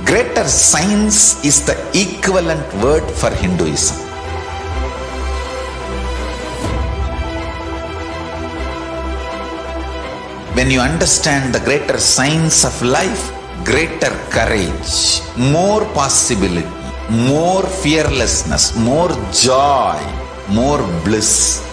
Greater science is the equivalent word for Hinduism. When you understand the greater science of life, greater courage, more possibility, more fearlessness, more joy, more bliss.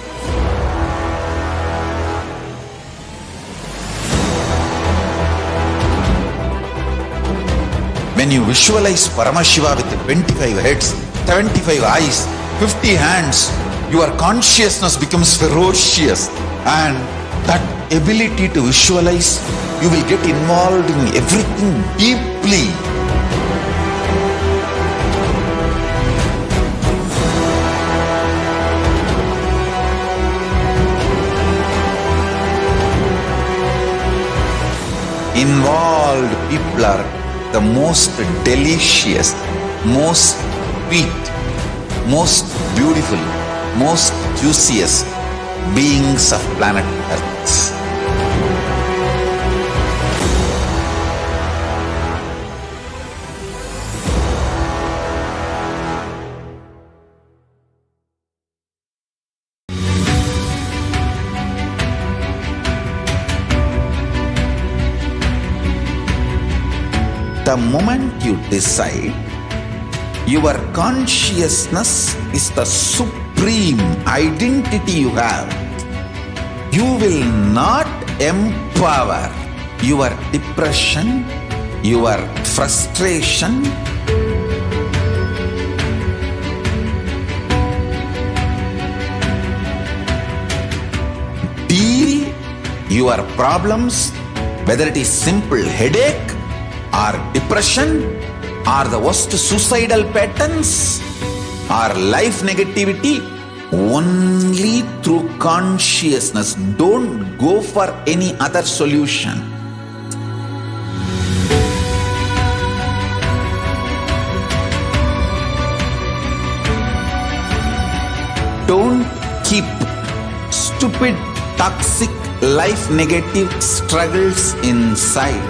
When you visualize Paramashiva with 25 heads, 75 eyes, 50 hands, your consciousness becomes ferocious, and that ability to visualize, you will get involved in everything deeply. Involved people are the most delicious, most sweet, most beautiful, most juiciest beings of planet Earth. The moment you decide, your consciousness is the supreme identity you have, you will not empower your depression, your frustration, deal your problems, whether it is simple headache or depression or the worst suicidal patterns or life negativity, only through consciousness. Don't go for any other solution. Don't keep stupid, toxic, life negative struggles inside.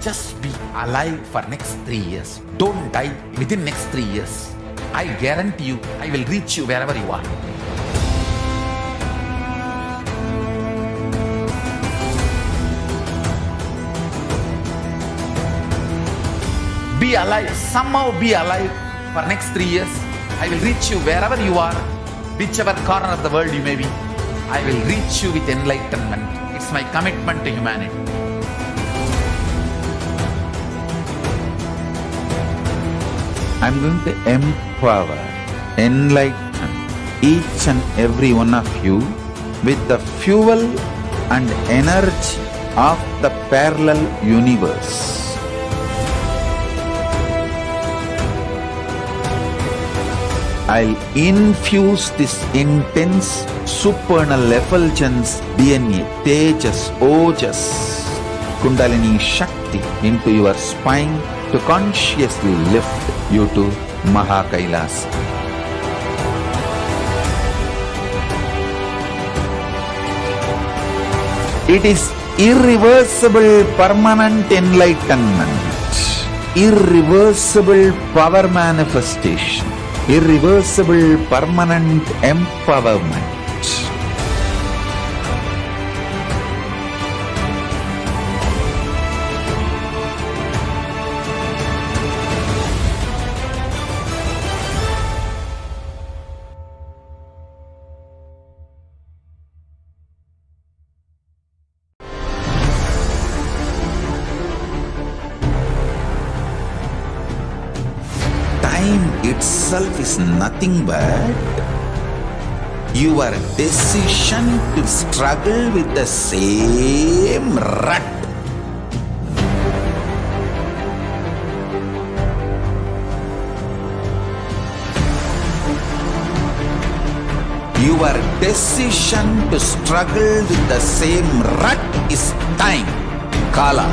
Just be alive for next 3 years. Don't die within next 3 years. I guarantee you, I will reach you wherever you are. be alive, somehow be alive for next 3 years. I will reach you wherever you are, whichever corner of the world you may be. I will reach you with enlightenment. It's my commitment to humanity. I'm going to empower, enlighten each and every one of you with the fuel and energy of the parallel universe. I'll infuse this intense supernal effulgence DNA, Tejas, Ojas, Kundalini Shakti into your spine to consciously lift you to Maha Kailasa. It is irreversible permanent enlightenment, irreversible power manifestation, irreversible permanent empowerment. Time itself is nothing but your decision to struggle with the same rut. Your decision to struggle with the same rut is time, Kala.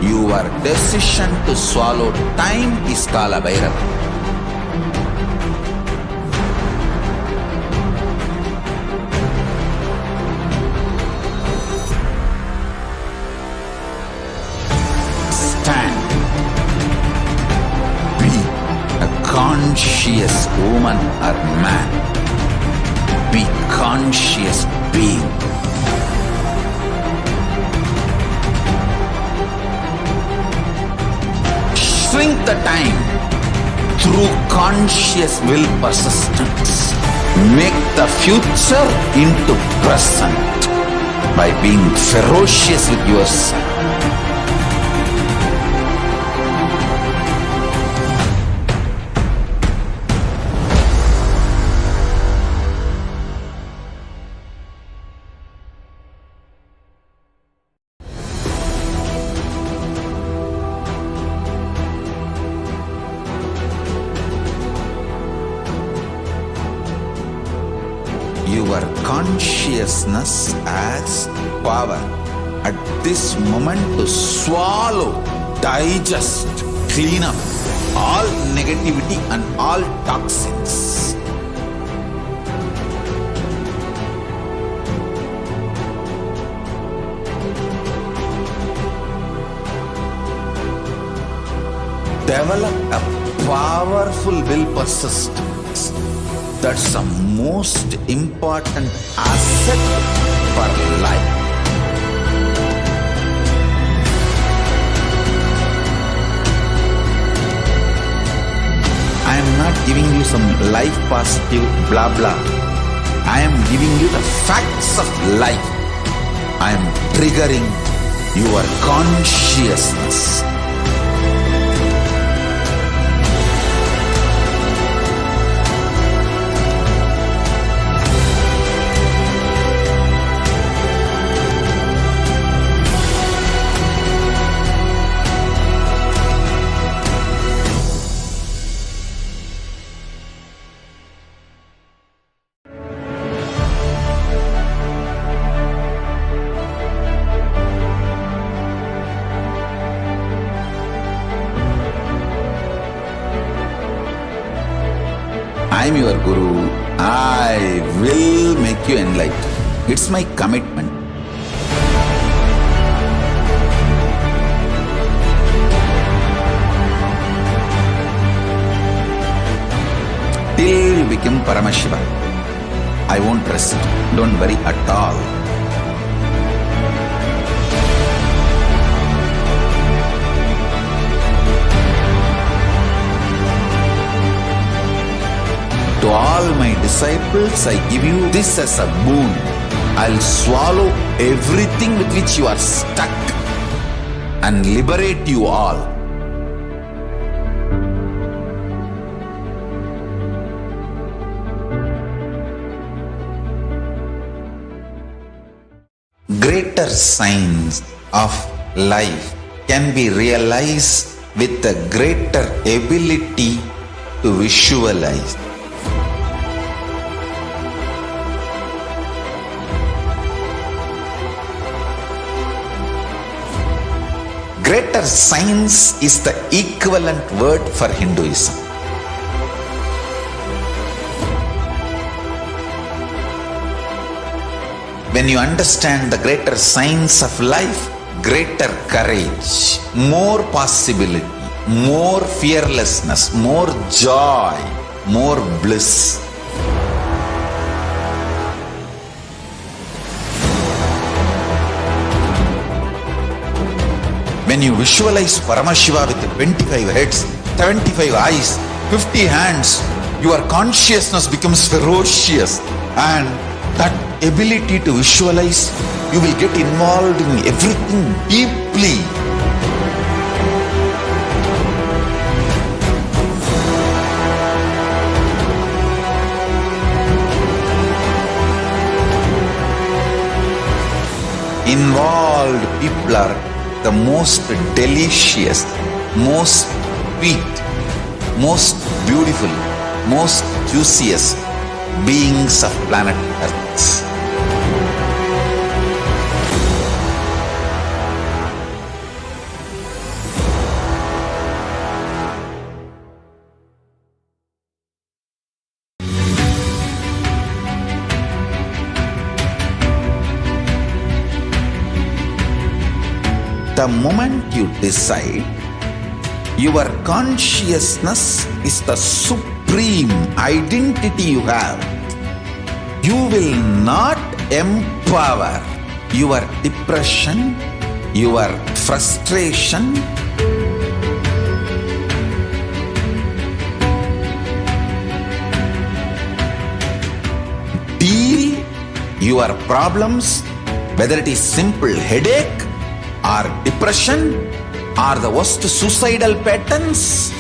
Your decision to swallow time is Kala Bhairava. Stand. Be a conscious woman or man. Be conscious being. Shrink the time through conscious will persistence. Make the future into present by being ferocious with yourself. Your consciousness has power at this moment to swallow, digest, clean up all negativity and all toxins. Develop a powerful will persistence. That's the most important asset for life. I am not giving you some life positive blah blah. I am giving you the facts of life. I am triggering your consciousness. I am your Guru. I will make you enlightened. It's my commitment. Till you become Paramashivam, I won't rest. Don't worry at all. To all my disciples, I give you this as a boon. I'll swallow everything with which you are stuck and liberate you all. Greater signs of life can be realized with a greater ability to visualize. Greater signs is the equivalent word for Hinduism. When you understand the greater signs of life, greater courage, more possibility, more fearlessness, more joy, more bliss. When you visualize Paramashiva with 25 heads, 75 eyes, 50 hands, your consciousness becomes ferocious, and that ability to visualize, you will get involved in everything deeply. Involved people are the most delicious, most sweet, most beautiful, most juiciest beings of planet Earth. The moment you decide, your consciousness is the supreme identity you have. You will not empower your depression, your frustration, deal your problems, whether it is simple headache or depression or the worst suicidal patterns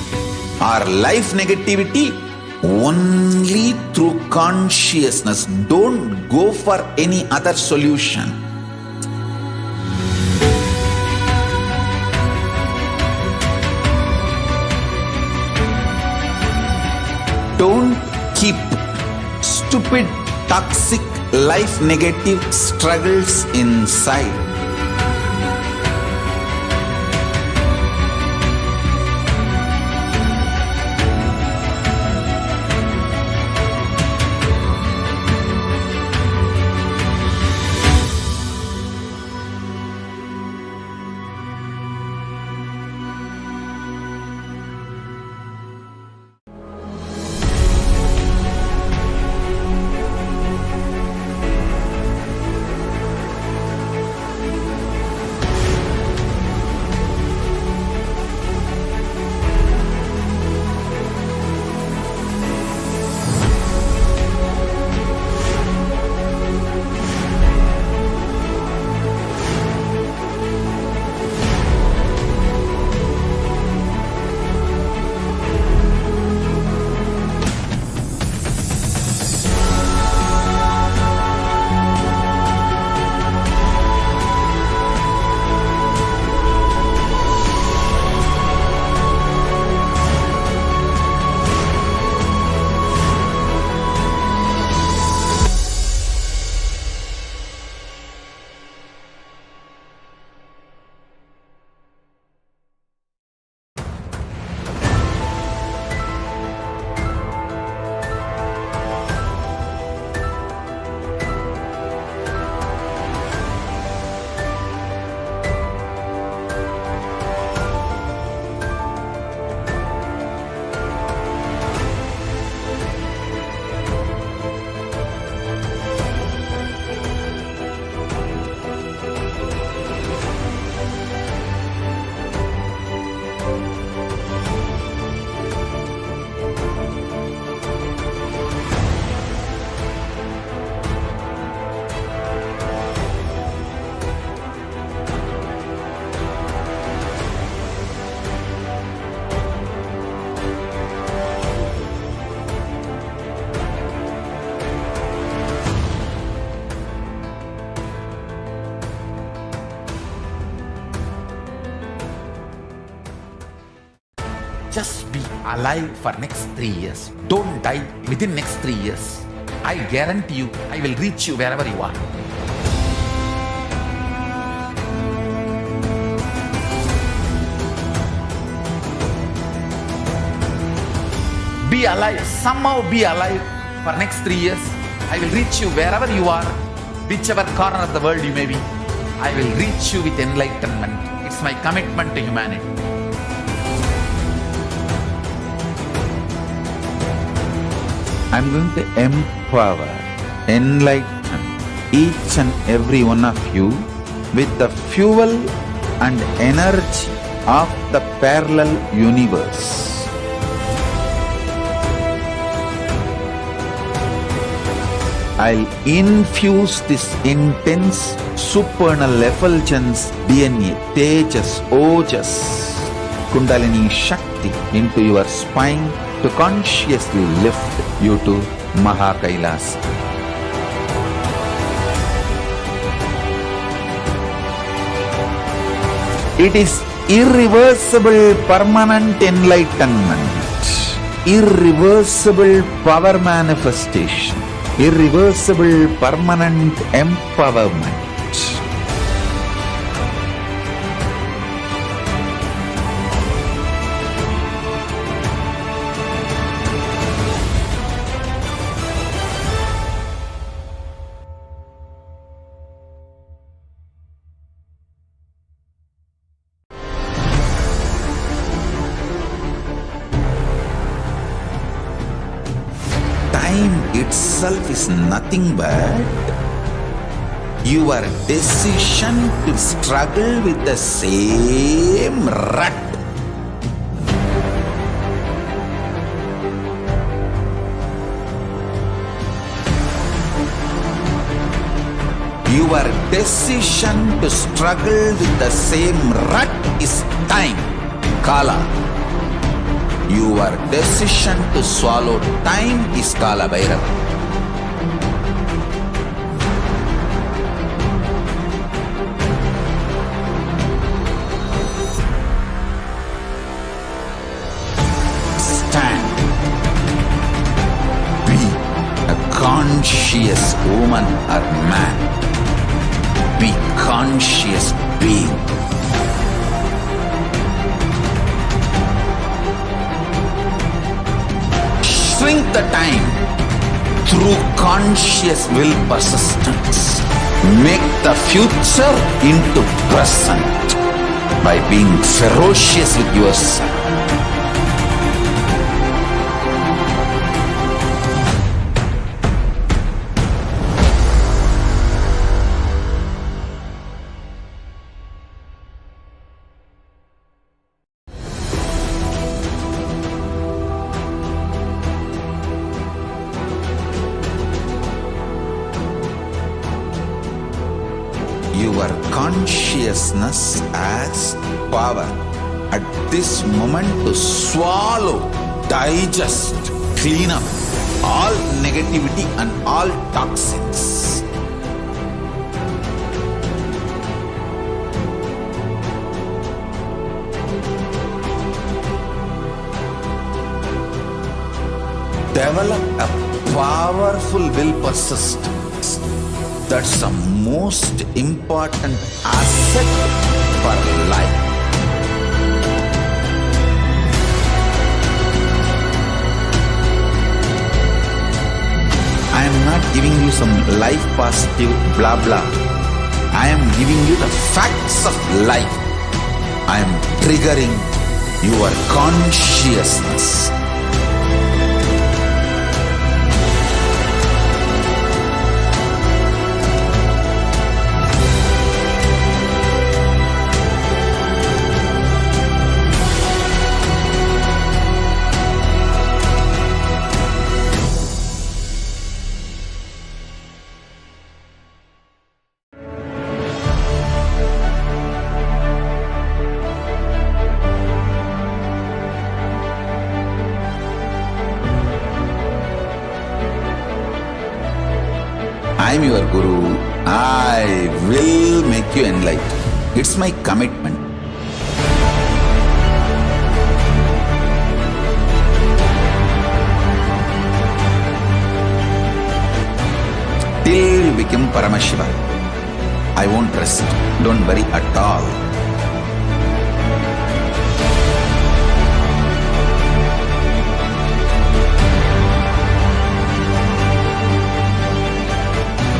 or life negativity, only through consciousness. Don't go for any other solution. Don't keep stupid, toxic, life negative struggles inside. Just be alive for next 3 years. Don't die within next 3 years. I guarantee you, I will reach you wherever you are. Be alive, somehow be alive for next 3 years. I will reach you wherever you are, whichever corner of the world you may be. I will reach you with enlightenment. It's my commitment to humanity. I'm going to empower, enlighten each and every one of you with the fuel and energy of the parallel universe. I'll infuse this intense supernal effulgence DNA, Tejas, Ojas, Kundalini Shakti into your spine to consciously lift you to Maha Kailasa. It is irreversible permanent enlightenment, irreversible power manifestation, irreversible permanent empowerment. Time itself is nothing but your decision to struggle with the same rut. Your decision to struggle with the same rut is time, Kala. Your decision to swallow time is Kala Bhairava. Stand. Be a conscious woman or man. Be conscious being. Shrink the time through conscious will persistence. Make the future into present by being ferocious with yourself. Your consciousness as power at this moment to swallow, digest, clean up all negativity and all toxins. Develop a powerful will persistence. That's the most important asset for life. I am not giving you some life positive blah blah. I am giving you the facts of life. I am triggering your consciousness. I am your Guru. I will make you enlightened. It's my commitment. till you become Paramashiva. I won't rest. Don't worry at all.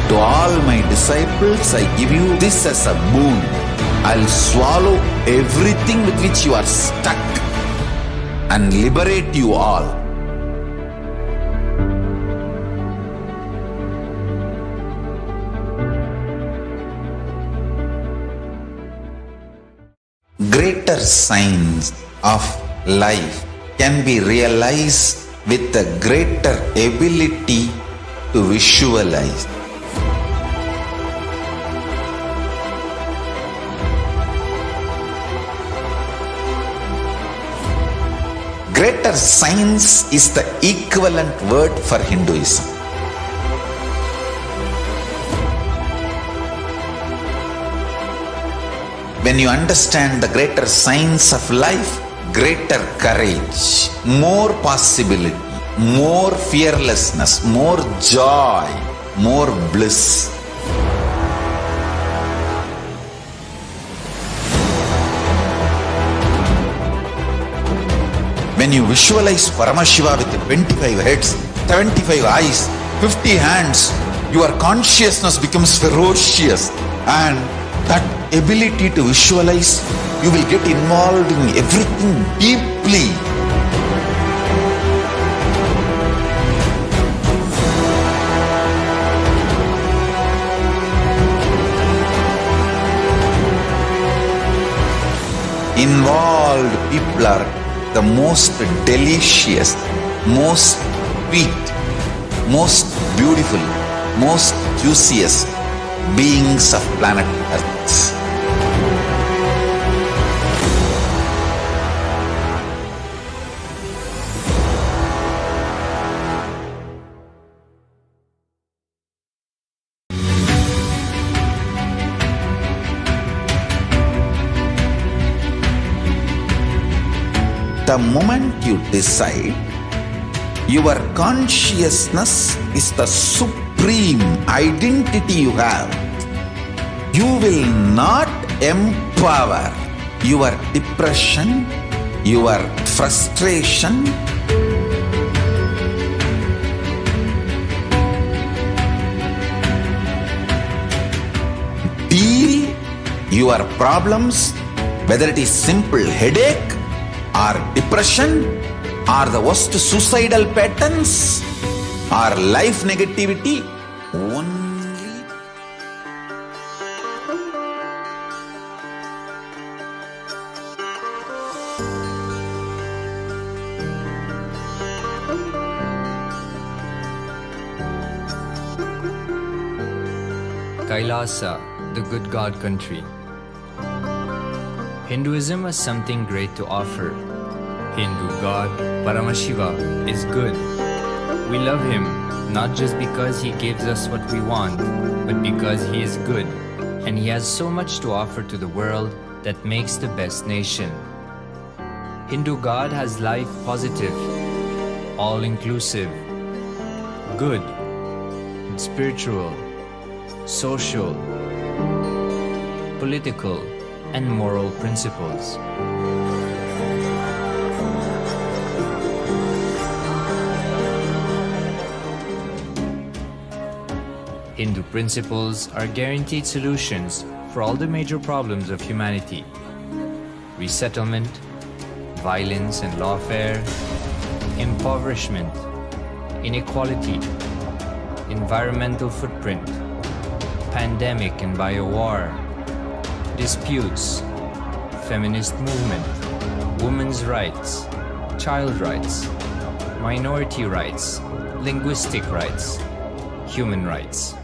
To all my disciples, I give you this as a boon. I'll swallow everything with which you are stuck and liberate you all. Greater signs of life can be realized with a greater ability to visualize. Greater science is the equivalent word for Hinduism. When you understand the greater science of life, greater courage, more possibility, more fearlessness, more joy, more bliss. When you visualize Paramashiva with 25 heads, 75 eyes, 50 hands, your consciousness becomes ferocious, and that ability to visualize, you will get involved in everything deeply. Involved people are the most delicious, most sweet, most beautiful, most juiciest beings of planet Earth. The moment you decide, your consciousness is the supreme identity you have. You will not empower your depression, your frustration, deal your problems, whether it is simple headache or depression or the worst suicidal patterns or life negativity, only Kailasa, the good God country. Hinduism has something great to offer. Hindu God Paramashiva is good. We love him not just because he gives us what we want, but because he is good and he has so much to offer to the world that makes the best nation. Hindu God has life positive, all-inclusive, good, spiritual, social, political, and moral principles. Hindu principles are guaranteed solutions for all the major problems of humanity: resettlement, violence and lawfare, impoverishment, inequality, environmental footprint, pandemic and biowar, disputes, feminist movement, women's rights, child rights, minority rights, linguistic rights, human rights.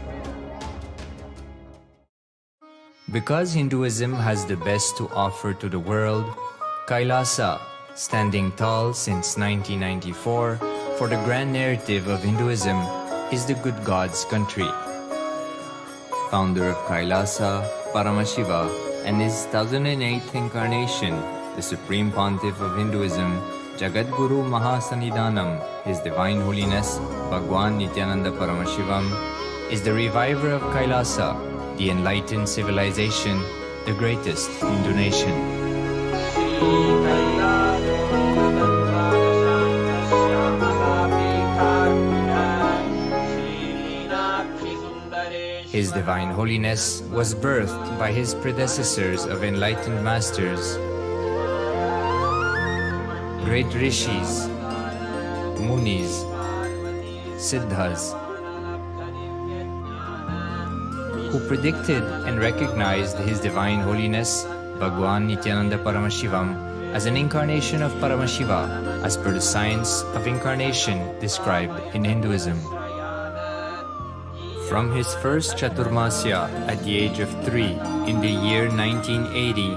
Because Hinduism has the best to offer to the world, Kailasa, standing tall since 1994 for the grand narrative of Hinduism, is the good God's country. Founder of Kailasa, Paramashiva, and his 1008th incarnation, the Supreme Pontiff of Hinduism, Jagadguru Mahasanidhanam, His Divine Holiness Bhagavan Nityananda Paramashivam, is the reviver of Kailasa, the enlightened civilization, the greatest Hindu nation. His Divine Holiness was birthed by his predecessors of enlightened masters, great rishis, munis, siddhas, who predicted and recognized His Divine Holiness, Bhagavan Nityananda Paramashivam, as an incarnation of Paramashiva, as per the science of incarnation described in Hinduism. From his first Chaturmasya at the age of 3 in the year 1980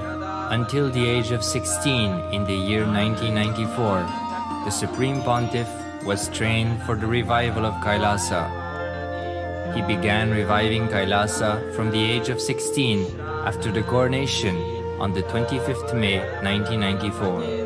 until the age of 16 in the year 1994, the Supreme Pontiff was trained for the revival of Kailasa. He began reviving Kailasa from the age of 16 after the coronation on the 25th May 1994.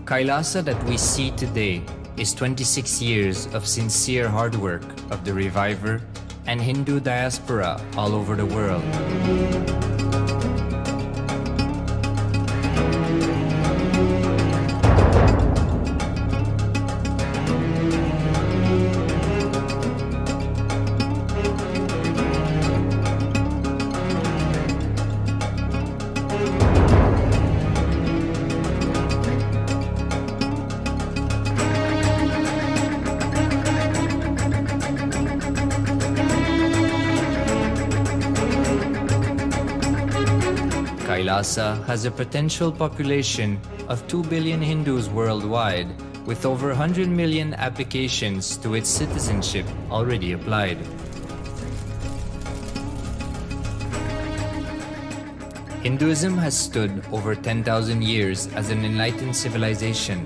Kailasa that we see today is 26 years of sincere hard work of the reviver and Hindu diaspora all over the world. Kailasa has a potential population of 2 billion Hindus worldwide, with over 100 million applications to its citizenship already applied. Hinduism has stood over 10,000 years as an enlightened civilization,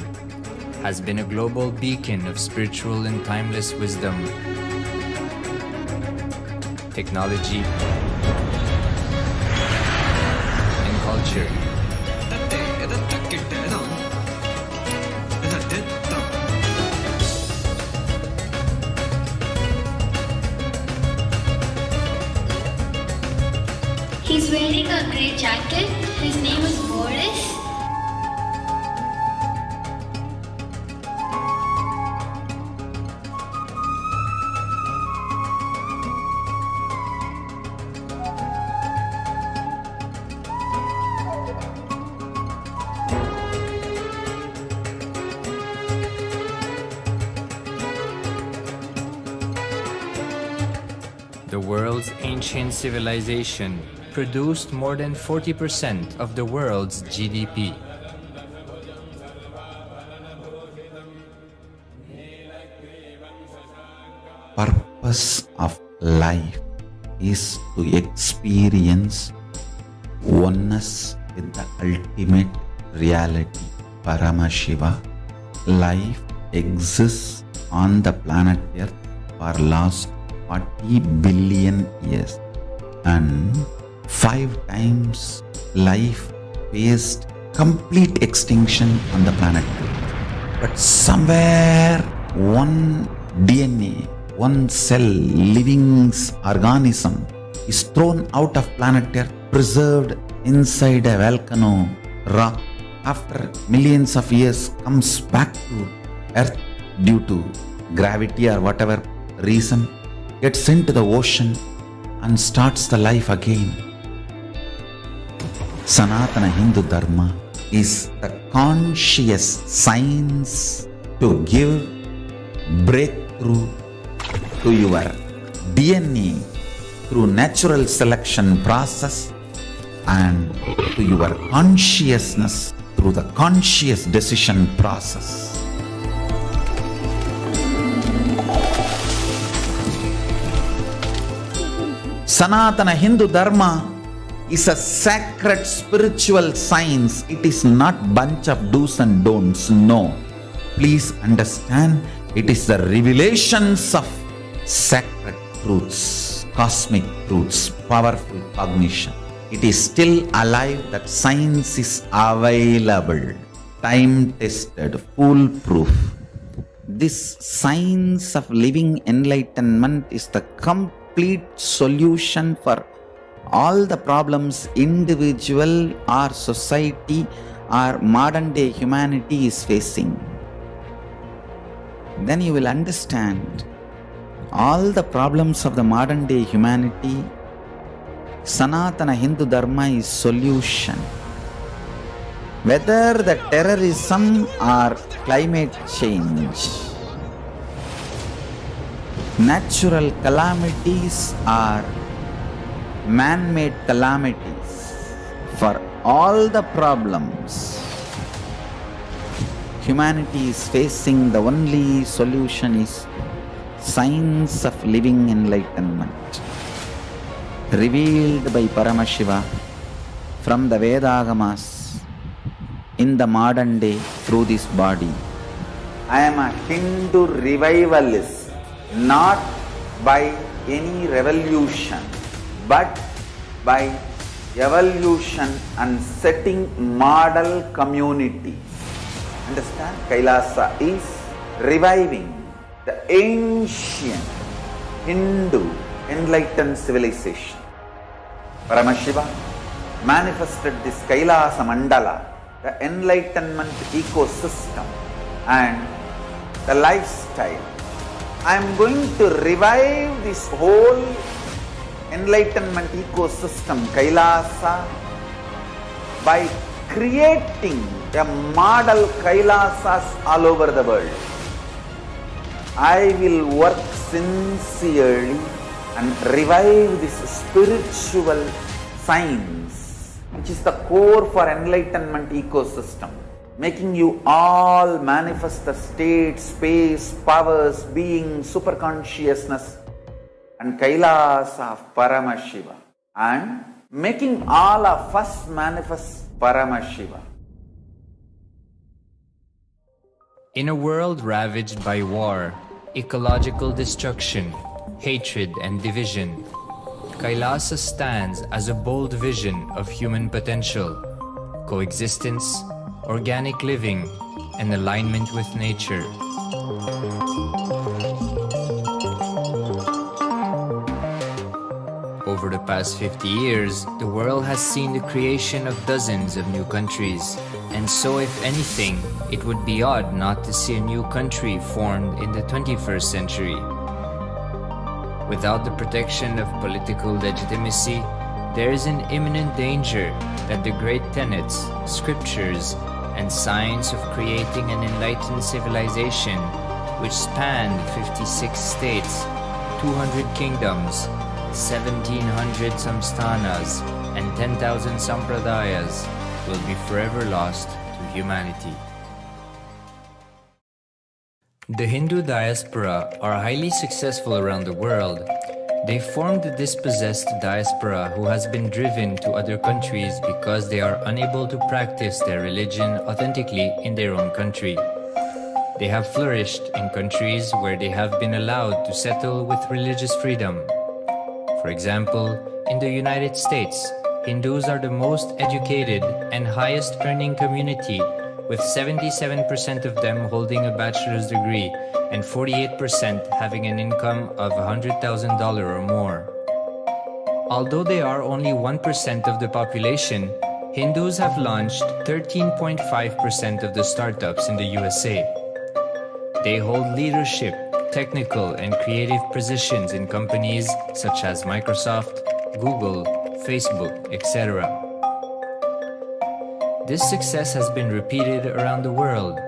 has been a global beacon of spiritual and timeless wisdom, technology, culture. He's wearing a grey jacket. His name is Boris. The world's ancient civilization produced more than 40% of the world's GDP. Purpose of life is to experience oneness with the ultimate reality, Paramashiva. Life exists on the planet Earth for last 40 billion years, and 5 times life faced complete extinction on the planet Earth. But somewhere one DNA, one cell, living organism is thrown out of planet Earth, preserved inside a volcano rock. After millions of years comes back to Earth due to gravity or whatever reason, gets into the ocean and starts the life again. Sanatana Hindu Dharma is the conscious science to give breakthrough to your DNA through natural selection process and to your consciousness through the conscious decision process. Sanatana Hindu Dharma is a sacred spiritual science. It is not bunch of do's and don'ts. No. Please understand, it is the revelations of sacred truths, cosmic truths, powerful cognition. It is still alive, that science is available, time-tested, foolproof. This science of living enlightenment is the complete solution for all the problems individual or society or modern day humanity is facing. Then you will understand all the problems of the modern day humanity. Sanatana Hindu Dharma is solution. Whether the terrorism or climate change, natural calamities or man-made calamities, for all the problems humanity is facing, the only solution is science of living enlightenment, revealed by Paramashiva from the Vedagamas in the modern day through this body. I am a Hindu revivalist, not by any revolution, but by evolution and setting model communities. Understand? Kailasa is reviving the ancient Hindu enlightened civilization. Paramashiva manifested this Kailasa Mandala, the enlightenment ecosystem and the lifestyle. I am going to revive this whole enlightenment ecosystem, Kailasa, by creating a model Kailasas all over the world. I will work sincerely and revive this spiritual science, which is the core for enlightenment ecosystem, making you all manifest the state, space, powers, being, superconsciousness and Kailasa of Paramashiva, and making all of us manifest Paramashiva. In a world ravaged by war, ecological destruction, hatred and division, Kailasa stands as a bold vision of human potential, coexistence, organic living, and alignment with nature. Over the past 50 years, the world has seen the creation of dozens of new countries, and so if anything, it would be odd not to see a new country formed in the 21st century. Without the protection of political legitimacy, there is an imminent danger that the great tenets, scriptures, and science of creating an enlightened civilization, which spanned 56 states, 200 kingdoms, 1700 samsthanas, and 10,000 sampradayas, will be forever lost to humanity. The Hindu diaspora are highly successful around the world. They form the dispossessed diaspora who has been driven to other countries because they are unable to practice their religion authentically in their own country. They have flourished in countries where they have been allowed to settle with religious freedom. For example, in the United States, Hindus are the most educated and highest earning community, with 77% of them holding a bachelor's degree and 48% having an income of $100,000 or more. Although they are only 1% of the population, Hindus have launched 13.5% of the startups in the USA. They hold leadership, technical and creative positions in companies such as Microsoft, Google, Facebook, etc. This success has been repeated around the world,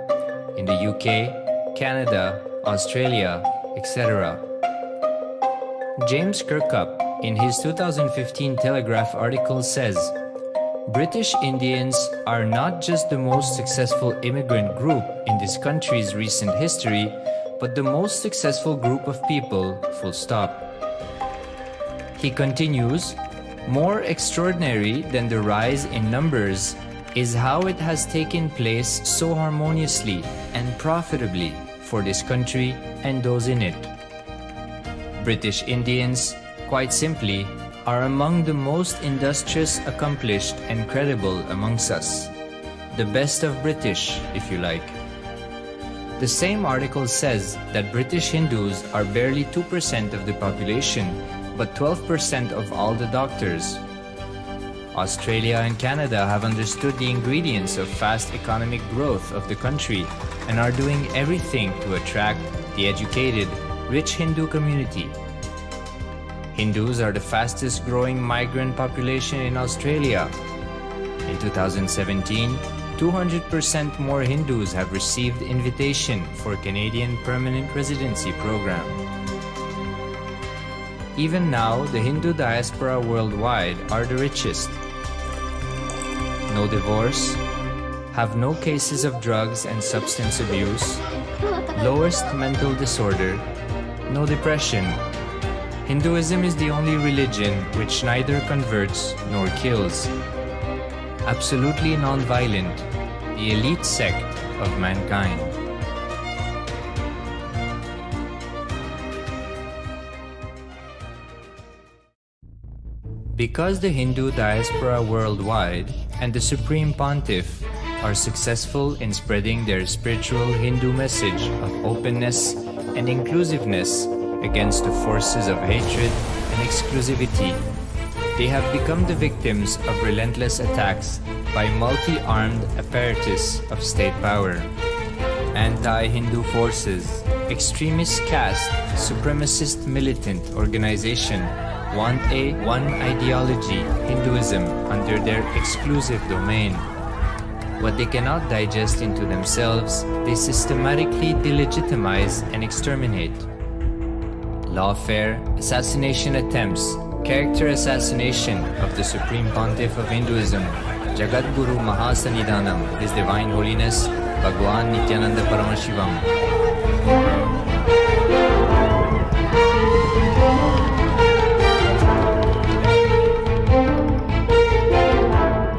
in the UK, Canada, Australia, etc. James Kirkup, in his 2015 Telegraph article says, British Indians are not just the most successful immigrant group in this country's recent history, but the most successful group of people, full stop. He continues, more extraordinary than the rise in numbers is how it has taken place so harmoniously and profitably for this country and those in it. British Indians, quite simply, are among the most industrious, accomplished, and credible amongst us. The best of British, if you like. The same article says that British Hindus are barely 2% of the population, but 12% of all the doctors. Australia and Canada have understood the ingredients of fast economic growth of the country and are doing everything to attract the educated, rich Hindu community. Hindus are the fastest growing migrant population in Australia. In 2017, 200% more Hindus have received invitation for Canadian Permanent Residency Program. Even now, the Hindu diaspora worldwide are the richest. No divorce, have no cases of drugs and substance abuse, lowest mental disorder, no depression. Hinduism is the only religion which neither converts nor kills. Absolutely non-violent, the elite sect of mankind. Because the Hindu diaspora worldwide and the Supreme Pontiff are successful in spreading their spiritual Hindu message of openness and inclusiveness against the forces of hatred and exclusivity, they have become the victims of relentless attacks by multi-armed apparatus of state power. Anti-Hindu forces, extremist caste, supremacist militant organization want a one ideology, Hinduism, under their exclusive domain. What they cannot digest into themselves, they systematically delegitimize and exterminate. Lawfare, assassination attempts, character assassination of the Supreme Pontiff of Hinduism, Jagadguru Mahasannidhanam, His Divine Holiness, Bhagavan Nityananda Paramashivam.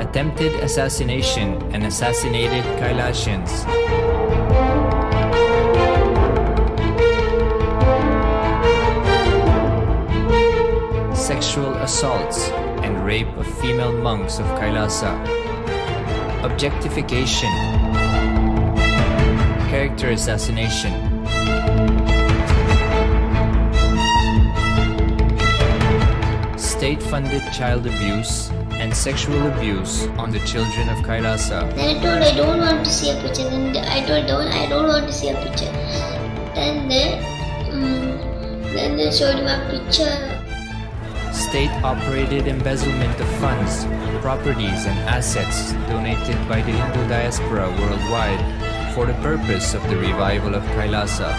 Attempted assassination and assassinated Kailasians. Sexual assaults and rape of female monks of Kailasa. Objectification. Character assassination. State-funded child abuse and sexual abuse on the children of Kailasa. Then I told I don't want to see a picture. Then I told I don't want to see a picture. Then they showed him a picture. State-operated embezzlement of funds, properties and assets donated by the Hindu diaspora worldwide for the purpose of the revival of Kailasa.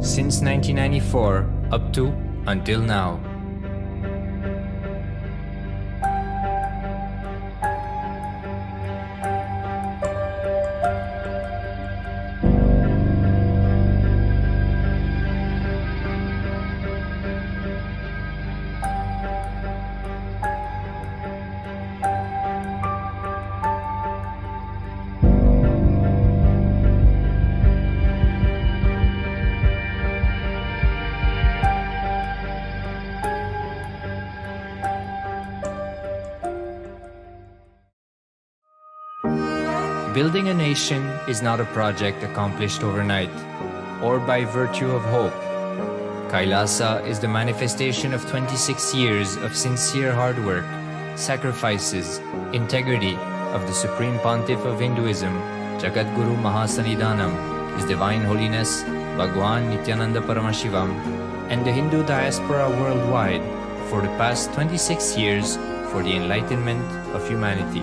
Since 1994 up to until now. Building a nation is not a project accomplished overnight or by virtue of hope. Kailasa is the manifestation of 26 years of sincere hard work, sacrifices, integrity of the Supreme Pontiff of Hinduism, Jagadguru Mahasannidhanam, His Divine Holiness, Bhagavan Nityananda Paramashivam, and the Hindu diaspora worldwide for the past 26 years for the enlightenment of humanity.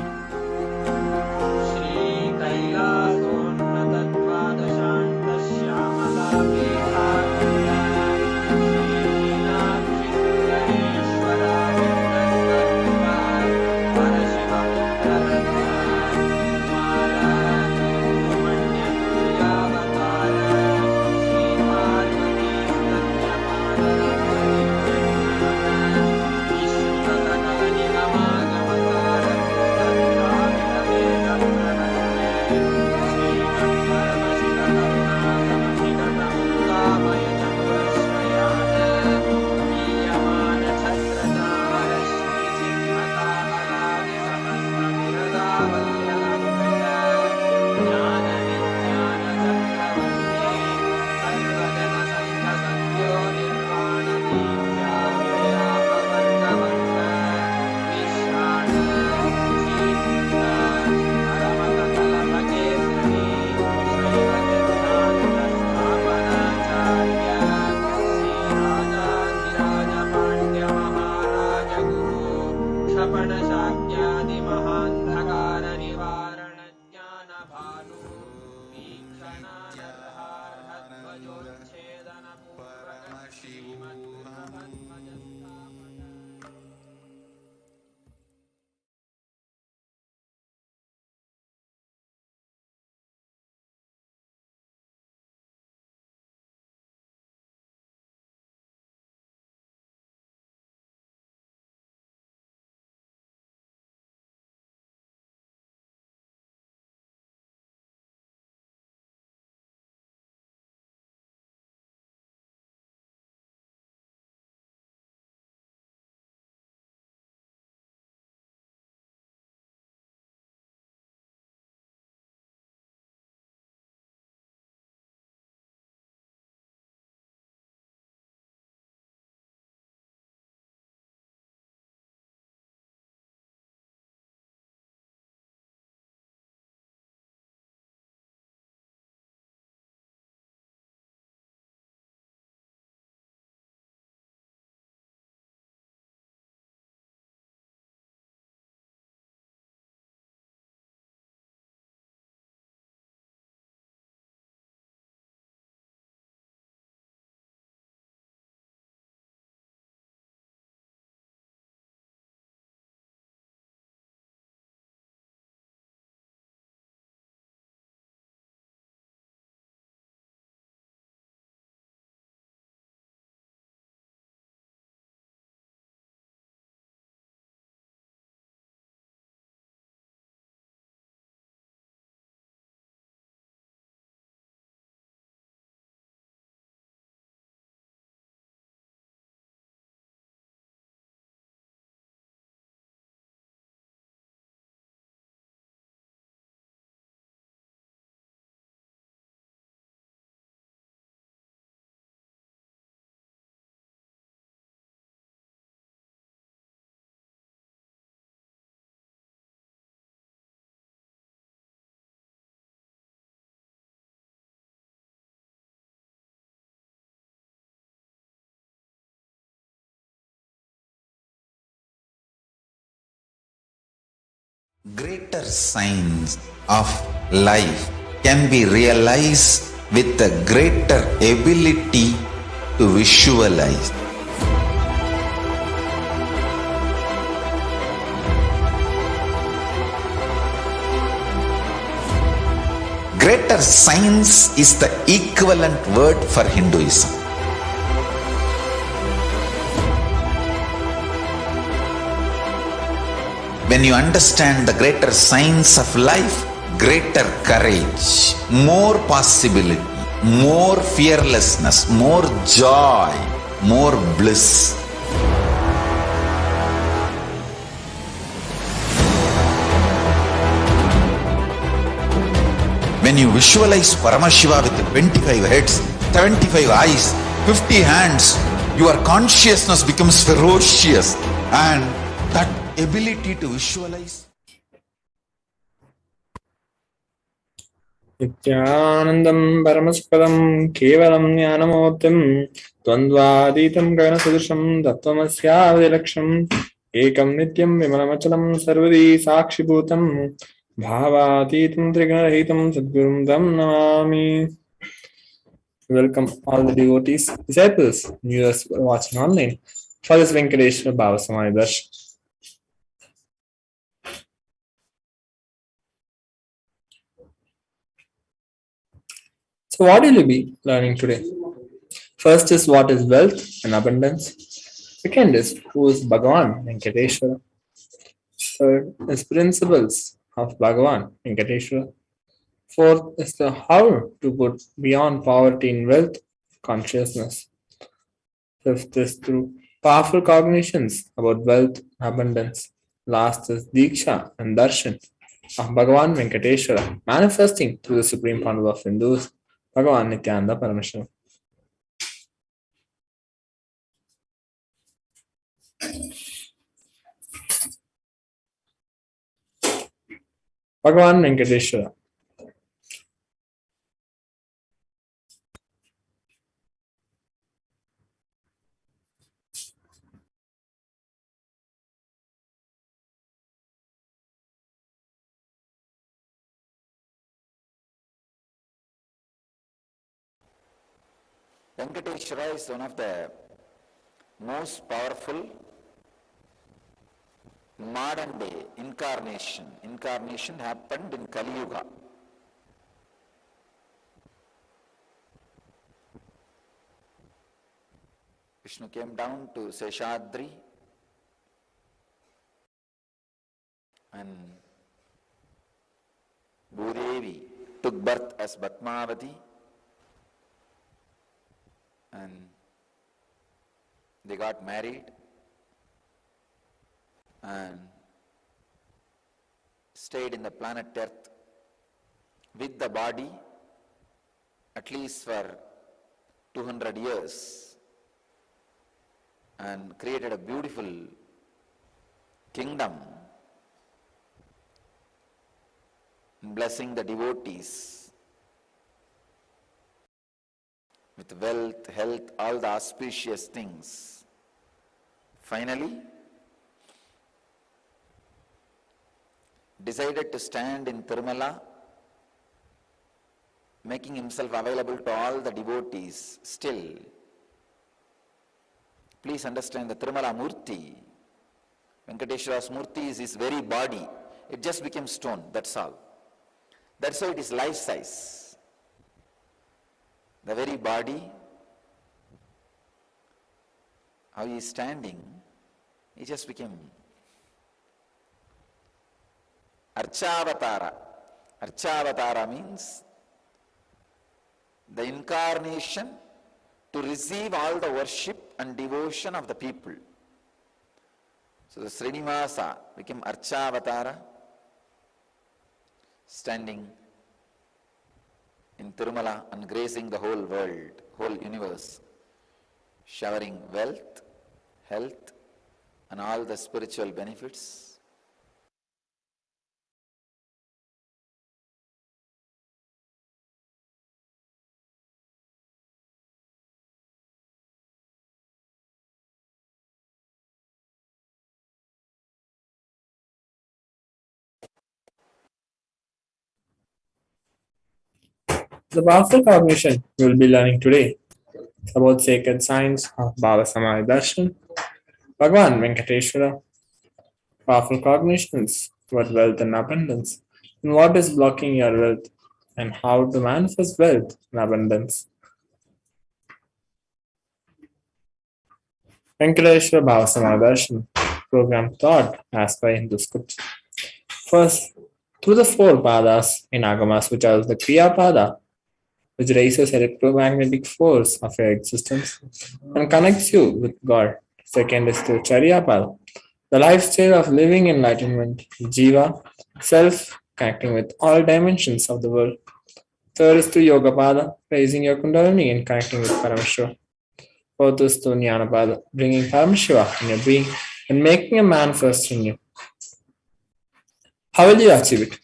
Greater signs of life can be realized with a greater ability to visualize. Greater science is the equivalent word for Hinduism. When you understand the greater science of life, greater courage, more possibility, more fearlessness, more joy, more bliss. When you visualize Paramashiva with 25 heads, 75 eyes, 50 hands, your consciousness becomes ferocious, and that ability to visualize. Nityanandam Paramaspadam Kevalam Jnanamotim Dvandvaditam Gaganasudasham Tattvamasya Vilaksham Ekam Nityam Vimalamachalam Sarvadi Sakshibhutam Bhavatitam Trigunarahitam Sadgurum Tam Namami. Welcome all the devotees, disciples, viewers who are watching online for this Venkateshwara Bhava Samadhi Darshan. So what will you be learning today? First is what is wealth and abundance. Second is who is Bhagavan Venkateshwara. Third is principles of Bhagavan Venkateshwara. Fourth is the how to put beyond poverty in wealth consciousness. Fifth is through powerful cognitions about wealth abundance. Last is Diksha and Darshan of Bhagavan Venkateshwara manifesting through the Supreme Pontiff of Hinduism, Bhagavan Nityananda Paramashivam. Bhagavan Venkateshwara. Venkateshwara is one of the most powerful modern day incarnation. Incarnation happened in Kali Yuga. Vishnu came down to Seshadri and Bhudevi took birth as Bhatmavati, and they got married and stayed in the planet Earth with the body at least for 200 years and created a beautiful kingdom, blessing the devotees with wealth, health, all the auspicious things. Finally, decided to stand in Tirumala, making himself available to all the devotees still. Please understand the Tirumala Murti, Venkateshwara's Murti is his very body. It just became stone, that's all. That's why it is life size. The very body, how he is standing, he just became Archavatara. Archavatara means the incarnation to receive all the worship and devotion of the people. So the Srinivasa became Archavatara, standing in Tirumala and gracing the whole world, whole universe, showering wealth, health, and all the spiritual benefits. The powerful cognition we will be learning today is about sacred science of Bhava Samadhi Darshan, Bhagavan Venkateshwara, powerful cognitions about wealth and abundance, and what is blocking your wealth, and how to manifest wealth and abundance. Venkateshwara Bhava Samadhi Darshan program taught as per Hindu scripture. First, through the four padas in Agamas, which are the Kriya Pada, which raises electromagnetic force of your existence and connects you with God. Second is through Charya Pada, the lifestyle of living enlightenment, Jiva, self, connecting with all dimensions of the world. Third is through Yoga Pada, raising your Kundalini and connecting with Paramashiva. Fourth is through Jnana Pada, bringing Paramashiva in your being and making a manifest in you. How will you achieve it?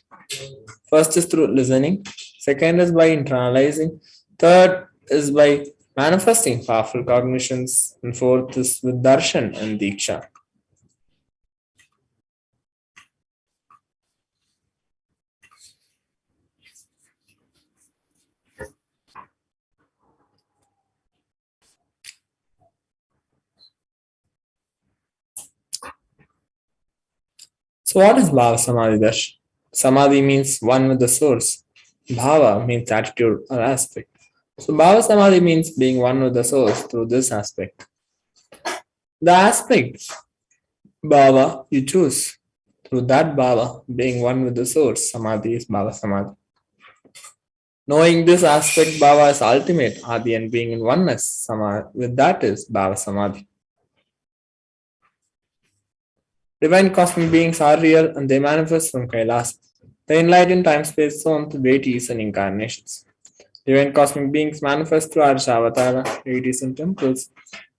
First is through listening. Second is by internalizing. Third is by manifesting powerful cognitions. And fourth is with Darshan and Diksha. So what is Bhava Samadhi Darshan? Samadhi means one with the source. Bhava means attitude or aspect. So Bhava Samadhi means being one with the source through this aspect. The aspect Bhava you choose. Through that Bhava, being one with the source, Samadhi is Bhava Samadhi. Knowing this aspect Bhava is ultimate, Adi, and being in oneness, Samadhi, with that is Bhava Samadhi. Divine cosmic beings are real and they manifest from Kailasa, the enlightened time-space zone through deities and incarnations. Divine cosmic beings manifest through Arshavatara, deities and temples,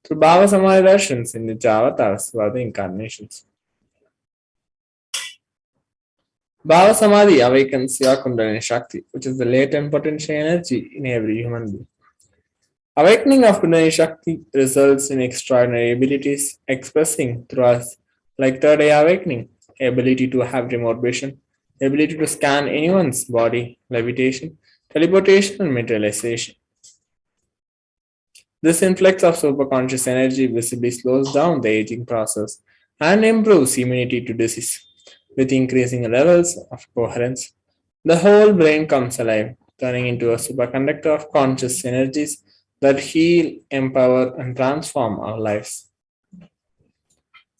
through Bhava Samadhi Darshans in the Avatars who are the incarnations. Bhava Samadhi awakens your Kundalini Shakti, which is the latent potential energy in every human being. Awakening of Kundalini Shakti results in extraordinary abilities expressing through us, like third eye awakening, ability to have remote vision, ability to scan anyone's body, levitation, teleportation, and materialization. This influx of superconscious energy visibly slows down the aging process and improves immunity to disease. With increasing levels of coherence, the whole brain comes alive, turning into a superconductor of conscious energies that heal, empower, and transform our lives.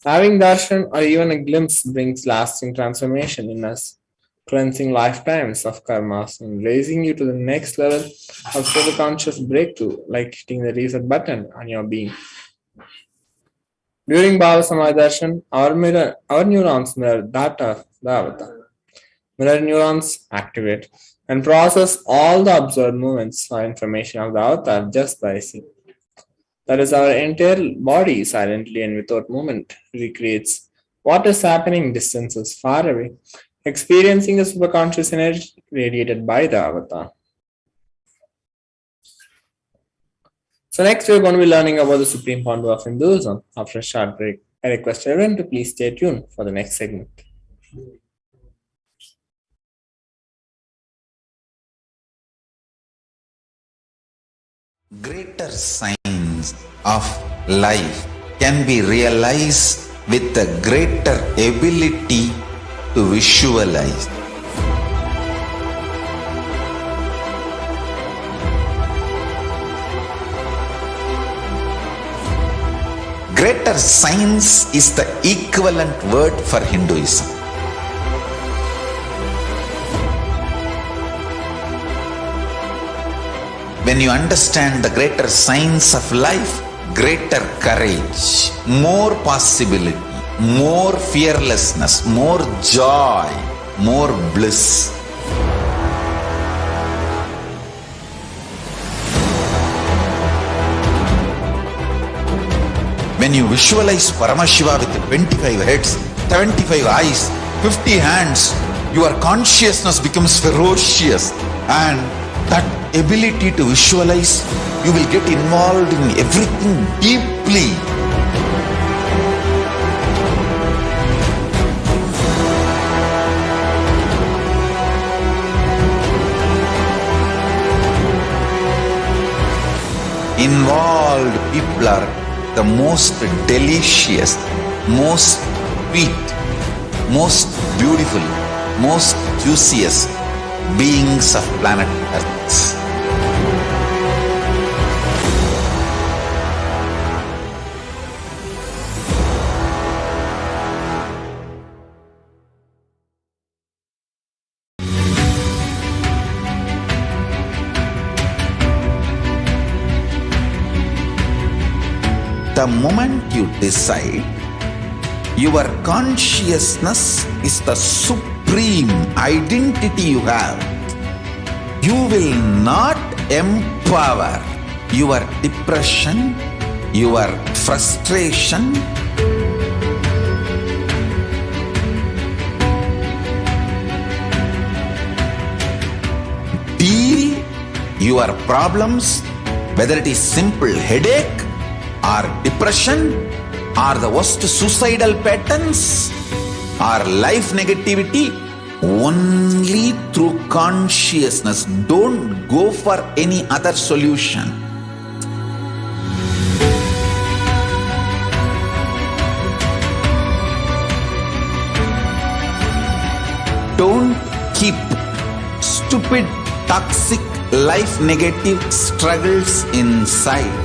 Having darshan or even a glimpse brings lasting transformation in us, cleansing lifetimes of karmas and raising you to the next level of superconscious breakthrough, like hitting the reset button on your being. During Bhava Samadhi Darshan, our neurons mirror that of the avatar. Mirror neurons activate and process all the observed movements or information of the avatar just by seeing. That is, our entire body silently and without movement recreates what is happening distances far away, experiencing the superconscious energy radiated by the avatar. So next we're going to be learning about the Supreme Pontiff of Hinduism. After a short break, I request everyone to please stay tuned for the next segment. Greater signs of life can be realized with a greater ability to visualize. Greater science is the equivalent word for Hinduism. When you understand the greater science of life, greater courage, more possibility, more fearlessness, more joy, more bliss. When you visualize Paramashiva with 25 heads, 75 eyes, 50 hands, your consciousness becomes ferocious, and that ability to visualize, you will get involved in everything deeply. involved people are the most delicious, most sweet, most beautiful, most juiciest beings of planet Earth. The moment you decide your consciousness is the supreme identity you have, you will not empower your depression, your frustration, deal your problems, whether it is simple headache or depression or the worst suicidal patterns or life negativity, only through consciousness. Don't go for any other solution. Don't keep stupid, toxic, life negative struggles inside.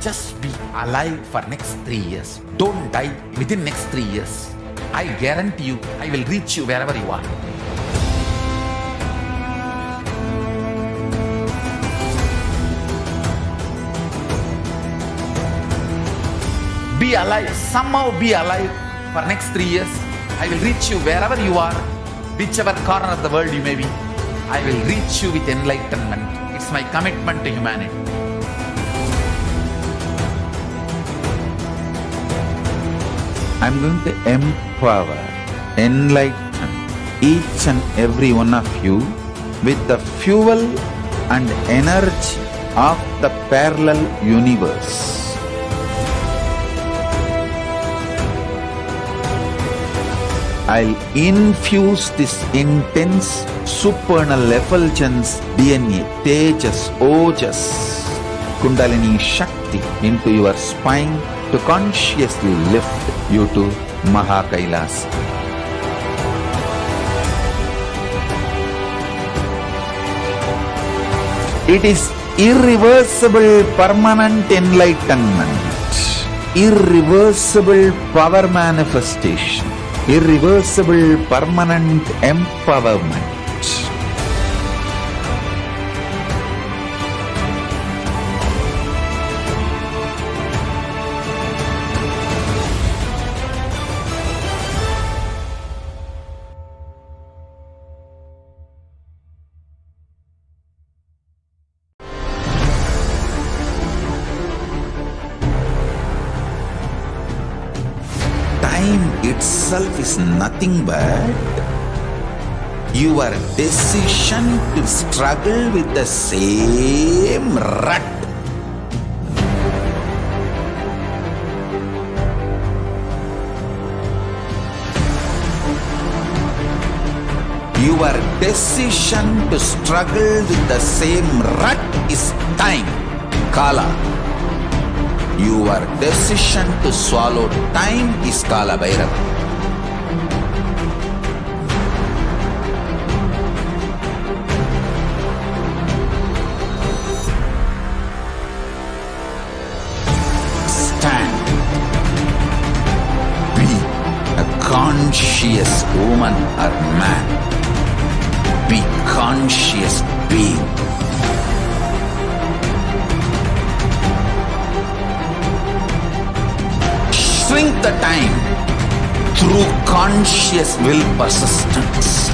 Just be alive for next 3 years. Don't die within next 3 years. I guarantee you, I will reach you wherever you are. Be alive, somehow be alive for next 3 years. I will reach you wherever you are, whichever corner of the world you may be. I will reach you with enlightenment. It's my commitment to humanity. I'm going to empower, enlighten each and every one of you with the fuel and energy of the parallel universe. I'll infuse this intense supernal effulgence DNA, Tejas, Ojas, Kundalini Shakti into your spine to consciously lift you to Kailasa. It is irreversible permanent enlightenment, irreversible power manifestation, irreversible permanent empowerment. Time itself is nothing but your decision to struggle with the same rut. Your decision to struggle with the same rut is time, Kala. Your decision to swallow time is Kala Bhairava. Stand. Be a conscious woman or man. Be conscious being. Shrink the time through conscious will persistence.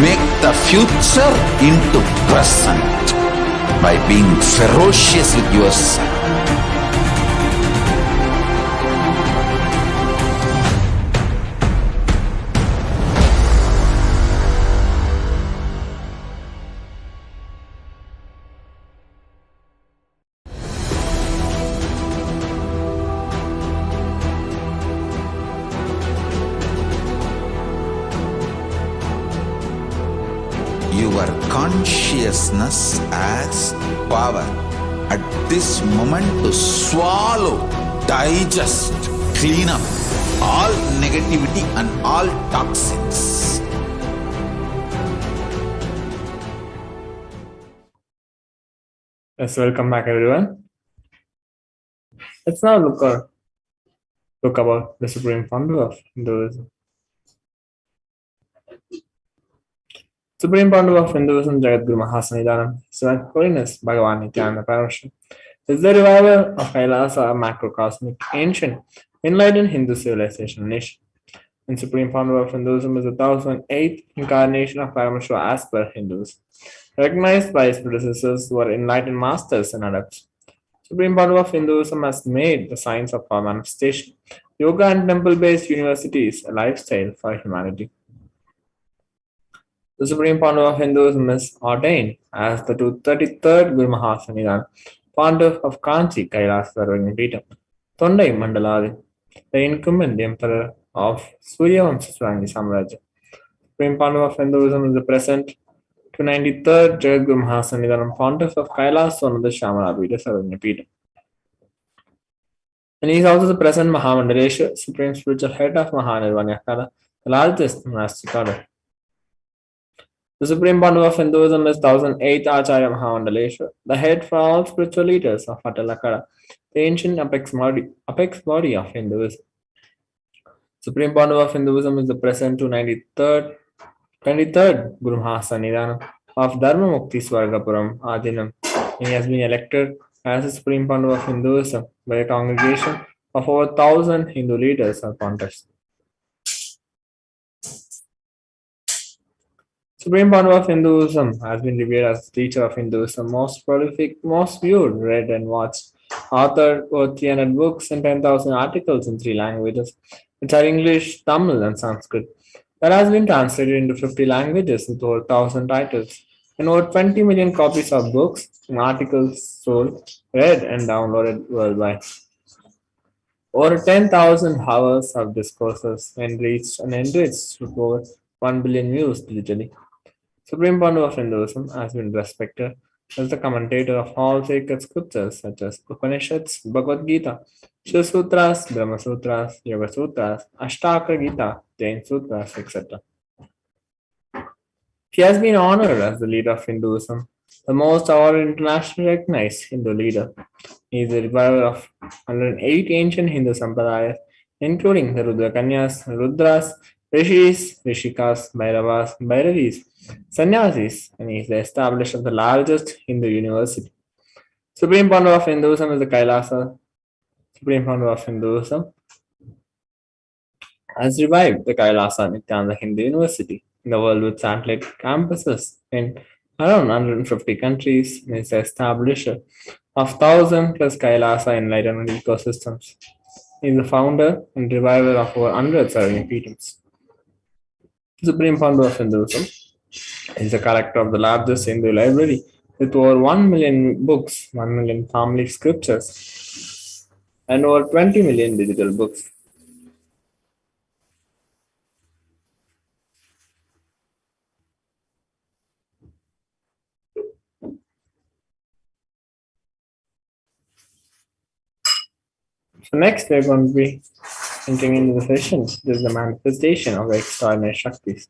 Make the future into present by being ferocious with yourself. Your consciousness as power at this moment to swallow, digest, clean up all negativity and all toxins. Yes, welcome back everyone. Let's now look about the Supreme Pontiff of Hinduism. Supreme Pontiff of Hinduism, Jagadguru Mahasannidhanam, His Holiness Bhagavan Nityananda Paramashivam, is the reviver of Kailasa, a macrocosmic, ancient, enlightened Hindu civilization nation. And Supreme Pontiff of Hinduism is the 1008th incarnation of Paramashiva as per Hindus, recognized by his predecessors who were enlightened masters and adepts. Supreme Pontiff of Hinduism has made the science of power manifestation, yoga and temple-based universities a lifestyle for humanity. The Supreme Pontiff of Hinduism is ordained as the 233rd Guru Mahasannidhanam, Pontiff of Kanchi, Kailasa Sarvagna Tondai Mandaladi, the incumbent emperor of Suryavamsa Swarangi Samrajya. Supreme Pontiff of Hinduism is the present 293rd Jagadguru Mahasannidhanam, Pontiff of Kailasa Shamanabhita Sarvagna. And he is also the present Mahamandaleshwar, Supreme Spiritual Head of Mahanirvana Yakala, the largest monastic order. The Supreme Pontiff of Hinduism is 1008th Acharya Mahamandaleshwar, the head for all spiritual leaders of Atalakara, the ancient apex body of Hinduism. Supreme Pontiff of Hinduism is the present 23rd Guru Mahasannidhanam of Dharma Mukti Swargapuram Adinam. He has been elected as the Supreme Pontiff of Hinduism by a congregation of over 1,000 Hindu leaders or pontiffs. Supreme Pontiff of Hinduism has been revered as the teacher of Hinduism, most prolific, most viewed, read and watched, authored over 300 books and 10,000 articles in 3 languages, which are English, Tamil and Sanskrit. That has been translated into 50 languages with over 1,000 titles and over 20 million copies of books and articles sold, read and downloaded worldwide. Over 10,000 hours of discourses enriched with over 1 billion views digitally. Supreme Pontiff of Hinduism has been respected as the commentator of all sacred scriptures such as Upanishads, Bhagavad Gita, Shiva Sutras, Brahma Sutras, Yoga Sutras, Ashtakara Gita, Jain Sutras, etc. He has been honored as the leader of Hinduism The most awarded internationally recognized Hindu leader. He is the reviver of 108 ancient Hindu sampradayas, including the Rudrakanyas, Rudras, Rishis, Rishikas, Bhairavas, Bhairavis, Sannyasis, and he is the establisher of the largest Hindu university. Supreme Pontiff of Hinduism is the Kailasa. Supreme Pontiff of Hinduism has revived the Kailasa Nityananda Hindu University in the world with satellite campuses in around 150 countries and is the establisher of 1,000 plus Kailasa enlightenment ecosystems. He is the founder and reviver of over 100 serving pietems. Supreme Pontiff of Hinduism is the collector of the largest Hindu library with over 1 million books, 1 million family scriptures, and over 20 million digital books. So next we're going to be entering into the session. This is the manifestation of the extraordinary Shaktis.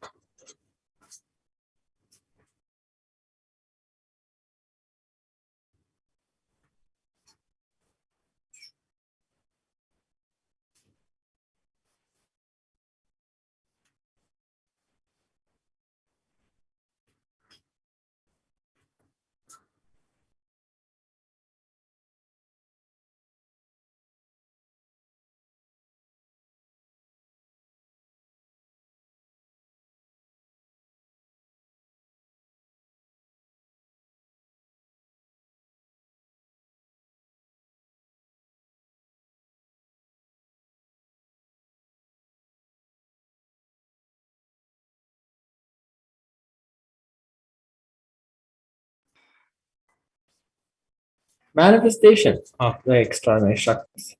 Manifestation of the extraordinary Shaktis.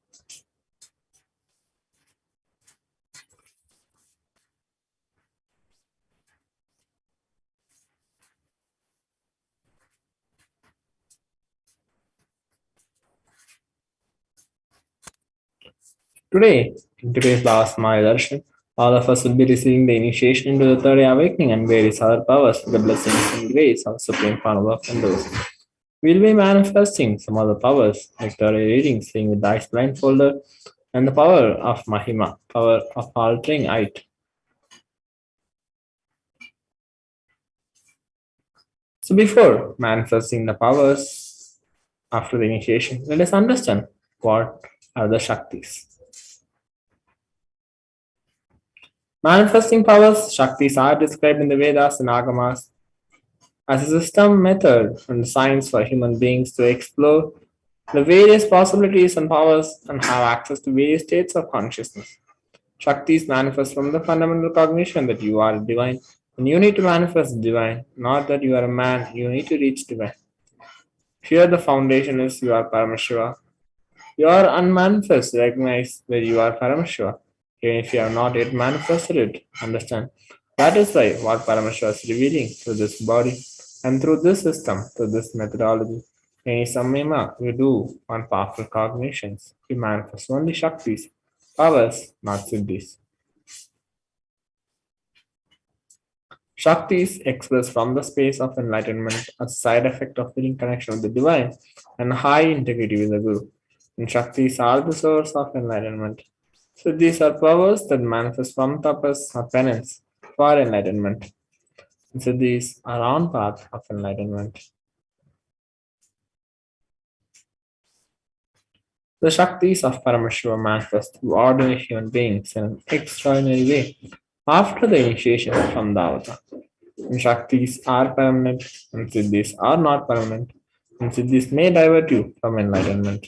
Today, in today's last Maya Darshan, all of us will be receiving the initiation into the third eye awakening and various other powers, the blessings and grace of Supreme Pontiff of Hinduism. We'll be manifesting some other powers, like third eye reading, seeing with the eyes blindfolded, and the power of Mahima, power of altering height. So before manifesting the powers after the initiation, let us understand what are the Shaktis. Manifesting powers, Shaktis are described in the Vedas and Agamas as a system, method, and science for human beings to explore the various possibilities and powers and have access to various states of consciousness. Shaktis manifest from the fundamental cognition that you are divine and you need to manifest divine, not that you are a man, you need to reach divine. Here the foundation is you are Paramashiva. You are unmanifest, recognize that you are Paramashiva. Even if you have not yet manifested it, understand. That is why what Paramashiva is revealing through this body and through this system, through this methodology. In Samyama, we do on powerful cognitions. We manifest only Shaktis, powers, not Siddhis. Shaktis express from the space of enlightenment a side effect of feeling connection with the divine and high integrity with the Guru. And Shaktis are the source of enlightenment. So these are powers that manifest from tapas or penance for enlightenment. And so these are on path of enlightenment. The Shaktis of Paramashiva manifest through ordinary human beings in an extraordinary way after the initiation from the avatar. And Shaktis are permanent and Siddhis are not permanent. And Siddhis may divert you from enlightenment.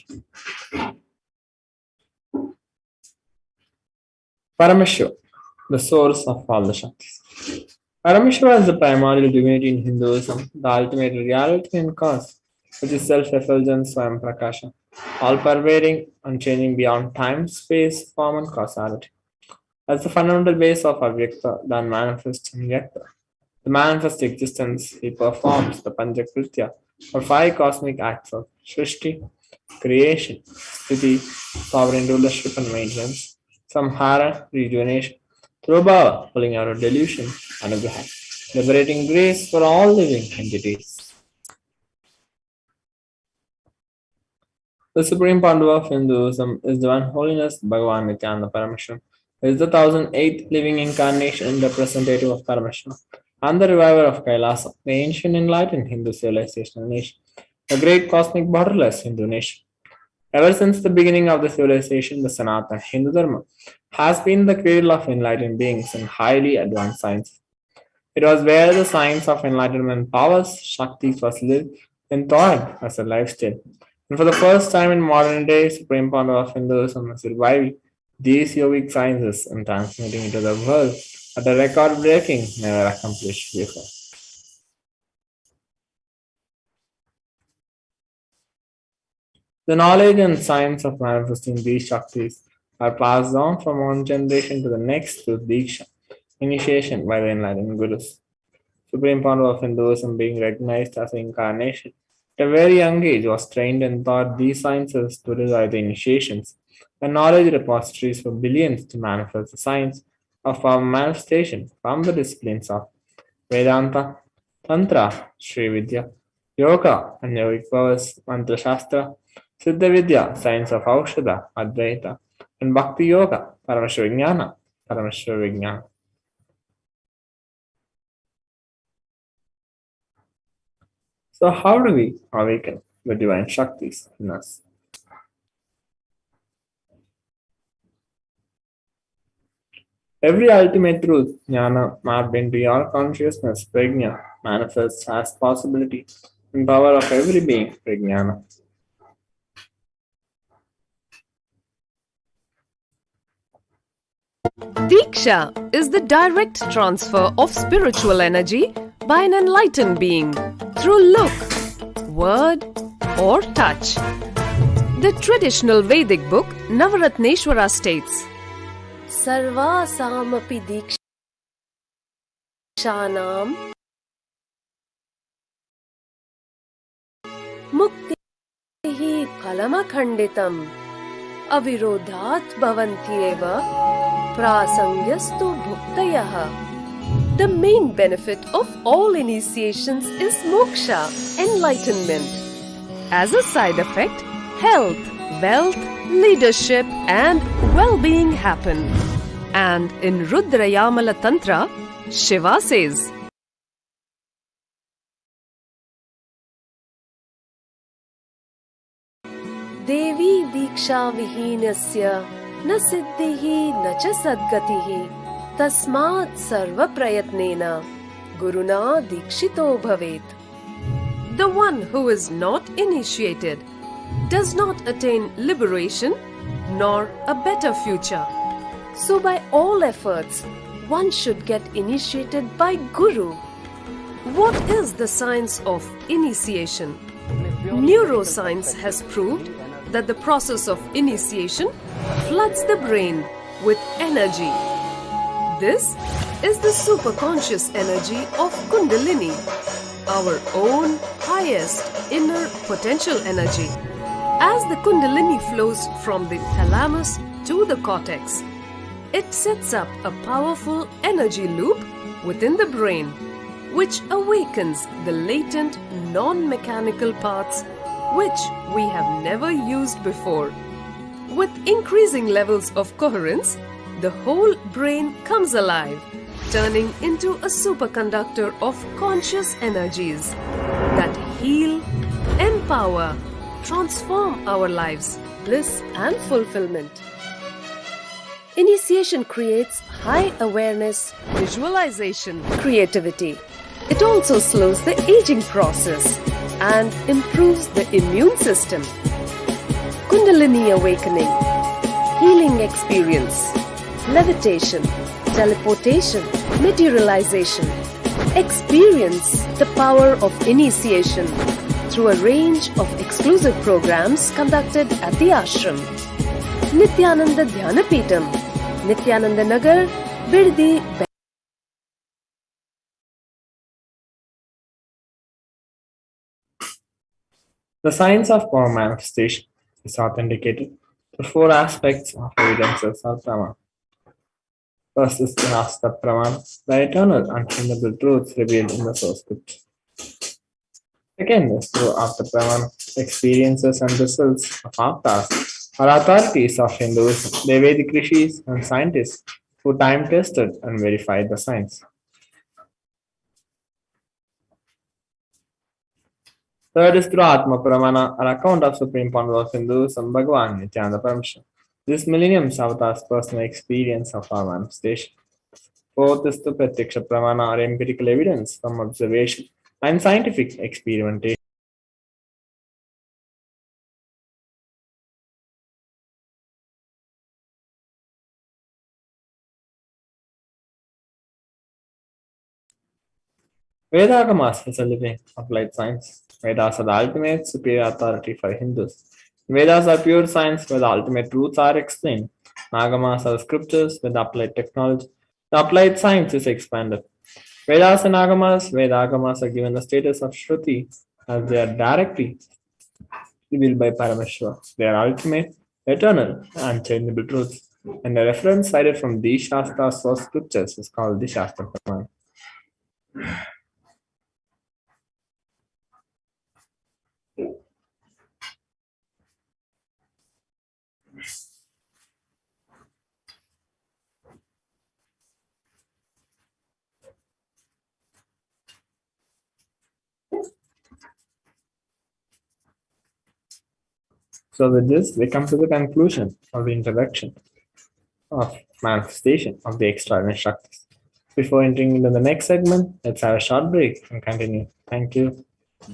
Paramashiva, the source of all the Shaktis. Paramashiva is the primordial divinity in Hinduism, the ultimate reality and cause, which is self-effulgence, Swayam Prakasha, all-pervading, unchanging beyond time, space, form, and causality. As the fundamental base of Avyakta, the unmanifest in Vyakta. The manifest existence, he performs the Panchakritya, or five cosmic acts of Shrishti, creation, Sthiti, sovereign rulership and maintenance, Samhara, rejuvenation, through Bhava, pulling out of delusion, Anugraha, liberating grace for all living entities. The Supreme Pontiff of Hinduism is Divine Holiness Bhagavan Nityananda Paramashivam, who is the 1008th living incarnation and representative of Paramashivam, and the reviver of Kailasa, the ancient enlightened Hindu civilization nation, the great cosmic borderless Hindu nation. Ever since the beginning of the civilization, the Sanatana Hindu Dharma has been the cradle of enlightened beings and highly advanced science. It was where the science of enlightenment powers, Shaktis, was lived and taught as a lifestyle. And for the first time in modern days, Supreme Pontiff of Hinduism is reviving these yogic sciences and transmitting it to the world at a record breaking, never accomplished before. The knowledge and science of manifesting these Shaktis are passed on from one generation to the next through Diksha, initiation by the enlightened Gurus. Supreme Pontiff of Hinduism, being recognized as an incarnation, at a very young age was trained and taught these sciences to realize the initiations and knowledge repositories for billions to manifest the science of our manifestation from the disciplines of Vedanta, Tantra, Sri Vidya, Yoga and Yogic powers, Mantra Shastra, Siddha Vidya, science of Aushadha, Advaita, and Bhakti Yoga, Paramashvara Vijnana. So, how do we awaken the divine Shaktis in us? Every ultimate truth, jnana, mapped into your consciousness, prajna, manifests as possibility and power of every being, prajnana. Diksha is the direct transfer of spiritual energy by an enlightened being through look, word, or touch. The traditional Vedic book Navaratneshwara states, Sarva samapi dikshanam muktihi phalamakhanditam avirodhat bhavantyeva prasangyastu bhuktayah. The main benefit of all initiations is moksha, enlightenment. As a side effect, health, wealth, leadership, and well-being happen. And in Rudrayamala Tantra, Shiva says, Devi Diksha Vihinasya na siddhihi na cha sadgatihi tasmat sarva prayatnena guruna dikshito bhavet. The one who is not initiated does not attain liberation nor a better future. So by all efforts, one should get initiated by Guru. What is the science of initiation? Neuroscience has proved that the process of initiation floods the brain with energy. This is the superconscious energy of Kundalini, our own highest inner potential energy. As the Kundalini flows from the thalamus to the cortex, it sets up a powerful energy loop within the brain, which awakens the latent non-mechanical parts which we have never used before. With increasing levels of coherence, the whole brain comes alive, turning into a superconductor of conscious energies that heal, empower, transform our lives, bliss and fulfillment. Initiation creates high awareness, visualization, creativity. It also slows the aging process and improves the immune system. Kundalini awakening, healing experience, levitation, teleportation, materialization. Experience the power of initiation through a range of exclusive programs conducted at the ashram. Nityananda Dhyanapitham, Nityananda Nagar, Birdi. The science of power manifestation is authenticated through four aspects of evidences or Pramana. First is the Nasta Pramana, the eternal, unchangeable truths revealed in the source scripture. Second is through after-pramana experiences and results of avatars or authorities of Hinduism, the Vedic rishis and scientists who time-tested and verified the science. Third is through Atma Pramana, an account of Supreme Pontiff of Hinduism, Bhagavan Nityananda Paramashivam. This millennium's avatar's personal experience of our manifestation. Fourth is the Pratyaksha Pramana, or empirical evidence from observation and scientific experimentation. Vedagamas is a living applied science. Vedas are the ultimate superior authority for Hindus. Vedas are pure science where the ultimate truths are explained. Nagamas are scriptures with applied technology. The applied science is expanded. Vedas and Vedagamas are given the status of Shruti as they are directly revealed by Parameshwara. They are ultimate, eternal, and changeable truths. And the reference cited from these Shastras or scriptures is called the Shastra Pramana. So with this, we come to the conclusion of the introduction of manifestation of the extraordinary Shaktis. Before entering into the next segment, let's have a short break and continue. Thank you.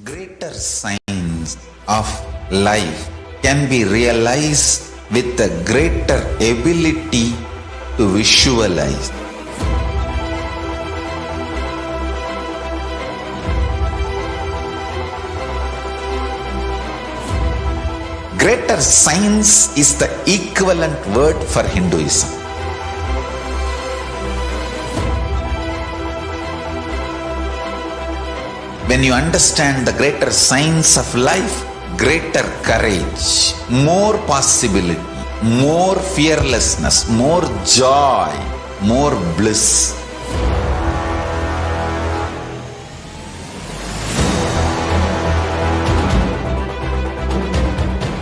Greater signs of life can be realized with a greater ability to visualize. Greater science is the equivalent word for Hinduism. When you understand the greater science of life, greater courage, more possibility, more fearlessness, more joy, more bliss.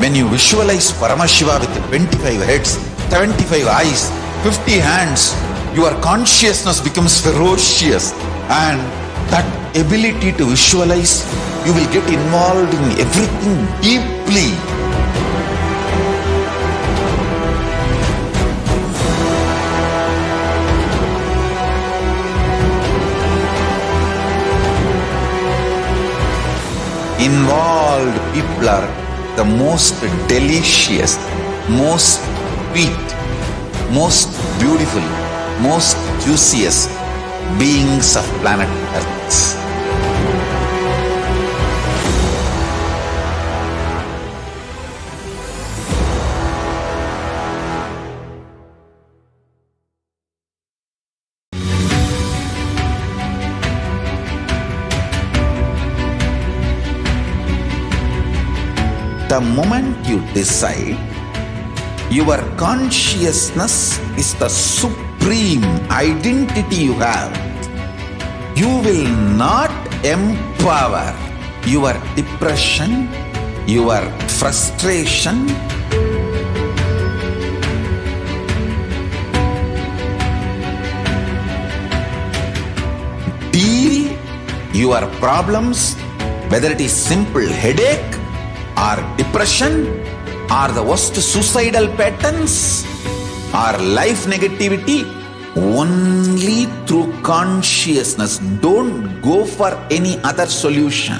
When you visualize Paramashiva with 25 heads, 75 eyes, 50 hands, your consciousness becomes ferocious, and that ability to visualize, you will get involved in everything deeply. Involved people are the most delicious, most sweet, most beautiful, most juiciest beings of planet Earth. The moment you decide, your consciousness is the supreme identity you have. You will not empower your depression, your frustration, deal your problems, whether it is simple headache or depression or the worst suicidal patterns or life negativity, only through consciousness. Don't go for any other solution.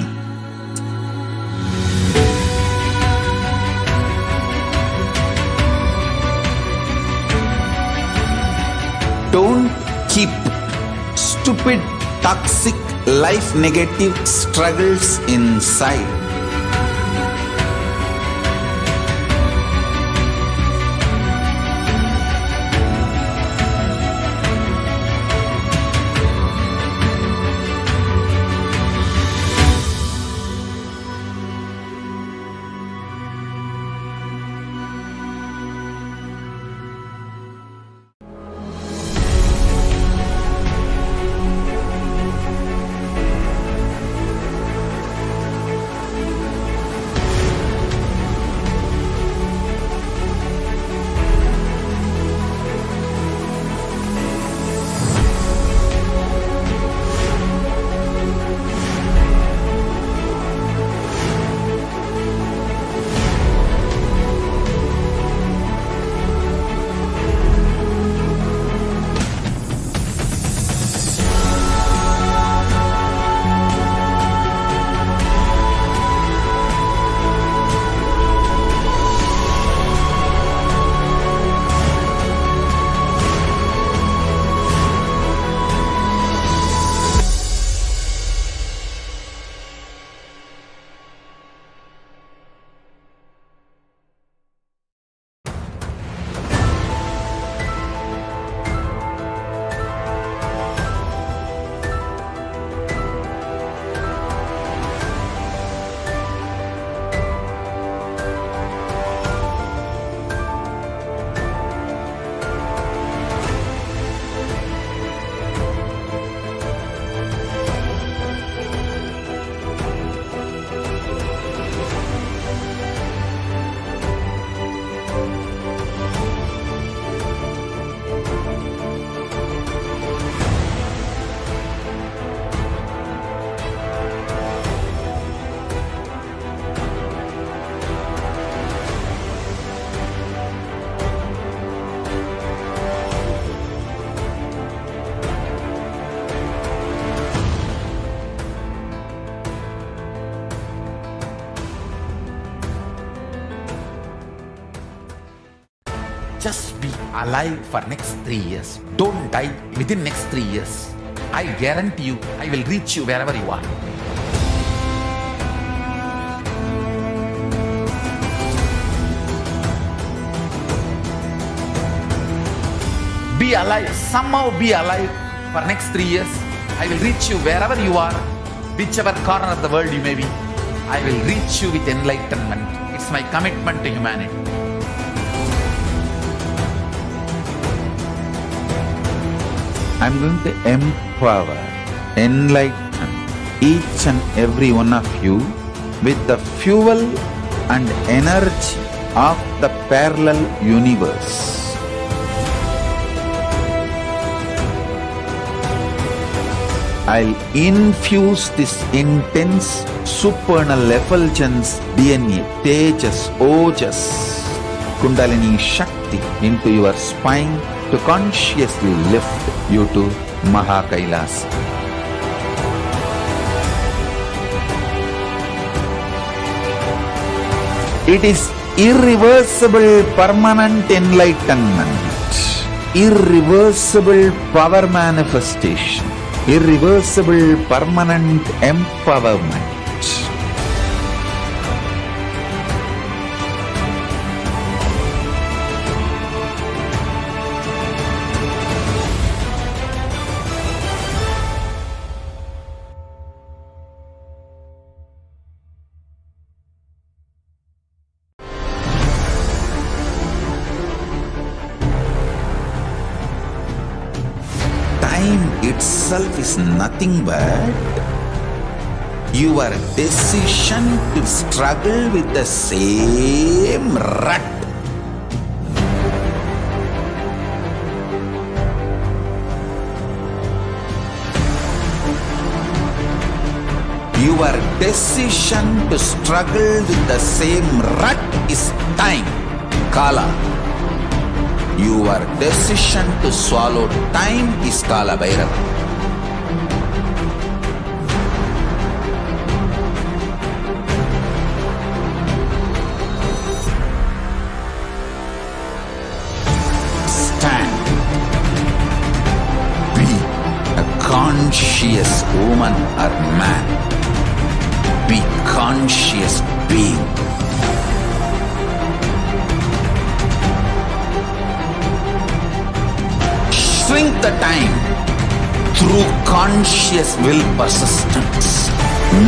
Don't keep stupid, toxic, life negative struggles inside. alive for next 3 years. Don't die within next 3 years. I guarantee you, I will reach you wherever you are. Be alive, somehow be alive for next 3 years. I will reach you wherever you are, whichever corner of the world you may be. I will reach you with enlightenment. It's my commitment to humanity. I'm going to empower, enlighten each and every one of you with the fuel and energy of the parallel universe. I'll infuse this intense supernal effulgence DNA, Tejas, Ojas, Kundalini Shakti into your spine to consciously lift you to Maha Kailasa. It is irreversible permanent enlightenment, irreversible power manifestation, irreversible permanent empowerment. Time itself is nothing but your decision to struggle with the same rut. Your decision to struggle with the same rut is time, Kala. Your decision to swallow time is Kala Bhairava. Stand. Be a conscious woman or man. Be conscious being. Shrink the time through conscious will persistence.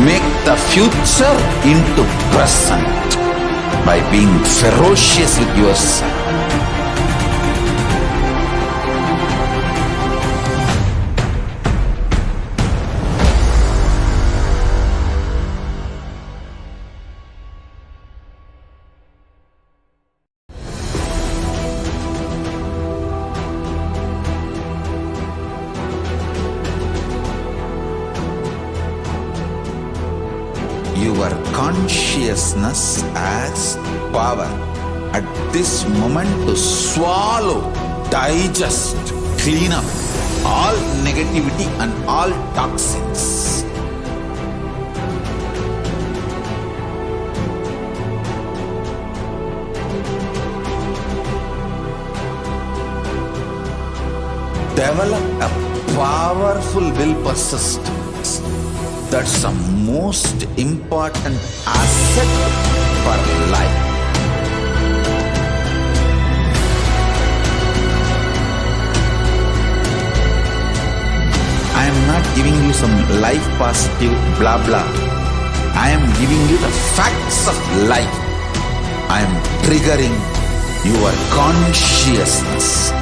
Make the future into present by being ferocious with yourself. Your consciousness has power at this moment to swallow, digest, clean up all negativity and all toxins. Develop a powerful will persistence. That's the most important asset for life. I am not giving you some life positive blah blah. I am giving you the facts of life. I am triggering your consciousness.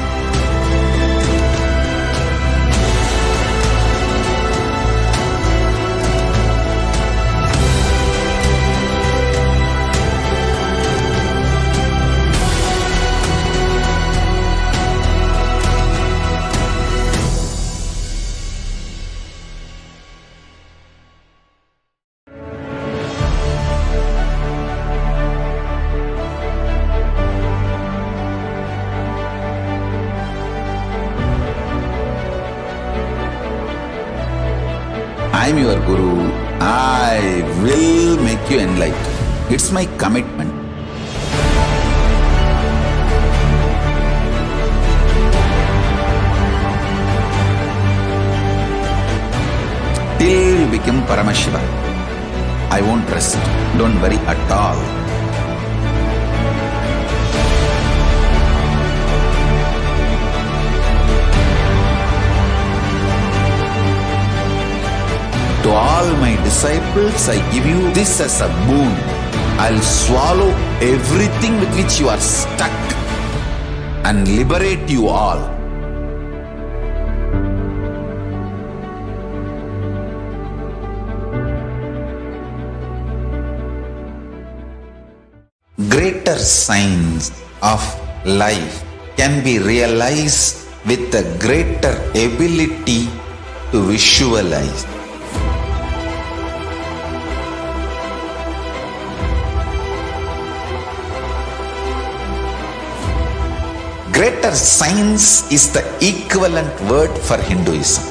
I am your Guru. I will make you enlightened. It's my commitment. become Paramashiva. I won't rest. Don't worry at all. To all my disciples, I give you this as a boon. I'll swallow everything with which you are stuck and liberate you all. Greater signs of life can be realized with a greater ability to visualize. Greater science is the equivalent word for Hinduism.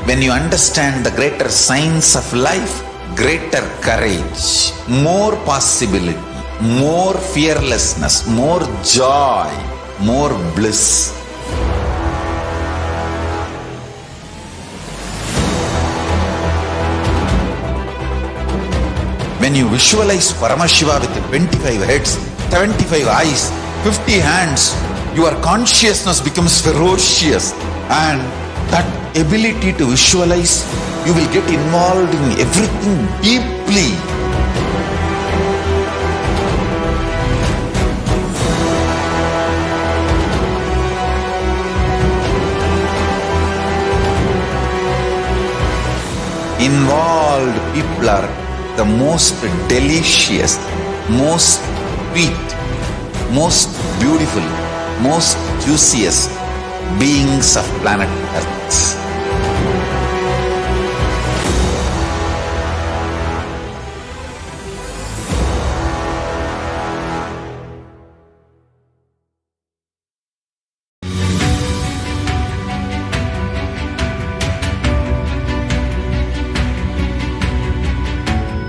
When you understand the greater science of life, greater courage, more possibility, more fearlessness, more joy, more bliss. When you visualize Paramashiva with 25 heads, 75 eyes, 50 hands, your consciousness becomes ferocious, and that ability to visualize, you will get involved in everything deeply. Involved people are the most delicious, most sweet, most beautiful, most juiciest beings of planet Earth.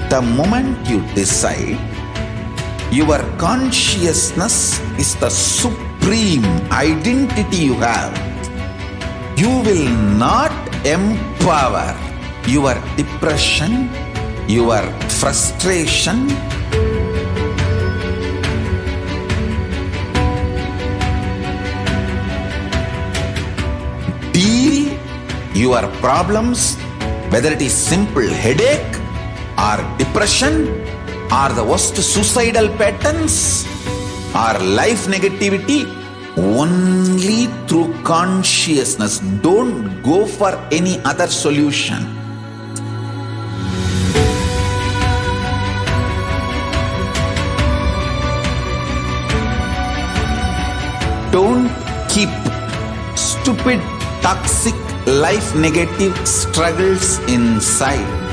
The moment you decide, your consciousness is the supreme identity you have. You will not empower your depression, your frustration, deal your problems, whether it is simple headache or depression or the worst suicidal patterns or life negativity, only through consciousness. Don't go for any other solution. Don't keep stupid, toxic, life negative struggles inside.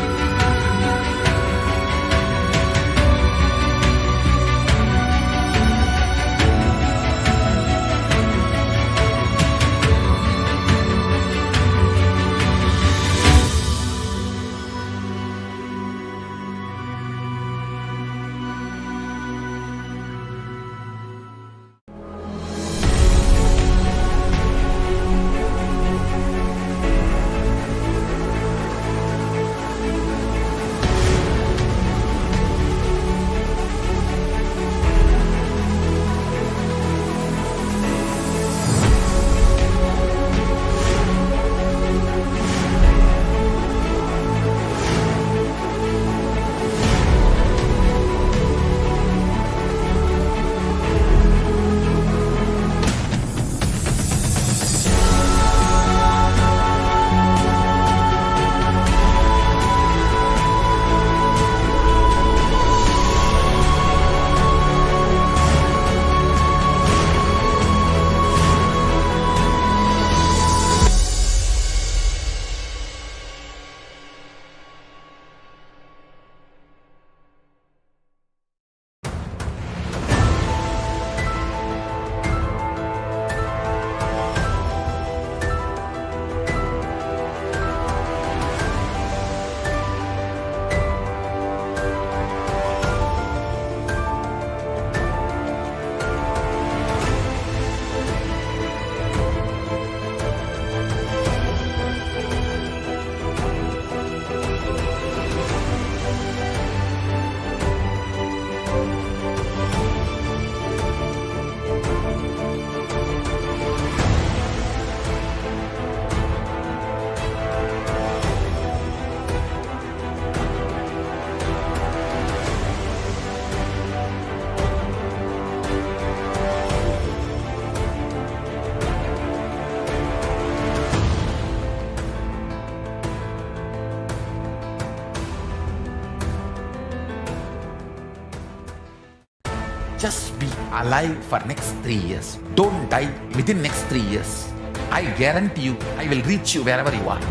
alive for next 3 years. Don't die within next 3 years. I guarantee you, I will reach you wherever you are.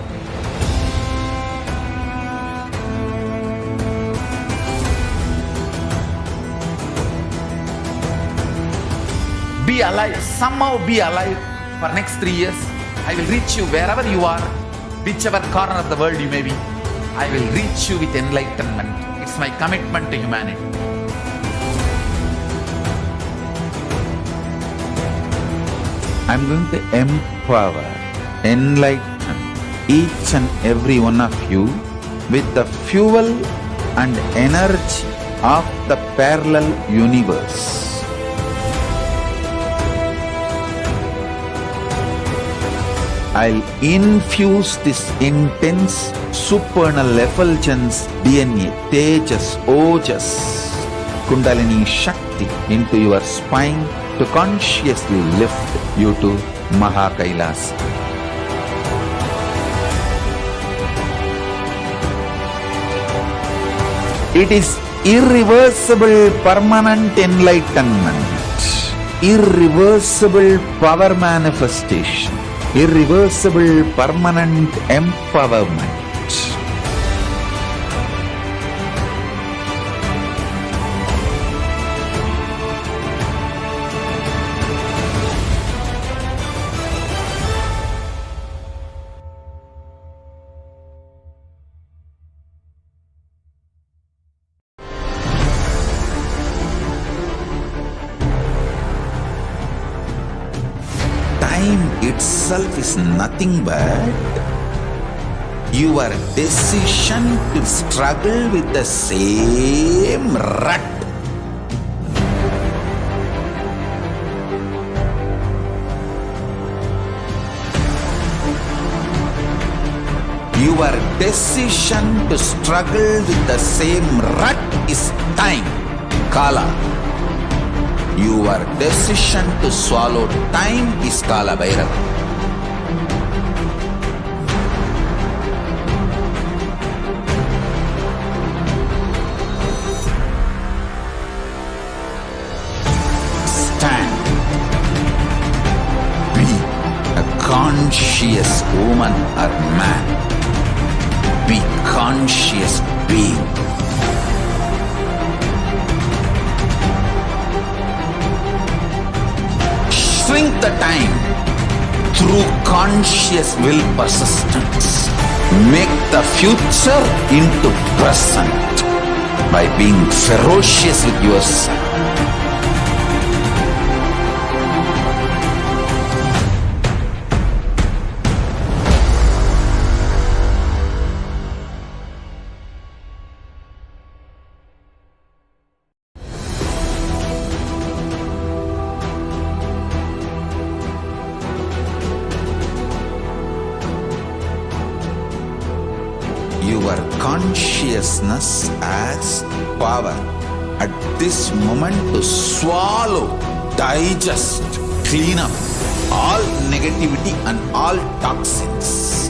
Be alive, somehow be alive for next 3 years. I will reach you wherever you are, whichever corner of the world you may be. I will reach you with enlightenment. It's my commitment to humanity. I'm going to empower, enlighten each and every one of you with the fuel and energy of the parallel universe. I'll infuse this intense supernal effulgence DNA, Tejas, Ojas, Kundalini Shakti into your spine to consciously lift you to Maha Kailasa. It is irreversible permanent enlightenment, irreversible power manifestation, irreversible permanent empowerment. Time itself is nothing but your decision to struggle with the same rut. Your decision to struggle with the same rut is time, Kala. Your decision to swallow time is Kala Bhairava. Stand. Be a conscious woman or man. Be conscious being. Shrink the time through conscious will persistence. Make the future into present by being ferocious with yourself. Your consciousness as power at this moment to swallow, digest, clean up all negativity and all toxins.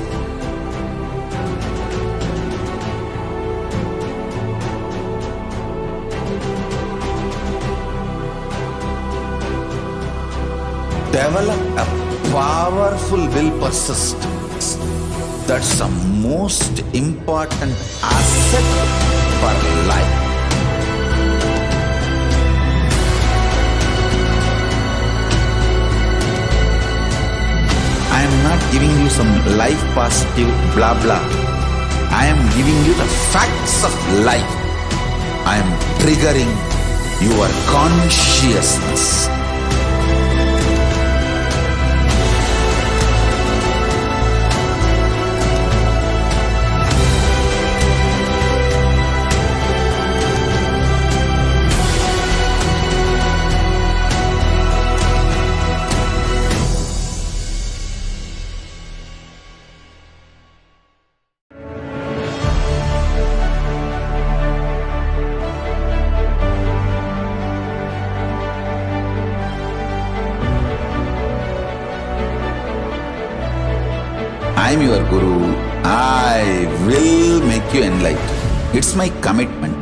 Develop a powerful will persistence. That's the most important asset for life. I am not giving you some life positive blah blah. I am giving you the facts of life. I am triggering your consciousness. I am your Guru. I will make you enlightened. It's my commitment.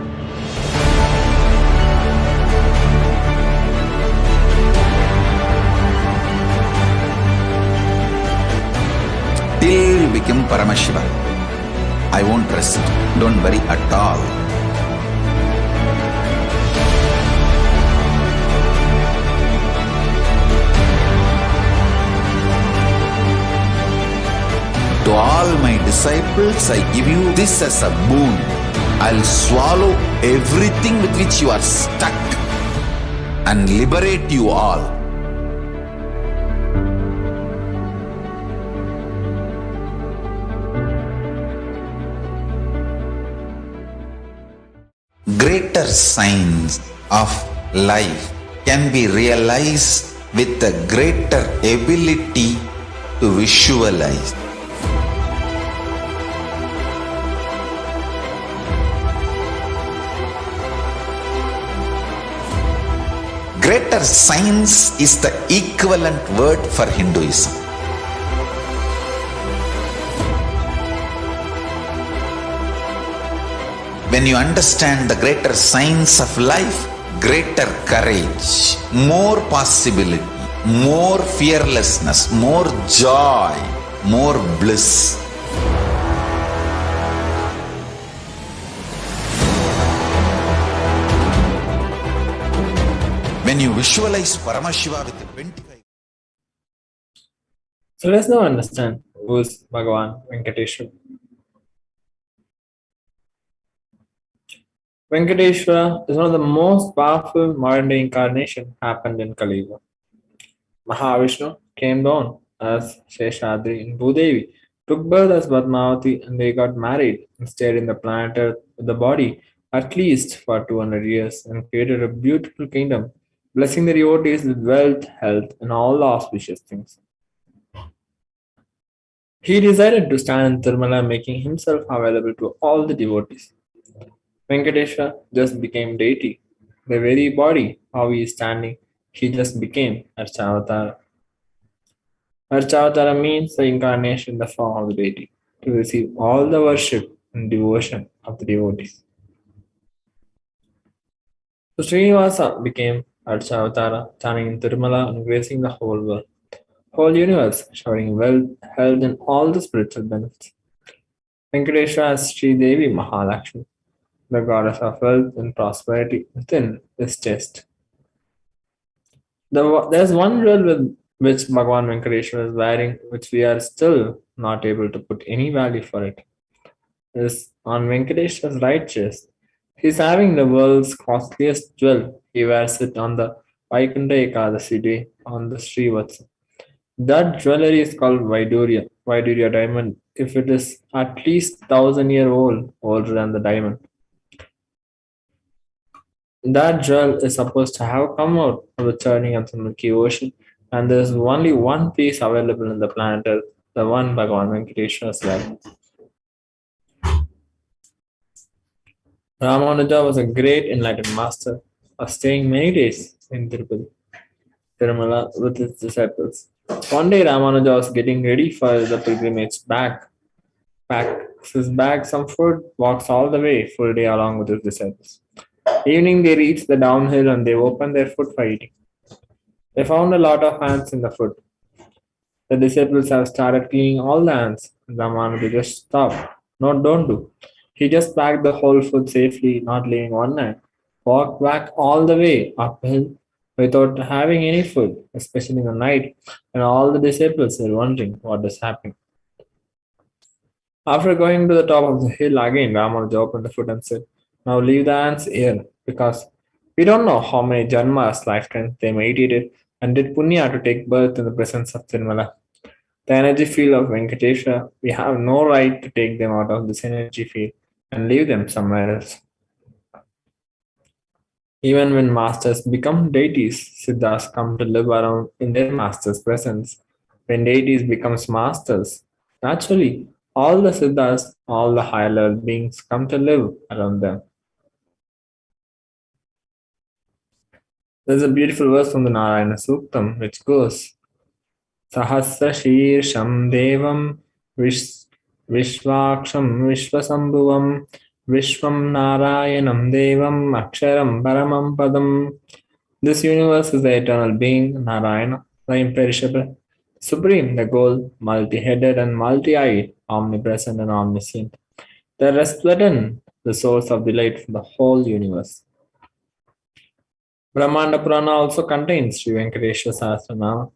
Kim Paramashiva. I won't rest. Don't worry at all. To all my disciples, I give you this as a boon. I'll swallow everything with which you are stuck and liberate you all. Greater signs of life can be realized with a greater ability to visualize. Greater science is the equivalent word for Hinduism. When you understand the greater science of life, greater courage, more possibility, more fearlessness, more joy, more bliss. When you visualize Paramashiva with 25. So let's now understand who is Bhagavan Venkateshwara. Venkateshwara is one of the most powerful modern day incarnations happened in Kali Yuga. Mahavishnu came down as Sheshadri and Bhudevi, took birth as Padmavati, and they got married and stayed in the planet Earth with the body at least for 200 years and created a beautiful kingdom, blessing the devotees with wealth, health, and all the auspicious things. He decided to stand in Tirumala, making himself available to all the devotees. Venkateshwara just became deity. The very body, how he is standing, he just became Archavatara. Archavatara means the incarnation in the form of the deity, to receive all the worship and devotion of the devotees. So Srinivasa became Archavatara, standing in Tirumala and gracing the whole universe, showering wealth, health, and all the spiritual benefits. Venkateshwara as Sri Devi Mahalakshmi, the goddess of wealth and prosperity within his chest. There's one jewel with which Bhagavan Venkateshwara is wearing, which we are still not able to put any value for it. Is on Venkateshwara's right chest. He's having the world's costliest jewel. He wears it on the Vaikunta Ekadasi day on the Srivatsa. That jewelry is called Vaidurya diamond, if it is at least 1,000 years old, older than the diamond. That jewel is supposed to have come out of the churning of the Milky Ocean, and there is only one piece available in the planet Earth, the one Bhagavan Venkateshwara is wearing. Ramanuja was a great enlightened master, staying many days in Tirumala with his disciples. One day Ramanuja was getting ready for the pilgrimage back. Packs his bag, some food, walks all the way full day along with his disciples. Evening they reached the downhill and they opened their food for eating. They found a lot of ants in the food. The disciples have started cleaning all the ants. Ramanuja just stopped. No, don't do. He just packed the whole food safely, not leaving one ant. Walked back all the way uphill without having any food, especially in the night, and all the disciples were wondering what is happening. After going to the top of the hill again, Ramanuja opened the food and said, "Now leave the ants here, because we don't know how many janmas, lifetimes they meditated and did punya to take birth in the presence of Tirumala. The energy field of Venkateshwara, we have no right to take them out of this energy field and leave them somewhere else." Even when masters become deities, siddhas come to live around in their master's presence. When deities become masters, naturally, all the siddhas, all the higher level beings come to live around them. There's a beautiful verse from the Narayana Suktam which goes, Sahasra Shirsham Devam Vishvaksham Vishvasambhuvam Vishwam Narayanam Devam Aksharam Paramam Padam. This universe is the eternal being, Narayana, the imperishable, Supreme, the goal, multi-headed and multi-eyed, omnipresent and omniscient, the resplendent, the source of delight for the whole universe. Brahmanda Purana also contains Sri Venkateshwara Sahasranama,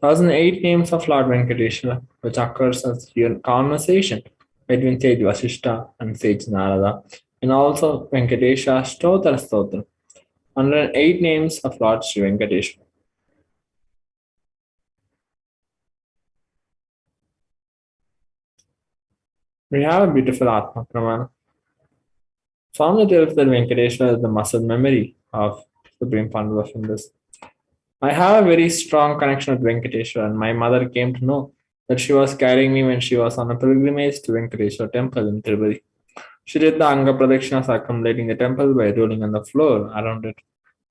1008 names of Lord Venkateshwara, which occurs as a conversation between Sage Vasishta and Sage Narada, and also Venkateshwara Stotra Stotra, 108 names of Lord Sri Venkateshwara. We have a beautiful Atma Pramana. Swami tells that Venkateshwara is the muscle memory of Supreme Pontiff of Hinduism. I have a very strong connection with Venkateshwara, and my mother came to know that she was carrying me when she was on a pilgrimage to Venkateshwara temple in Tirupati. She did the Anga Pradakshina circumambulating the temple by rolling on the floor around it.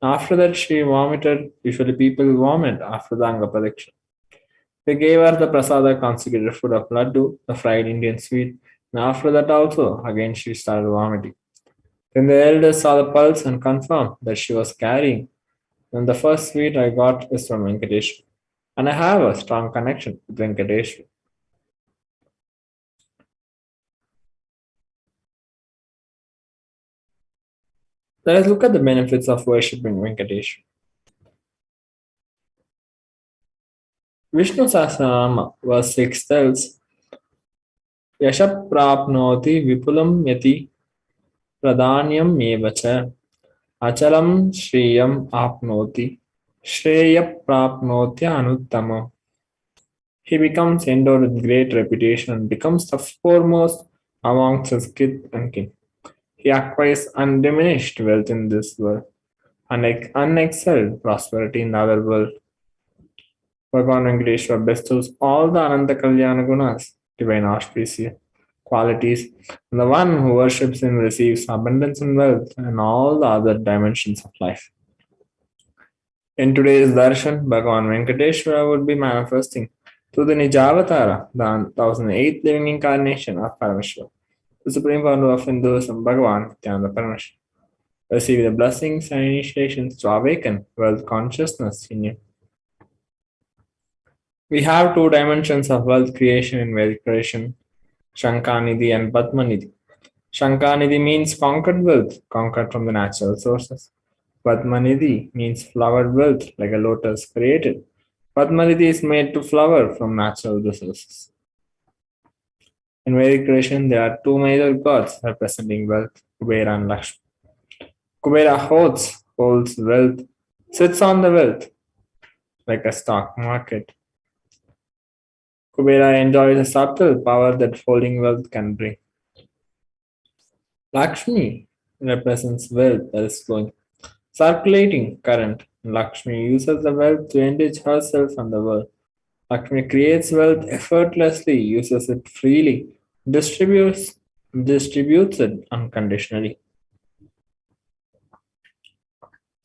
After that, she vomited. Usually, people vomit after the Anga Pradakshina. They gave her the prasada consecrated food of laddu, the fried Indian sweet, and after that also, again she started vomiting. Then the elders saw the pulse and confirmed that she was carrying. And the first sweet I got is from Venkateshwara. And I have a strong connection with Venkateshwara. Let us look at the benefits of worshipping Venkateshwara. Vishnu Sahasranama verse 6 tells, Yashaprapnoti vipulam yati pradanyam mevacha achalam shriyam apnoti shreya prapnotya anuttamam. He becomes endowed with great reputation and becomes the foremost amongst his kith and kin. He acquires undiminished wealth in this world and unexcelled prosperity in the other world. Bhagavan Venkateshwara bestows all the Ananta Kalyana Gunas, divine auspicia, qualities, and the one who worships him receives abundance and wealth and all the other dimensions of life. In today's Darshan, Bhagavan Venkateshwara would be manifesting through the Nijavatara, the 1008th living incarnation of Paramashivam, the Supreme Pontiff of Hinduism, Bhagavan Paramashivam. Receive the blessings and initiations to awaken wealth consciousness in you. We have two dimensions of wealth creation in Vedic creation, Shankanidhi and Padmanidhi. Shankanidhi means conquered wealth, conquered from the natural sources. Padmanidhi means flowered wealth, like a lotus created. Padmanidhi is made to flower from natural resources. In Vedic creation, there are two major gods representing wealth, Kubera and Lakshmi. Kubera holds wealth, sits on the wealth, like a stock market. Kubera enjoys a subtle power that holding wealth can bring. Lakshmi represents wealth that is flowing, circulating current. Lakshmi uses the wealth to enrich herself and the world. Lakshmi creates wealth effortlessly, uses it freely, distributes it unconditionally.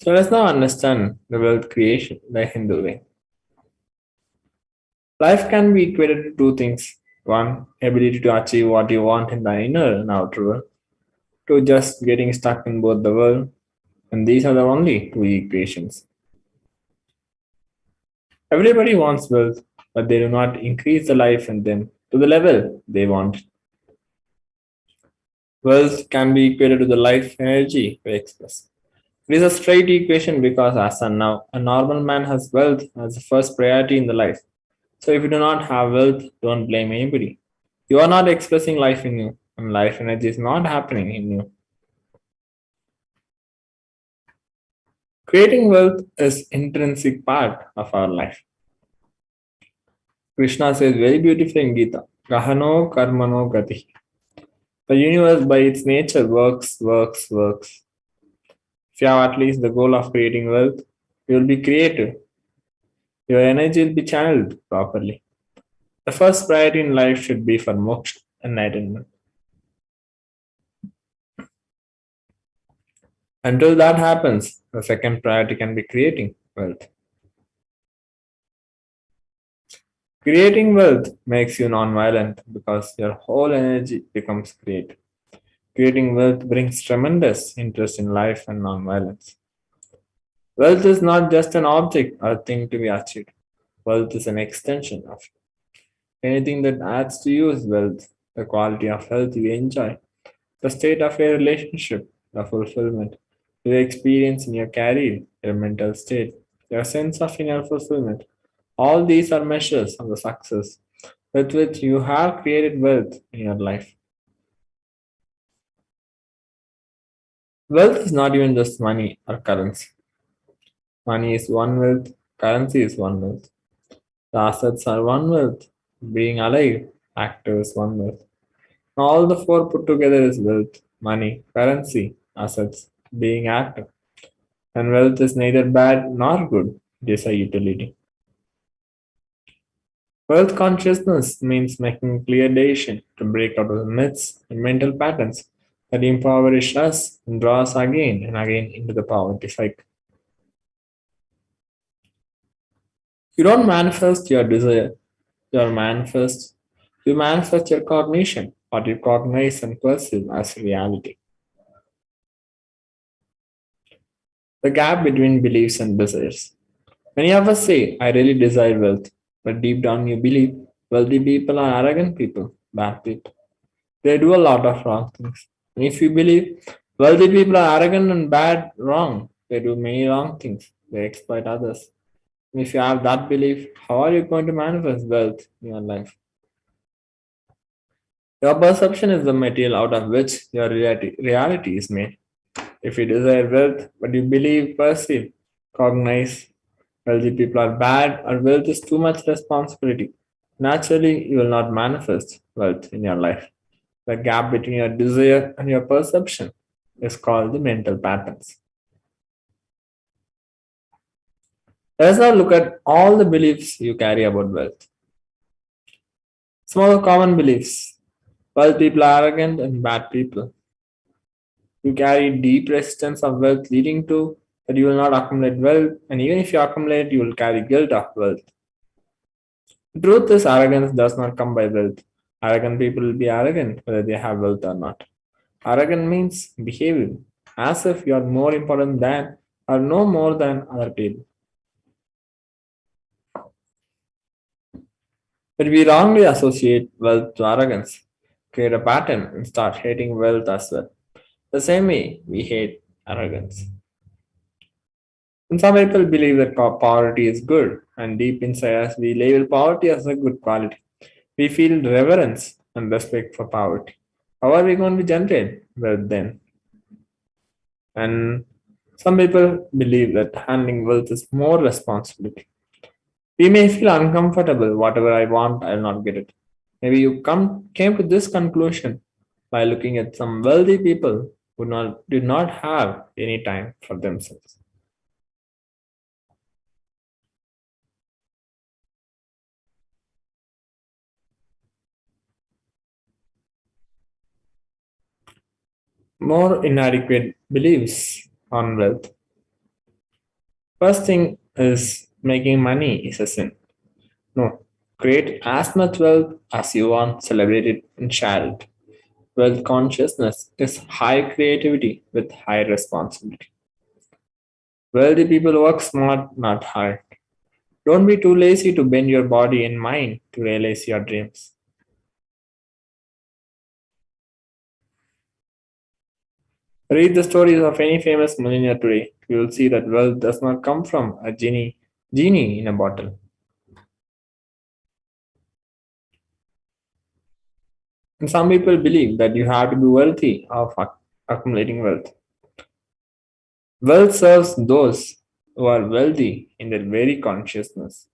So let's now understand the wealth creation the Hindu way. Life can be equated to two things. One, ability to achieve what you want in the inner and outer world. Two, just getting stuck in both the world. And these are the only two equations. Everybody wants wealth, but they do not increase the life in them to the level they want. Wealth can be equated to the life energy we express. It is a straight equation because as of now, a normal man has wealth as the first priority in the life. So if you do not have wealth, don't blame anybody. You are not expressing life in you, and life energy is not happening in you. Creating wealth is intrinsic part of our life. Krishna says very beautifully in Gita, Gahano karmano gati. The universe by its nature works. If you have at least the goal of creating wealth, you will be creative. Your energy will be channeled properly. The first priority in life should be for moksha, enlightenment. Until that happens, the second priority can be creating wealth. Creating wealth makes you non-violent because your whole energy becomes creative. Creating wealth brings tremendous interest in life and non-violence. Wealth is not just an object or thing to be achieved. Wealth is an extension of you. Anything that adds to you is wealth. The quality of health you enjoy, the state of your relationship, the fulfillment you experience in your career, your mental state, your sense of inner fulfillment. All these are measures of the success with which you have created wealth in your life. Wealth is not even just money or currency. Money is one wealth, currency is one wealth. The assets are one wealth. Being alive, active is one wealth. All the four put together is wealth, money, currency, assets, being active. And wealth is neither bad nor good, it is a utility. Wealth consciousness means making a clear decision to break out of the myths and mental patterns that impoverish us and draw us again and again into the poverty cycle. You don't manifest your desire, you manifest your cognition, what you cognize and perceive as reality. The gap between beliefs and desires. Many of us say, I really desire wealth, but deep down you believe wealthy people are arrogant people, bad people. They do a lot of wrong things. And if you believe wealthy people are arrogant and bad, wrong, they do many wrong things. They exploit others. And if you have that belief, how are you going to manifest wealth in your life? Your perception is the material out of which your reality is made. If you desire wealth, but you believe, perceive, cognize, wealthy people are bad or wealth is too much responsibility, naturally you will not manifest wealth in your life. The gap between your desire and your perception is called the mental patterns. Let us now look at all the beliefs you carry about wealth. Some of the common beliefs. Wealth people are arrogant and bad people. You carry deep resistance of wealth, leading to that you will not accumulate wealth, and even if you accumulate, you will carry guilt of wealth. The truth is, arrogance does not come by wealth. Arrogant people will be arrogant whether they have wealth or not. Arrogant means behaving as if you are more important than or no more than other people. But we wrongly associate wealth to arrogance, create a pattern, and start hating wealth as well. The same way we hate arrogance. And some people believe that poverty is good, and deep inside us, we label poverty as a good quality. We feel reverence and respect for poverty. How are we going to generate wealth then? And some people believe that handling wealth is more responsibility. We may feel uncomfortable, whatever I want, I will not get it. Maybe you came to this conclusion by looking at some wealthy people who did not have any time for themselves. More inadequate beliefs on wealth. First thing is making money is a sin. No, create as much wealth as you want, celebrate it and share it. Wealth consciousness is high creativity with high responsibility. Wealthy people work smart, not hard. Don't be too lazy to bend your body and mind to realize your dreams. Read the stories of any famous millionaire today. You will see that wealth does not come from a genie in a bottle. And some people believe that you have to be wealthy of accumulating wealth. Wealth serves those who are wealthy in their very consciousness.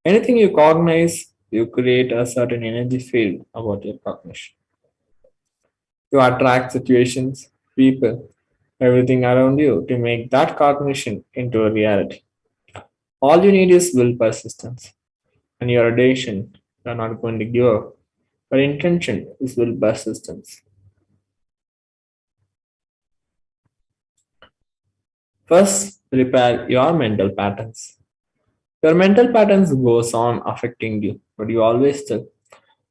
Anything you cognize, you create a certain energy field about your cognition. You attract situations, people, everything around you to make that cognition into a reality. All you need is will persistence. And your attention, you are not going to give up. But intention is will persistence. First, repair your mental patterns. Your mental patterns goes on affecting you, but you always tell,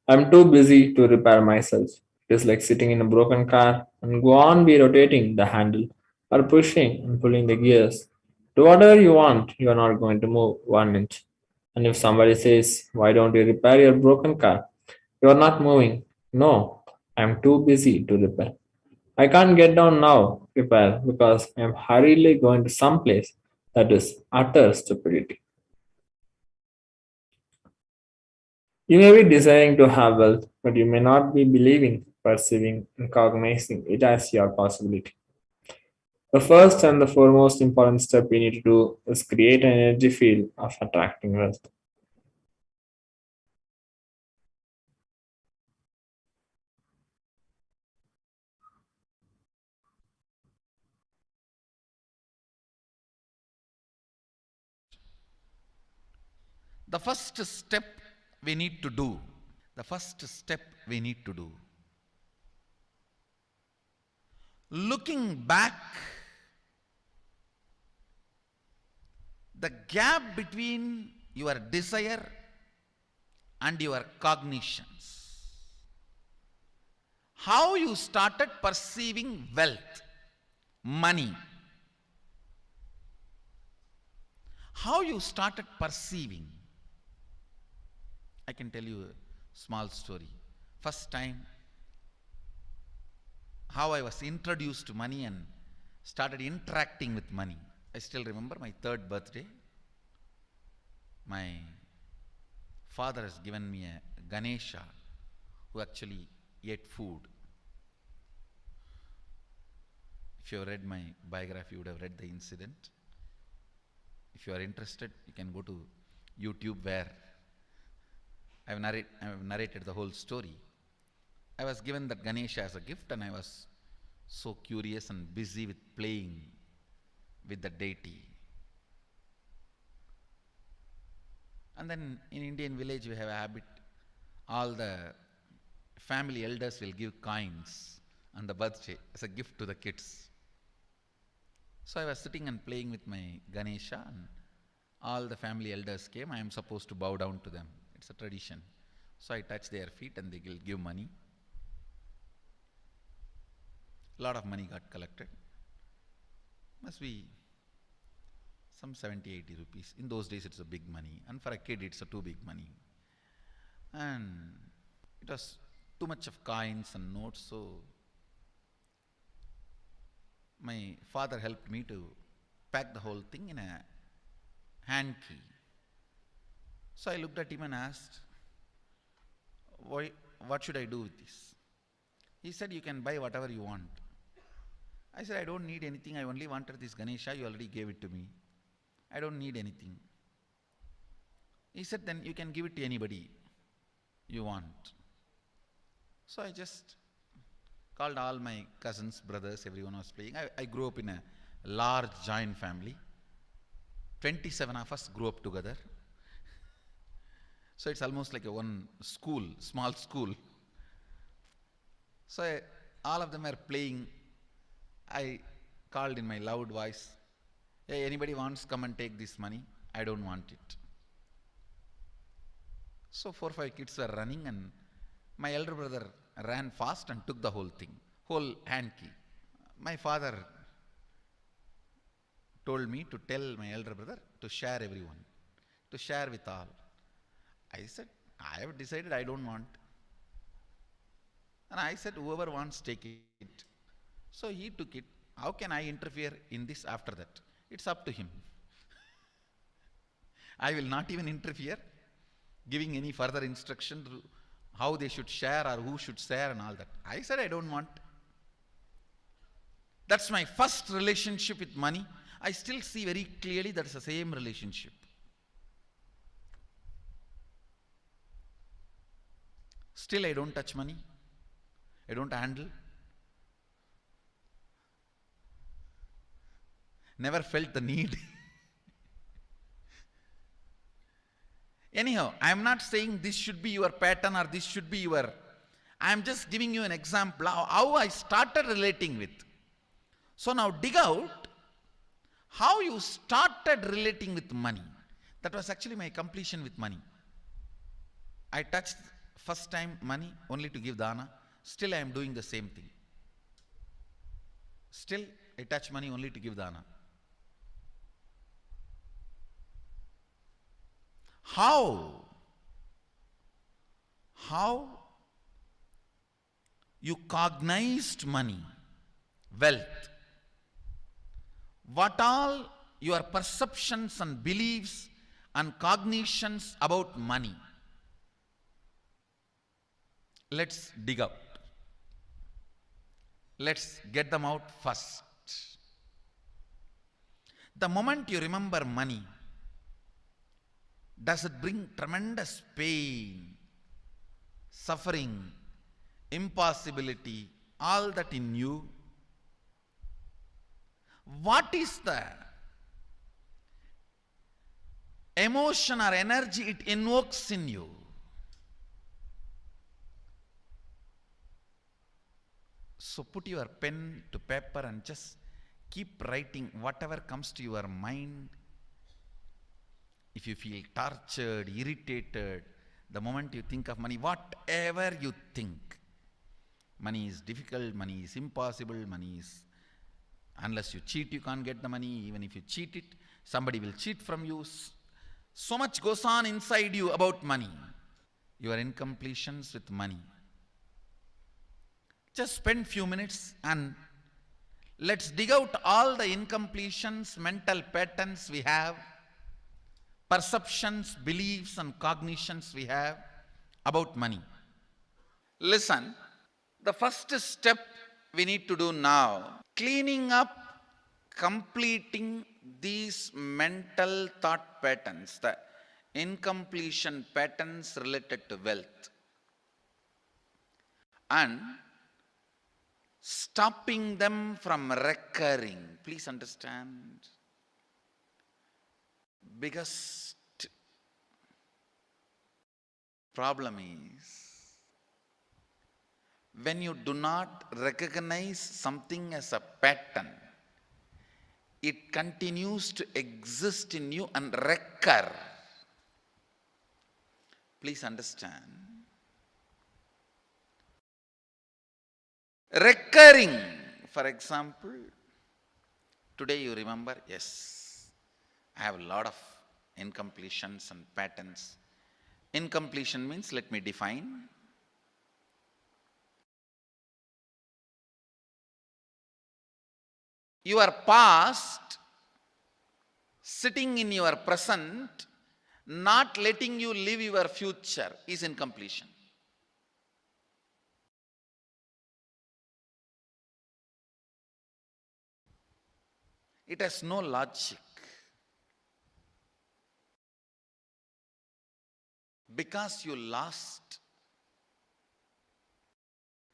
I'm too busy to repair myself. It is like sitting in a broken car and go on be rotating the handle or pushing and pulling the gears. Do whatever you want, you are not going to move 1 inch. And if somebody says, why don't you repair your broken car? You are not moving. No, I am too busy to repair. I can't get down now, repair, because I am hurriedly going to some place that is utter stupidity. You may be desiring to have wealth, but you may not be believing, perceiving, and cognizing it as your possibility. The first and the foremost important step we need to do is create an energy field of attracting wealth. The first step we need to do, the first step we need to do, looking back, the gap between your desire and your cognitions, how you started perceiving wealth, money, how you started perceiving. I can tell you a small story. First time, how I was introduced to money and started interacting with money. I still remember my 3rd birthday. My father has given me a Ganesha who actually ate food. If you have read my biography, you would have read the incident. If you are interested, you can go to YouTube where I have narrated the whole story. I was given that Ganesha as a gift and I was so curious and busy with playing with the deity. And then in Indian village we have a habit, all the family elders will give coins on the birthday as a gift to the kids. So I was sitting and playing with my Ganesha and all the family elders came. I am supposed to bow down to them. It's a tradition. So I touch their feet and they will give money. A lot of money got collected. Must be some 70-80 rupees. In those days it's a big money. And for a kid it's a too big money. And it was too much of coins and notes, so my father helped me to pack the whole thing in a hand key. So I looked at him and asked, what should I do with this? He said, you can buy whatever you want. I said, I don't need anything. I only wanted this Ganesha. You already gave it to me. I don't need anything. He said, then you can give it to anybody you want. So I just called all my cousins, brothers, everyone was playing. I grew up in a large joint family. 27 of us grew up together. So it's almost like a one school, small school. So all of them were playing. I called in my loud voice, hey, anybody wants to come and take this money? I don't want it. So 4 or 5 kids were running and my elder brother ran fast and took the whole thing, whole hand key. My father told me to tell my elder brother to share everyone, to share with all. I said, I have decided I don't want. And I said, whoever wants, take it. So he took it. How can I interfere in this after that? It's up to him. I will not even interfere, giving any further instruction to how they should share or who should share and all that. I said, I don't want. That's my first relationship with money. I still see very clearly that's the same relationship. Still I don't touch money. I don't handle. Never felt the need. Anyhow, I am not saying this should be your pattern or this should be your... I am just giving you an example of how I started relating with. So now dig out how you started relating with money. That was actually my completion with money. I touched first time money only to give dana. Still I am doing the same thing. Still I touch money only to give dana. How you cognized money, wealth, what all your perceptions and beliefs and cognitions about money. Let's dig out. Let's get them out first. The moment you remember money, does it bring tremendous pain, suffering, impossibility, all that in you? What is the emotion or energy it invokes in you? So put your pen to paper and just keep writing whatever comes to your mind. If you feel tortured, irritated, the moment you think of money, whatever you think, money is difficult, money is impossible, money is, unless you cheat, you can't get the money. Even if you cheat it, somebody will cheat from you. So much goes on inside you about money. Your incompletions with money. Just spend few minutes and let's dig out all the incompletions, mental patterns we have, perceptions, beliefs and cognitions we have about money. Listen, the first step we need to do now, cleaning up, completing these mental thought patterns, the incompletion patterns related to wealth, and stopping them from recurring. Please understand, biggest problem is when you do not recognize something as a pattern, it continues to exist in you and recur. Please understand. Recurring, for example, today you remember, yes, I have a lot of incompletions and patterns. Incompletion means, let me define. Your past sitting in your present, not letting you live your future, is incompletion. It has no logic. Because you lost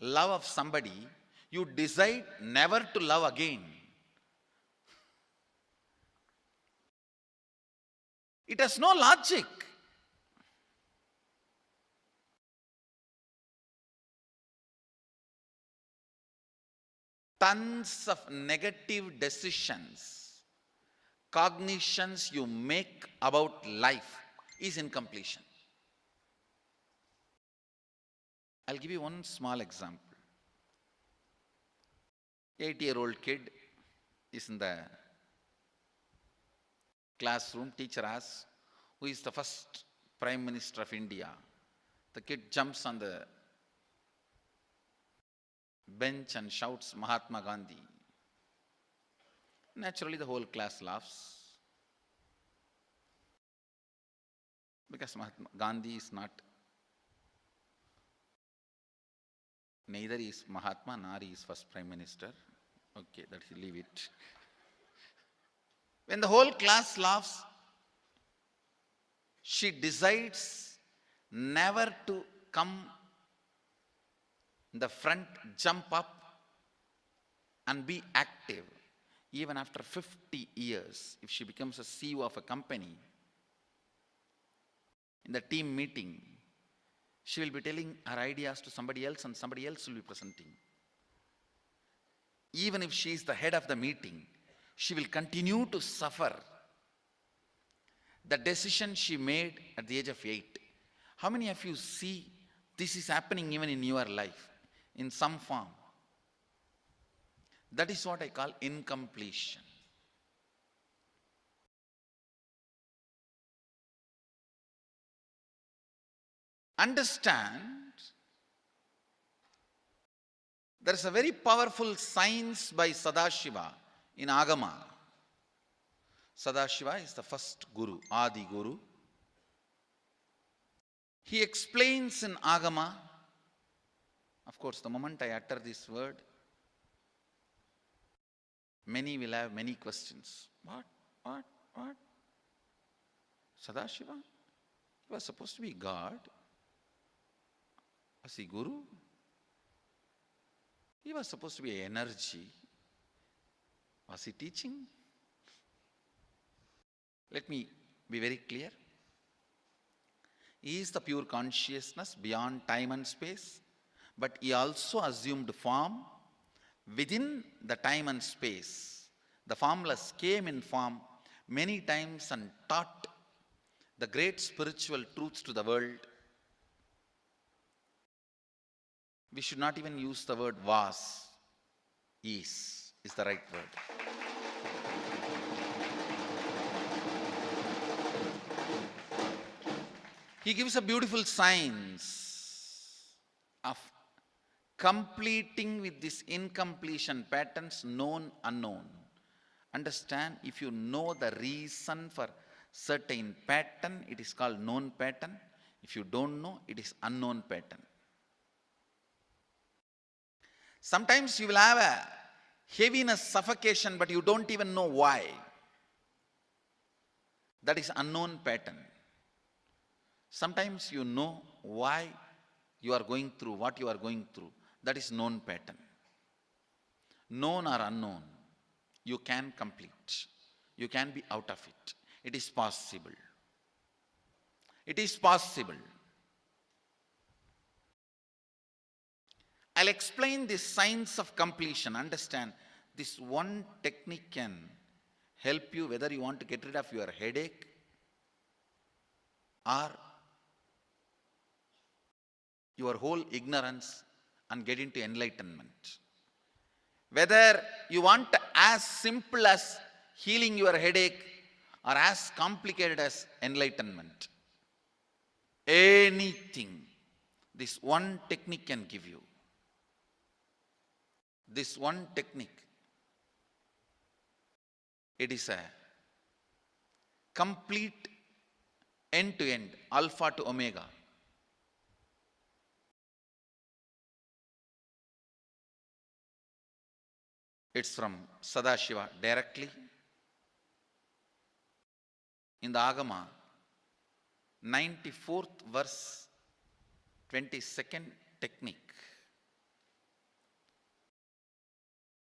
love of somebody, you decide never to love again. It has no logic. Tons of negative decisions, cognitions you make about life is incompletion. I'll give you one small example. 8-year-old kid is in the classroom. Teacher asks, who is the first Prime Minister of India? The kid jumps on the bench and shouts, Mahatma Gandhi. Naturally, the whole class laughs. Because Mahatma Gandhi is not, neither is Mahatma nor is first Prime Minister. Okay, that you leave it. When the whole class laughs, she decides never to come in the front, jump up and be active. Even after 50 years, if she becomes a CEO of a company, in the team meeting, she will be telling her ideas to somebody else and somebody else will be presenting. Even if she is the head of the meeting, she will continue to suffer the decision she made at the age of 8. How many of you see this is happening even in your life in some form? That is what I call incompletion. understand, there is a very powerful science by Sadashiva in Agama. Sadashiva is the first Guru, Adi Guru. He explains in Agama, of course, the moment I utter this word, many will have many questions. What? Sadashiva? He was supposed to be God. Was he Guru? He was supposed to be energy. Was he teaching? Let me be very clear. He is the pure consciousness beyond time and space, but he also assumed form within the time and space. The formless came in form many times and taught the great spiritual truths to the world. We should not even use the word was. Is the right word. He gives a beautiful science of completing with this incompletion patterns, known, unknown. Understand, if you know the reason for certain pattern, it is called known pattern. If you don't know, it is unknown pattern. Sometimes you will have a heaviness, suffocation, but you don't even know why. That is unknown pattern. Sometimes you know why you are going through what you are going through. That is known pattern. Known or unknown, you can complete. You can be out of it. It is possible. It is possible. I'll explain this science of completion. Understand, this one technique can help you whether you want to get rid of your headache or your whole ignorance and get into enlightenment. Whether you want as simple as healing your headache or as complicated as enlightenment. Anything, this one technique can give you. This one technique, it is a complete end-to-end, alpha to omega. It's from Sadashiva directly. In the Agama, 94th verse, 22nd technique.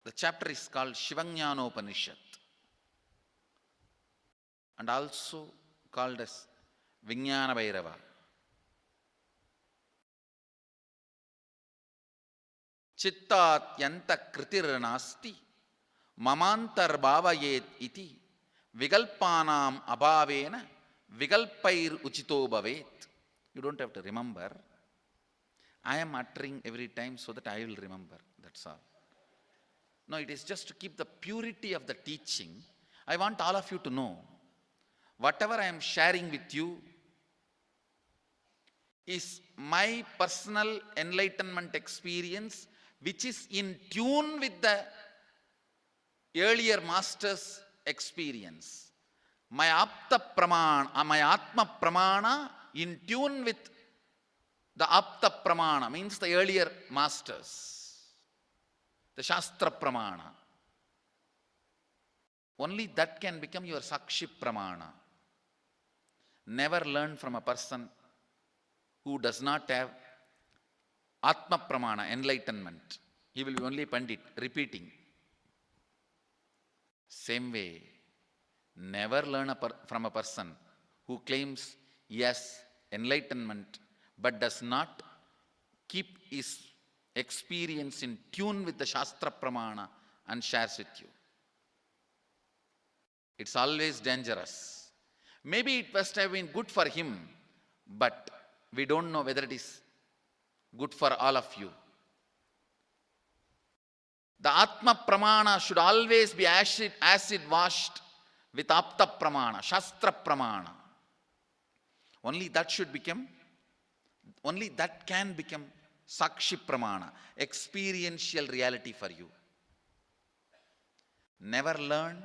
The chapter is called Shivajnanopanishad and also called as Vijnana Bhairava. Chittat yanta kritir nasti mamantar bhavayet iti vigalpanam abhavena vigalpair uchito bhavet. You don't have to remember. I am uttering every time so that I will remember. That's all. No, it is just to keep the purity of the teaching. I want all of you to know, whatever I am sharing with you is my personal enlightenment experience, which is in tune with the earlier master's experience. My Apta Pramana, my Atma Pramana in tune with the Apta Pramana, means the earlier masters. The Shastra Pramana. Only that can become your Sakshi Pramana. Never learn from a person who does not have Atma Pramana, enlightenment. He will be only Pandit, repeating. Same way, never learn from a person who claims yes, enlightenment, but does not keep his experience in tune with the Shastra Pramana and shares with you. It's always dangerous. Maybe it must have been good for him, but we don't know whether it is good for all of you. The Atma Pramana should always be acid washed with Apta Pramana, Shastra Pramana. Only that should become Only that can become Sakshi Pramana, experiential reality for you. Never learn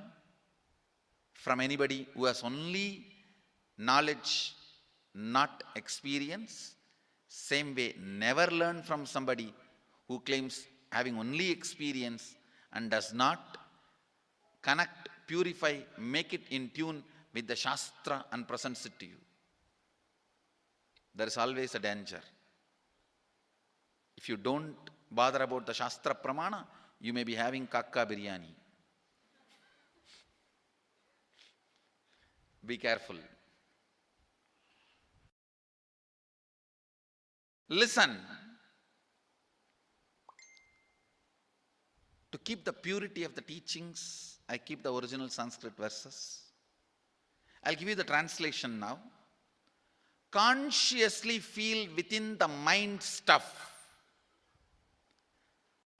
from anybody who has only knowledge, not experience. Same way, never learn from somebody who claims having only experience and does not connect, purify, make it in tune with the Shastra and presents it to you. There is always a danger. If you don't bother about the Shastra Pramana, you may be having kakka biryani. Be careful. Listen. To keep the purity of the teachings, I keep the original Sanskrit verses. I'll give you the translation now. Consciously feel within the mind stuff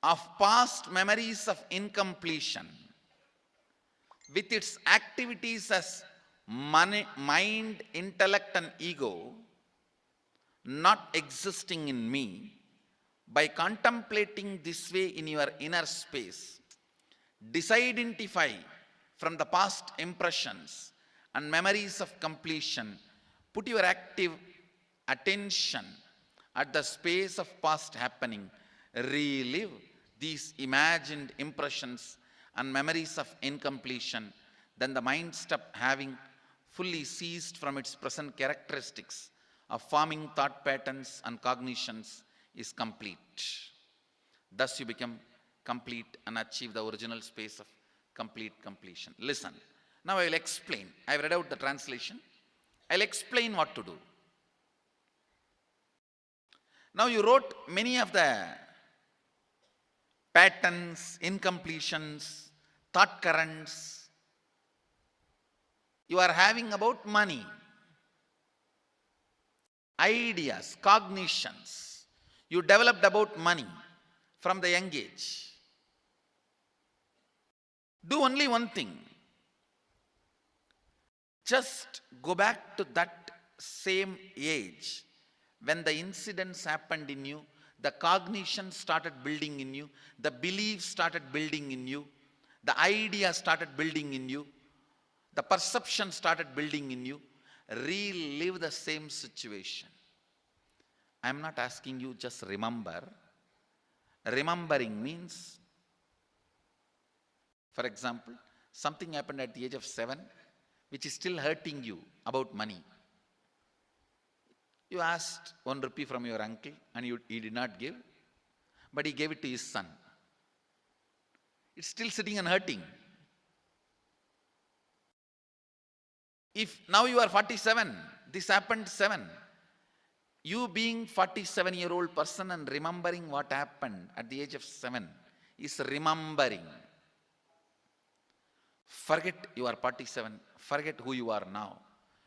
of past memories of incompletion with its activities as mind, intellect and ego not existing in me. By contemplating this way in your inner space, disidentify from the past impressions and memories of completion. Put your active attention at the space of past happening. Relive these imagined impressions and memories of incompletion. Then the mind stop having fully ceased from its present characteristics of forming thought patterns and cognitions is complete. Thus you become complete and achieve the original space of complete completion. Listen. Now I will explain. I have read out the translation. I will explain what to do. Now you wrote many of the patterns, incompletions, thought currents you are having about money, ideas, cognitions you developed about money from the young age. Do only one thing. Just go back to that same age when the incidents happened in you, the cognition started building in you, the beliefs started building in you, the idea started building in you, the perception started building in you. Relive the same situation. I am not asking you just remember. Remembering means, for example, something happened at the age of 7 which is still hurting you about money. You asked 1 rupee from your uncle and he did not give, but he gave it to his son. It's still sitting and hurting. If now you are 47, this happened 7. You being 47-year-old person and remembering what happened at the age of 7 is remembering. Forget you are 47. Forget who you are now.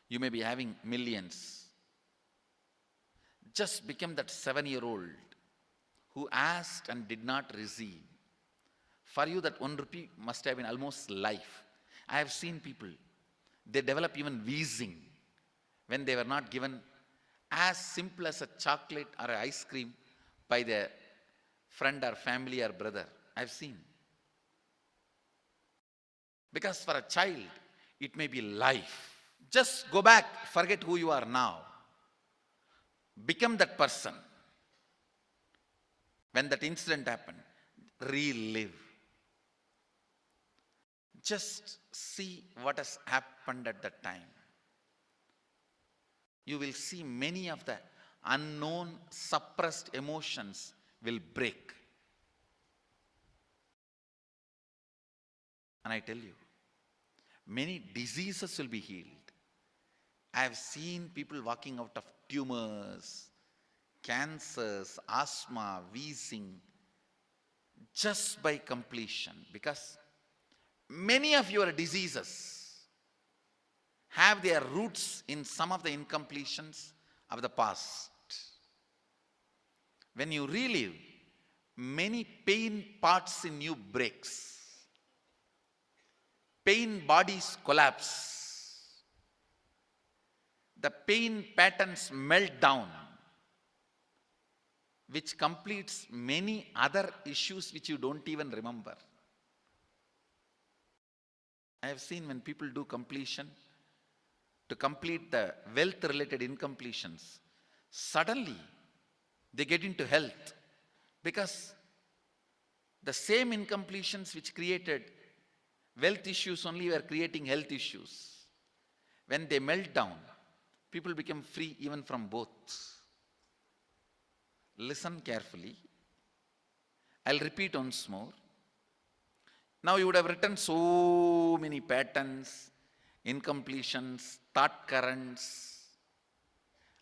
You may be having millions. Just become that 7-year-old who asked and did not receive. For you that 1 rupee must have been almost life. I have seen people, they develop even wheezing when they were not given as simple as a chocolate or an ice cream by their friend or family or brother. I've seen. Because for a child, it may be life. Just go back, forget who you are now. Become that person. When that incident happened, relive. Just see what has happened at that time. You will see many of the unknown, suppressed emotions will break. And I tell you, many diseases will be healed. I have seen people walking out of tumors, cancers, asthma, wheezing, just by completion. Because many of your diseases have their roots in some of the incompletions of the past. When you relive, many pain parts in you breaks. Pain bodies collapse. The pain patterns melt down. which completes many other issues which you don't even remember. I have seen when people do completion, to complete the wealth-related incompletions, suddenly they get into health, because the same incompletions which created wealth issues only were creating health issues. When they melt down, people become free even from both. Listen carefully. I'll repeat once more. Now you would have written so many patterns, incompletions, thought currents,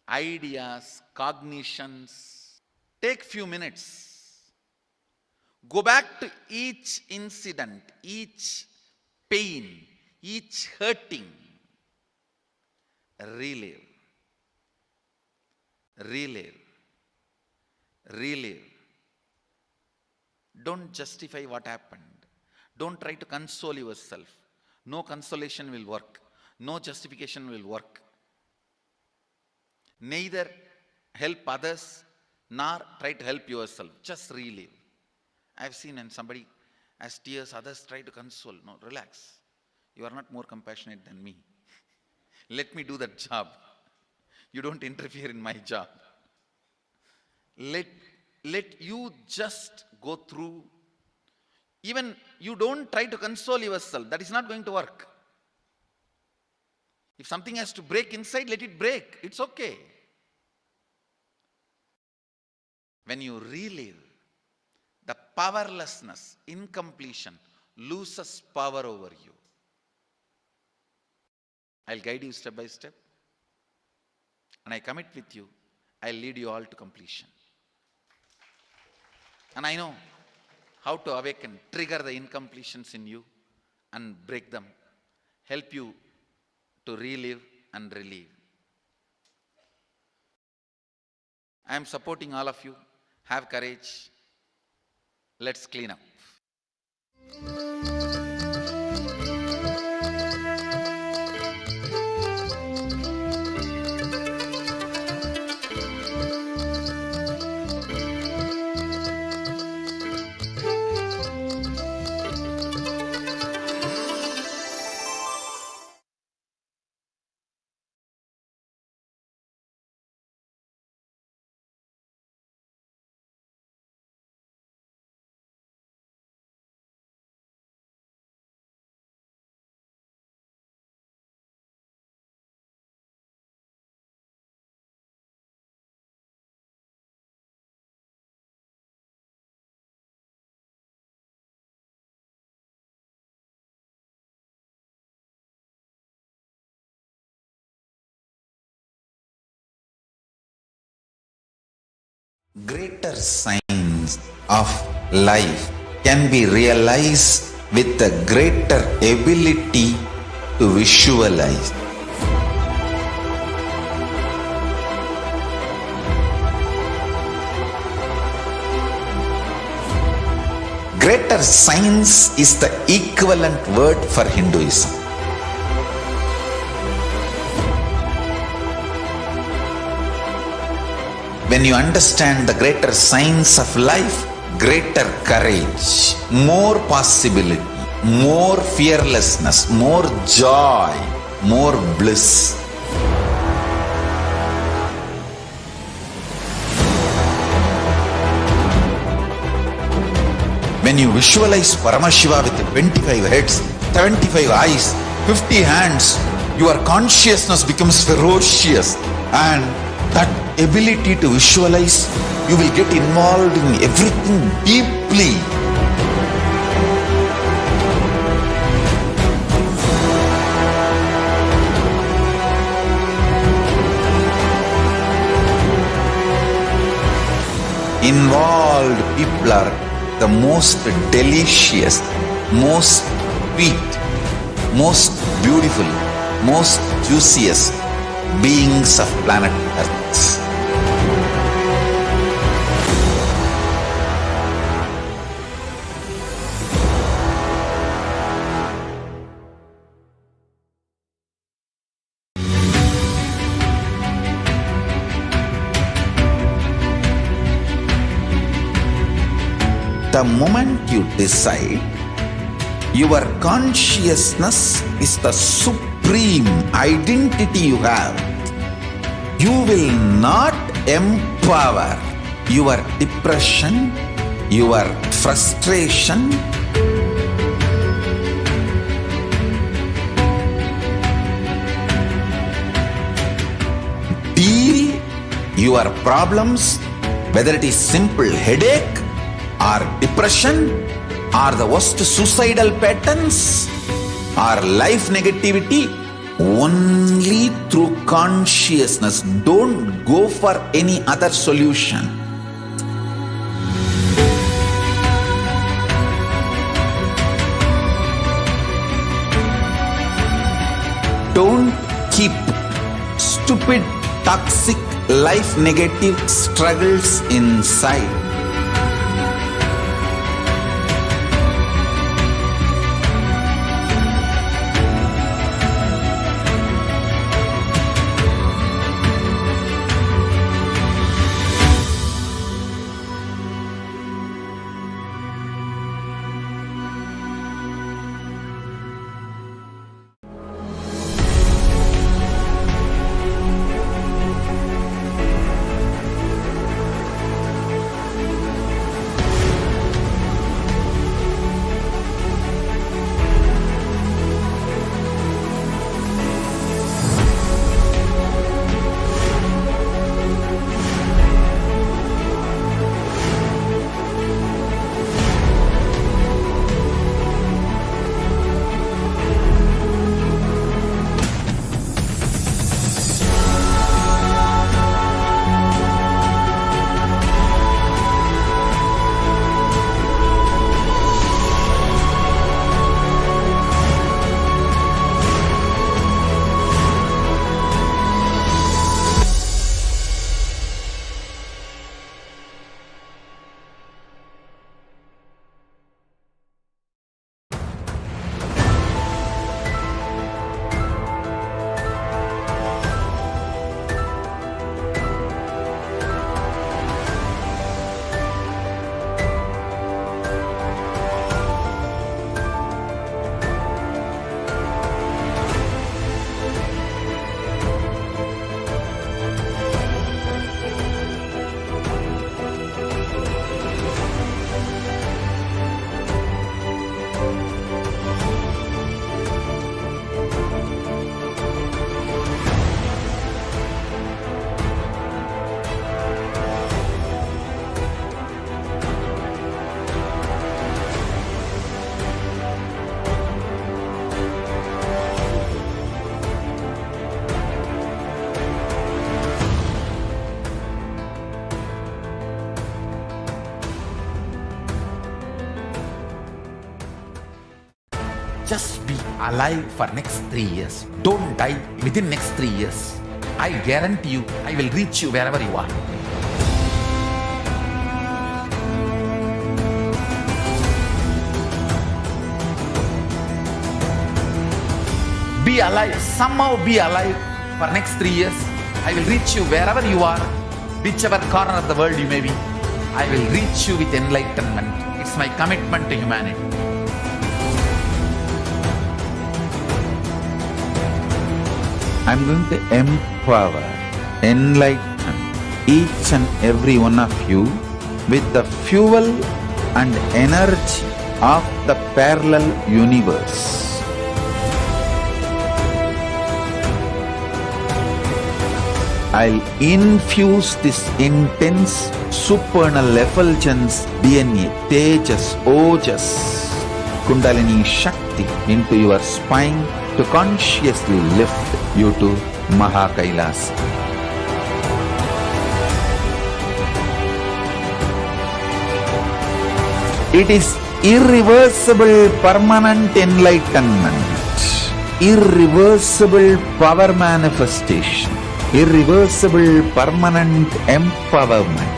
ideas, cognitions. Take few minutes. Go back to each incident, each pain, each hurting. Relive. Relive. Relive. Don't justify what happened. Don't try to console yourself. No consolation will work. No justification will work. Neither help others nor try to help yourself. Just relive. I've seen when somebody has tears, others try to console. No, relax. You are not more compassionate than me. Let me do that job. You don't interfere in my job. Let you just go through. Even you don't try to console yourself. That is not going to work. If something has to break inside, let it break. It's okay. When you relive, the powerlessness, incompletion, loses power over you. I'll guide you step by step. And I commit with you, I'll lead you all to completion. And I know how to awaken, trigger the incompletions in you and break them. Help you to relive and relieve. I am supporting all of you. Have courage. Let's clean up. Greater signs of life can be realized with a greater ability to visualize. Greater signs is the equivalent word for Hinduism. When you understand the greater signs of life, greater courage, more possibility, more fearlessness, more joy, more bliss. When you visualize Paramashiva with 25 heads, 75 eyes, 50 hands, your consciousness becomes ferocious, and that ability to visualize, you will get involved in everything deeply. Involved people are the most delicious, most sweet, most beautiful, most juiciest beings of planet Earth. The moment you decide, your consciousness is the supreme identity you have. You will not empower your depression, your frustration, deal your problems, whether it is simple headache or depression or the worst suicidal patterns or life negativity, only through consciousness. Don't go for any other solution. Don't keep stupid, toxic, life negative struggles inside. Just be alive for next 3 years. Don't die within next 3 years. I guarantee you, I will reach you wherever you are. Be alive, somehow be alive for next 3 years. I will reach you wherever you are, whichever corner of the world you may be. I will reach you with enlightenment. It's my commitment to humanity. I'm going to empower, enlighten each and every one of you with the fuel and energy of the parallel universe. I'll infuse this intense supernal effulgence DNA, Tejas, Ojas, Kundalini Shakti into your spine to consciously lift you to Mahakailasa. It is irreversible permanent enlightenment, irreversible power manifestation, irreversible permanent empowerment.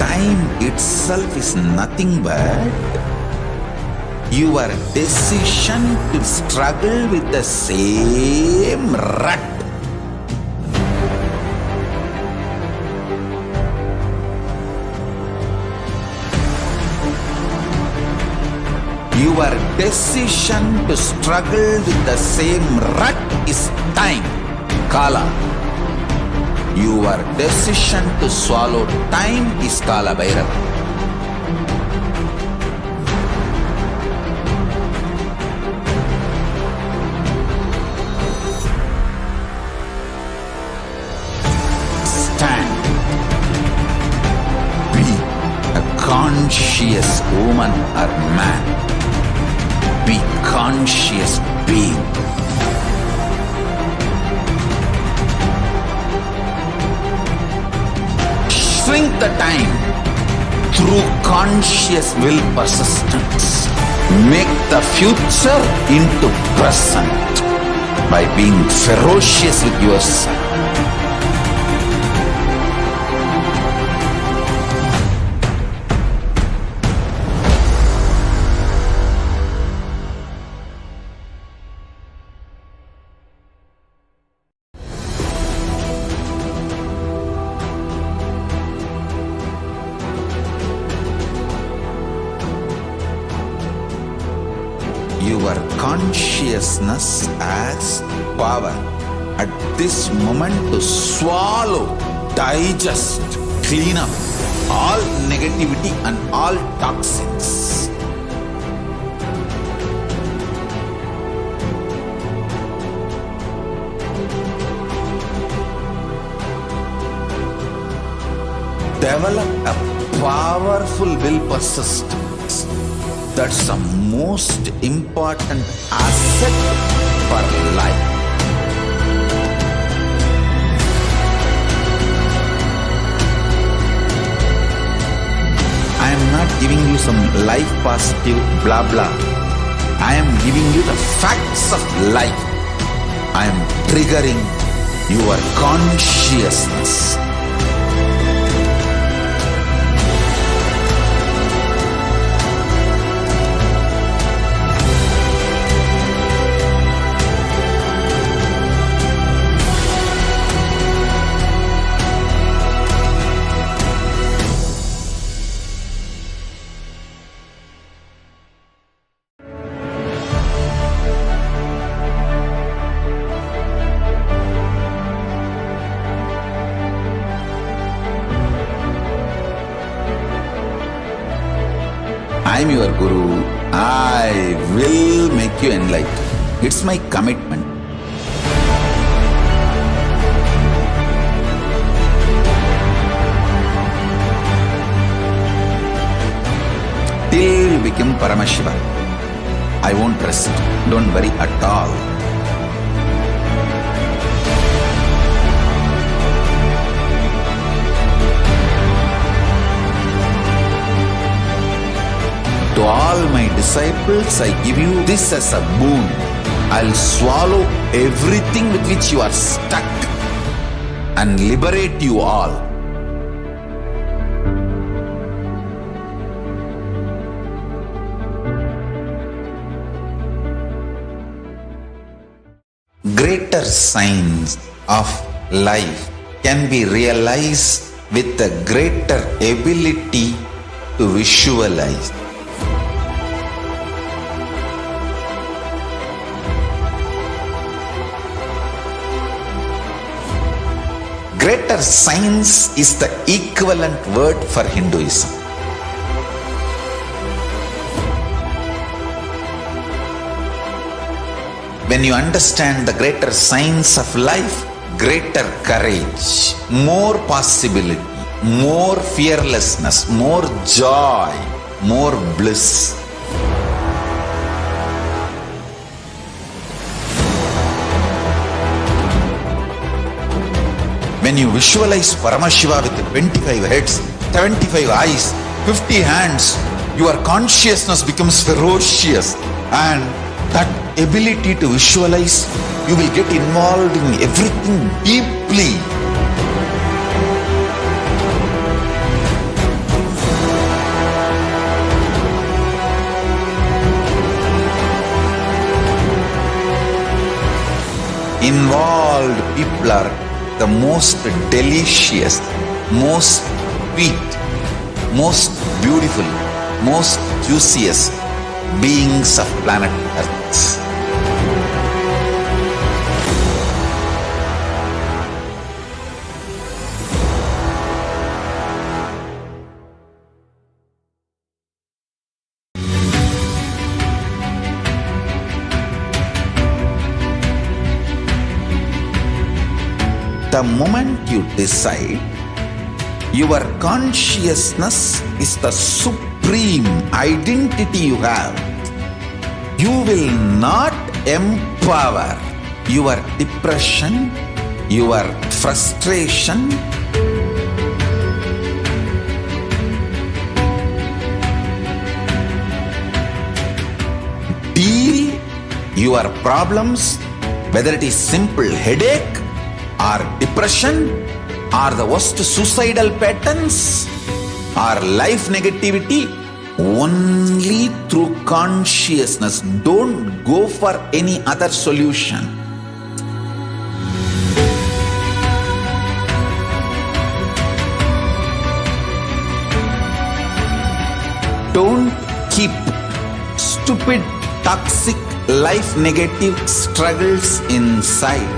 time itself is nothing but your decision to struggle with the same rut. Your decision to struggle with the same rut is time, Kala. Your decision to swallow time is Kala Bhairava. Stand. Be a conscious woman or man. Be conscious being. Shrink the time through conscious will persistence. Make the future into present by being ferocious with yourself. Your consciousness has power at this moment to swallow, digest, clean up all negativity and all toxins. Develop a powerful will persistence. That's the most important asset for life. I am not giving you some life positive blah blah. I am giving you the facts of life. I am triggering your consciousness. I am your Guru. I will make you enlightened. It's my commitment. Till you become Paramashiva, I won't rest. Don't worry at all. To all my disciples, I give you this as a boon. I'll swallow everything with which you are stuck and liberate you all. Greater signs of life can be realized with a greater ability to visualize. Greater science is the equivalent word for Hinduism. When you understand the greater science of life, greater courage, more possibility, more fearlessness, more joy, more bliss. When you visualize Paramashiva with 25 heads, 75 eyes, 50 hands, your consciousness becomes ferocious, and that ability to visualize, you will get involved in everything deeply. involved people are the most delicious, most sweet, most beautiful, most juiciest beings of planet Earth. The moment you decide, your consciousness is the supreme identity you have. You will not empower your depression, your frustration, deal your problems, whether it is simple headache or depression or the worst suicidal patterns or life negativity, only through consciousness. Don't go for any other solution. Don't keep stupid, toxic, life negative struggles inside.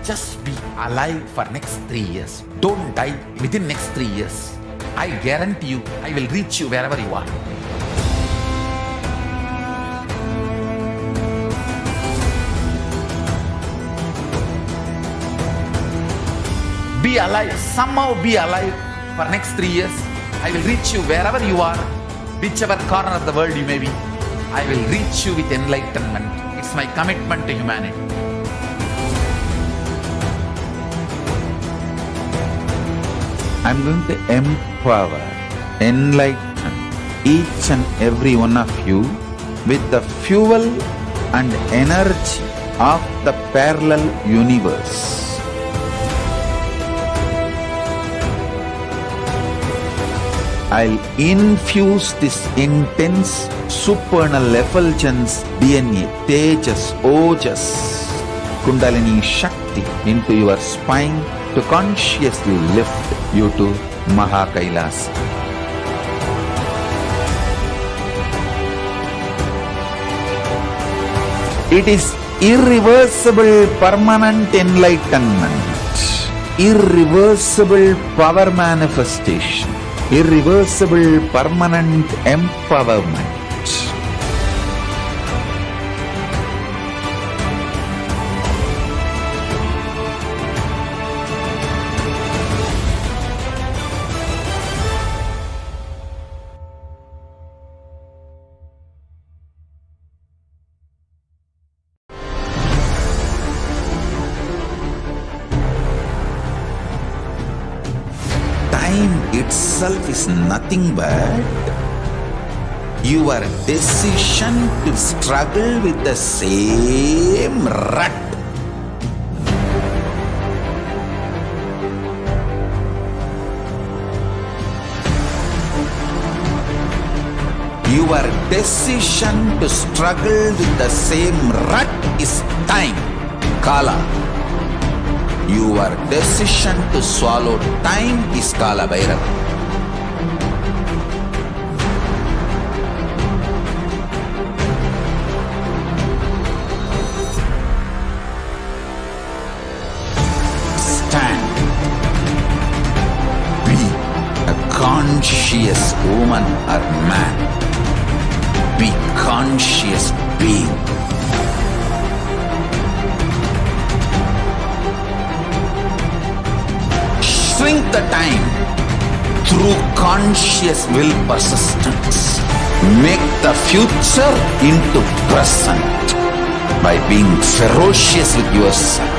Just be alive for next 3 years. Don't die within next 3 years. I guarantee you, I will reach you wherever you are. Be alive, somehow be alive for next 3 years. I will reach you wherever you are, whichever corner of the world you may be. I will reach you with enlightenment. It's my commitment to humanity. I'm going to empower, enlighten each and every one of you with the fuel and energy of the parallel universe. I'll infuse this intense supernal effulgence DNA, Tejas, Ojas, Kundalini Shakti into your spine to consciously lift you to Kailasa. It is irreversible permanent enlightenment, irreversible power manifestation, irreversible permanent empowerment. Time itself is nothing but your decision to struggle with the same rut. Your decision to struggle with the same rut is time, Kala. Your decision to swallow time is Kala Bhairava. Stand. Be a conscious woman or man. Be conscious being. Shrink the time through conscious will persistence. Make the future into present by being ferocious with yourself.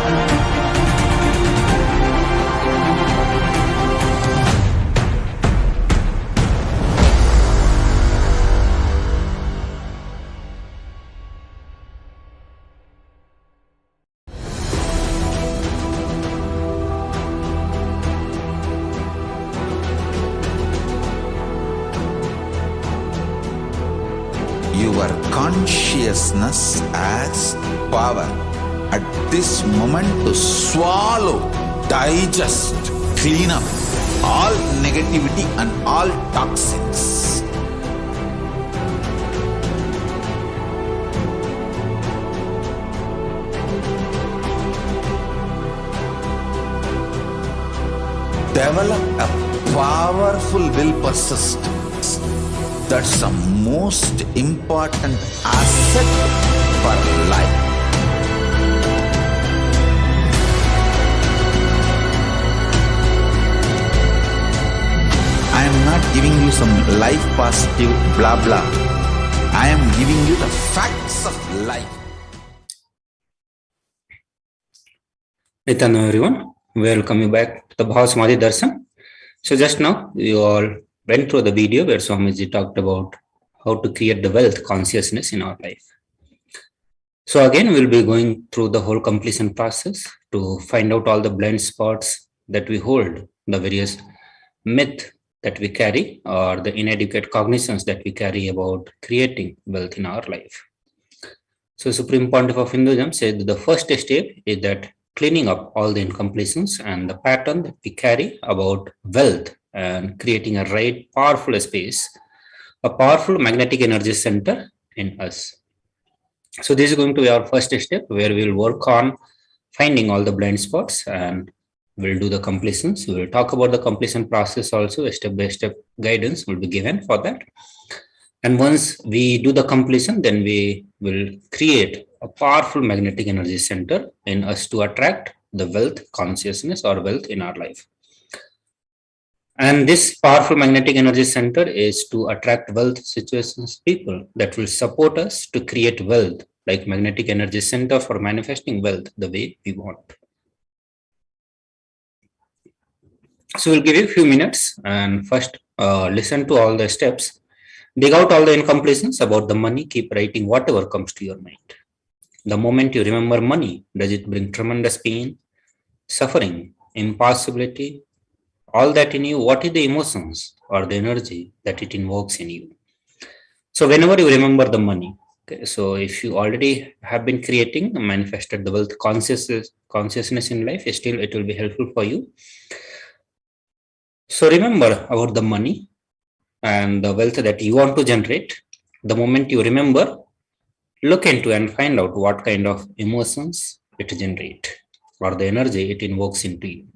Your consciousness has power at this moment to swallow, digest, clean up all negativity and all toxins. Develop a powerful will persistence. That's the most important asset for life. I am not giving you some life positive blah blah. I am giving you the facts of life. Nityananda everyone, welcome you back to the Bhava Samadhi Darshan. So just now you all went through the video where Swamiji talked about how to create the wealth consciousness in our life. So again, we'll be going through the whole completion process to find out all the blind spots that we hold, the various myth that we carry or the inadequate cognitions that we carry about creating wealth in our life. So Supreme Pontiff of Hinduism said the first step is that cleaning up all the incompletions and the pattern that we carry about wealth and creating a right powerful space, a powerful magnetic energy center in us. So this is going to be our first step where we'll work on finding all the blind spots and we'll do the completions. We'll talk about the completion process also, a step-by-step guidance will be given for that. And once we do the completion, then we will create a powerful magnetic energy center in us to attract the wealth consciousness or wealth in our life. And this powerful magnetic energy center is to attract wealth situations, people that will support us to create wealth, like magnetic energy center for manifesting wealth the way we want. So we'll give you a few minutes and first listen to all the steps. Dig out all the incompletions about the money. Keep writing whatever comes to your mind. The moment you remember money, does it bring tremendous pain, suffering, impossibility, all that in you? What is the emotions or the energy that it invokes in you? So whenever you remember the money, okay, so if you already have been creating and manifested the wealth consciousness in life, still it will be helpful for you. So remember about the money and the wealth that you want to generate. The moment you remember, look into and find out what kind of emotions it generates or the energy it invokes into you.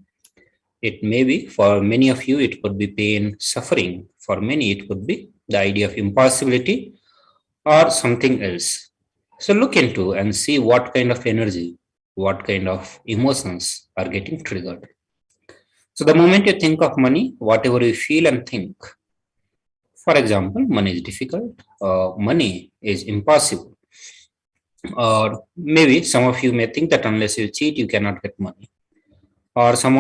It may be, for many of you, it could be pain, suffering. For many, it could be the idea of impossibility or something else. So look into and see what kind of energy, what kind of emotions are getting triggered. So the moment you think of money, whatever you feel and think, for example, money is difficult, money is impossible. Or maybe some of you may think that unless you cheat, you cannot get money. Or some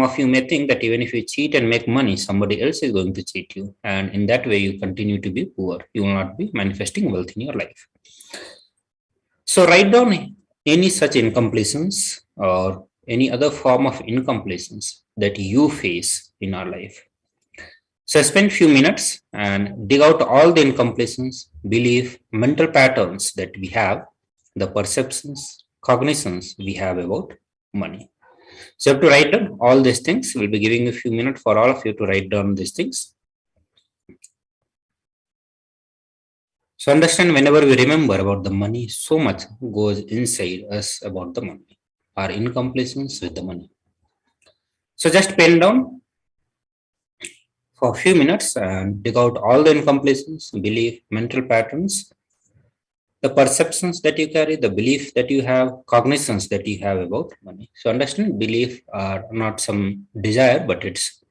of you may think that even if you cheat and make money, somebody else is going to cheat you. And in that way, you continue to be poor. You will not be manifesting wealth in your life. So write down any such incompletions or any other form of incompletions that you face in our life. So spend few minutes and dig out all the incompletions, belief, mental patterns that we have, the perceptions, cognitions we have about money. So you have to write down all these things. We'll be giving a few minutes for all of you to write down these things. So understand, whenever we remember about the money, so much goes inside us about the money, our incompletions with the money. So just pen down for a few minutes and dig out all the incompletions, belief, mental patterns, the perceptions that you carry, the belief that you have, cognitions that you have about money. So understand, belief are not some desire, but it's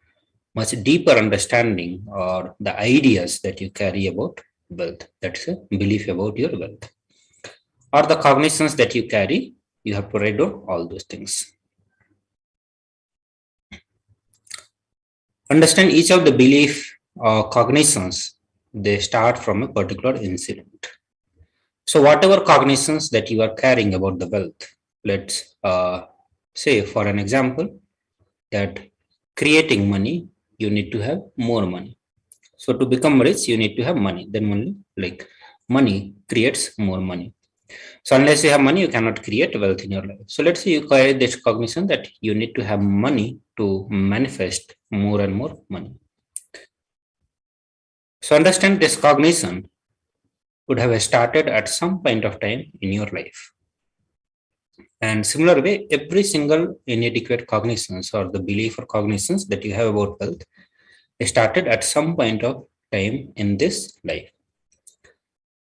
much deeper understanding or the ideas that you carry about wealth. That's a belief about your wealth. Or the cognitions that you carry, you have to write down all those things. Understand each of the belief or cognitions, they start from a particular incident. So whatever cognitions that you are carrying about the wealth, let's say for an example, that creating money, you need to have more money. So to become rich, you need to have money. Then only like money creates more money. So unless you have money, you cannot create wealth in your life. So let's say you carry this cognition that you need to have money to manifest more and more money. So understand, this cognition would have started at some point of time in your life. And similar way, every single inadequate cognitions or the belief or cognitions that you have about wealth started at some point of time in this life.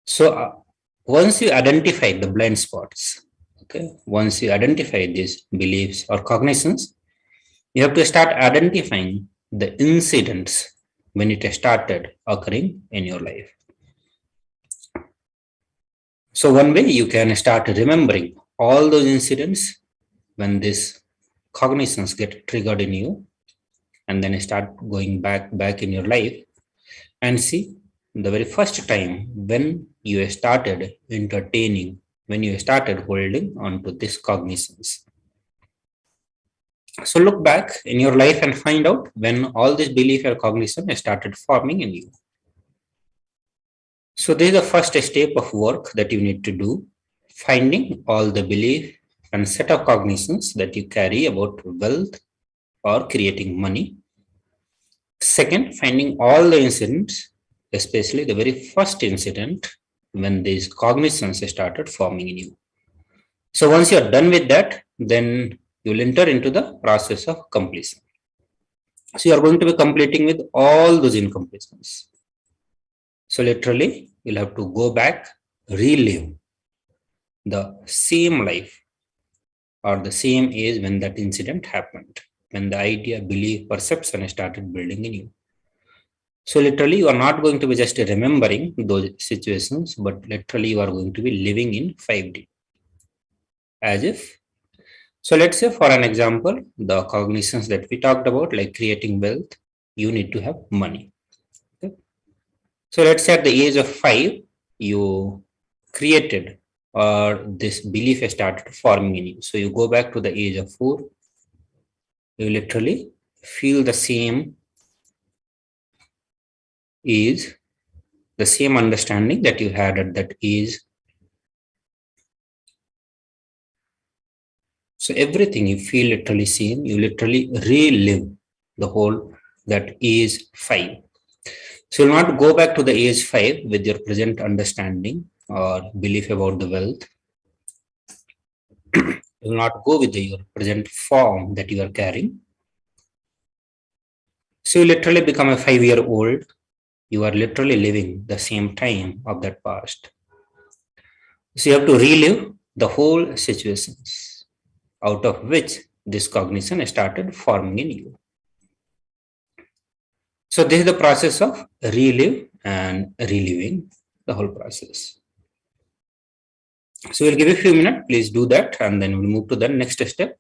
So once you identify the blind spots, okay, once you identify these beliefs or cognitions, you have to start identifying the incidents when it started occurring in your life. So one way you can start remembering all those incidents when these cognitions get triggered in you, and then start going back in your life and see the very first time when you started entertaining, when you started holding on to these cognitions. So look back in your life and find out when all this belief or cognition started forming in you. So this is the first step of work that you need to do, finding all the belief and set of cognitions that you carry about wealth or creating money. Second, finding all the incidents, especially the very first incident when these cognitions started forming in you. So once you are done with that, then you will enter into the process of completion. So you are going to be completing with all those incompletions. So literally, you'll have to go back, relive the same life or the same age when that incident happened, when the idea, belief, perception started building in you. So literally, you are not going to be just remembering those situations, but literally you are going to be living in 5D. As if, so let's say for an example, the cognitions that we talked about, like creating wealth, you need to have money. Okay? So let's say at the age of 5, you created or this belief started forming in you. So you go back to the age of 4, you literally feel the same is the same understanding that you had at that age. So everything you feel literally same, you literally relive the whole that age 5. So you'll not go back to the age 5 with your present understanding. or belief about the wealth will not go with your present form that you are carrying. So you literally become a 5-year-old. You are literally living the same time of that past. So you have to relive the whole situations out of which this cognition started forming in you. So this is the process of relive and reliving the whole process. So we'll give you a few minutes. Please do that, and then we'll move to the next step.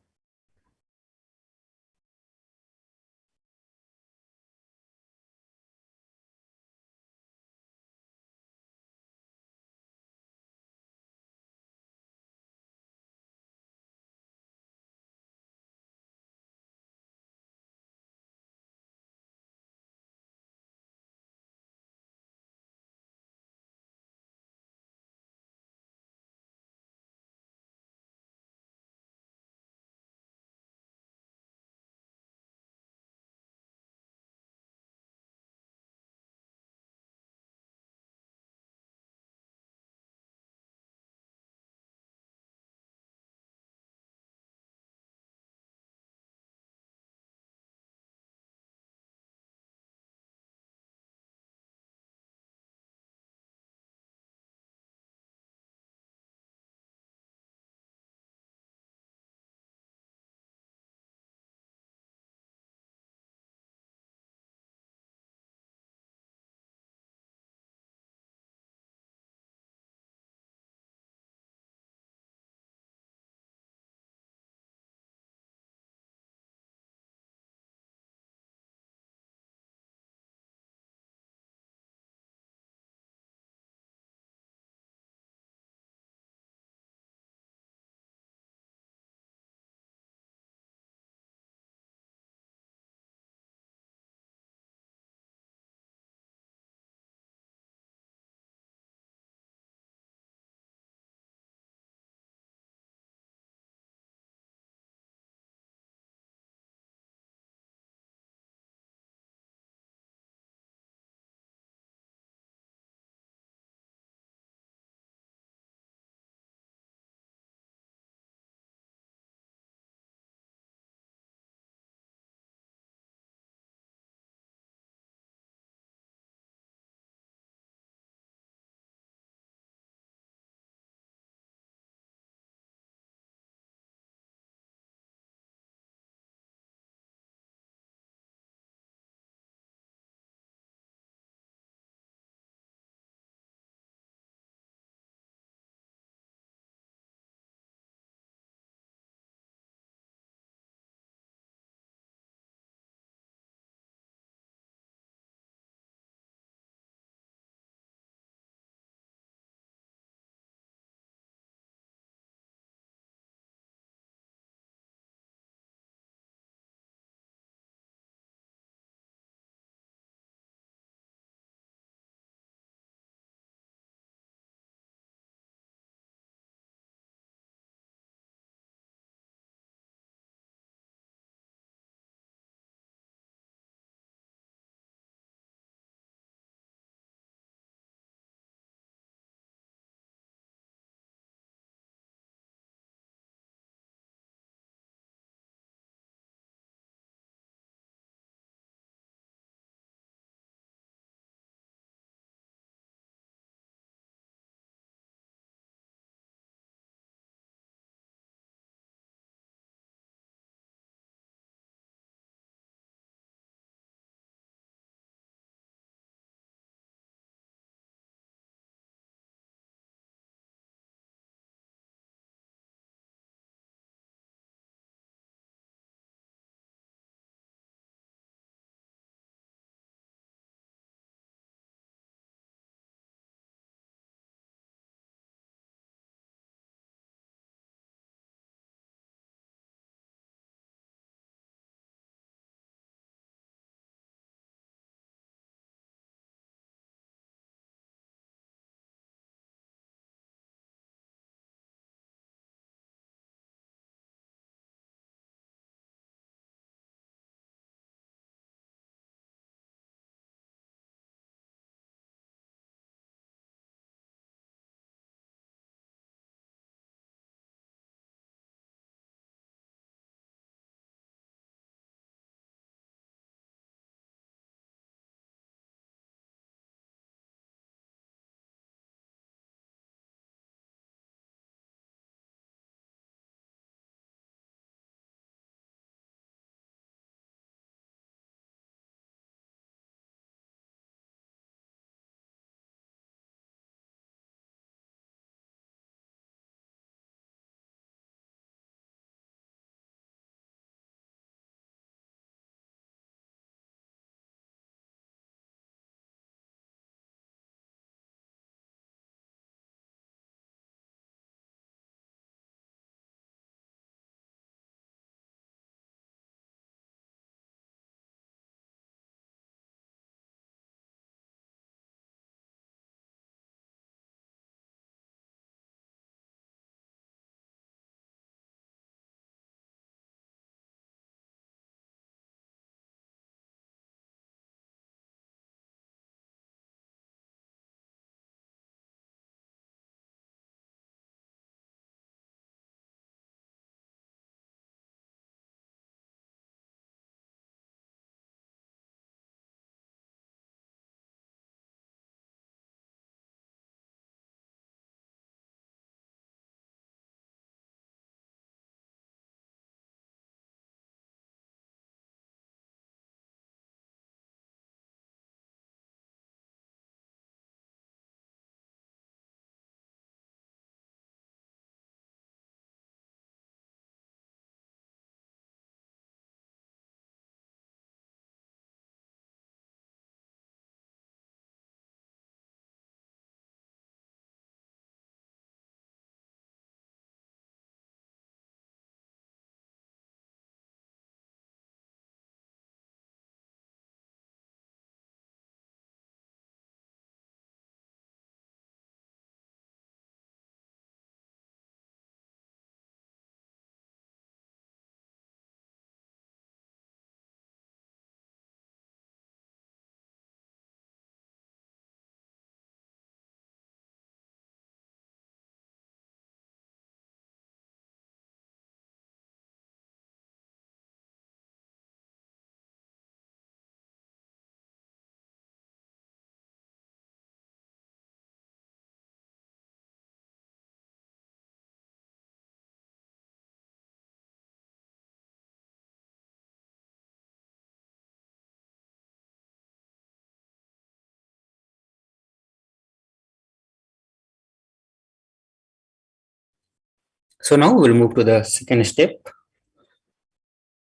So now we'll move to the second step.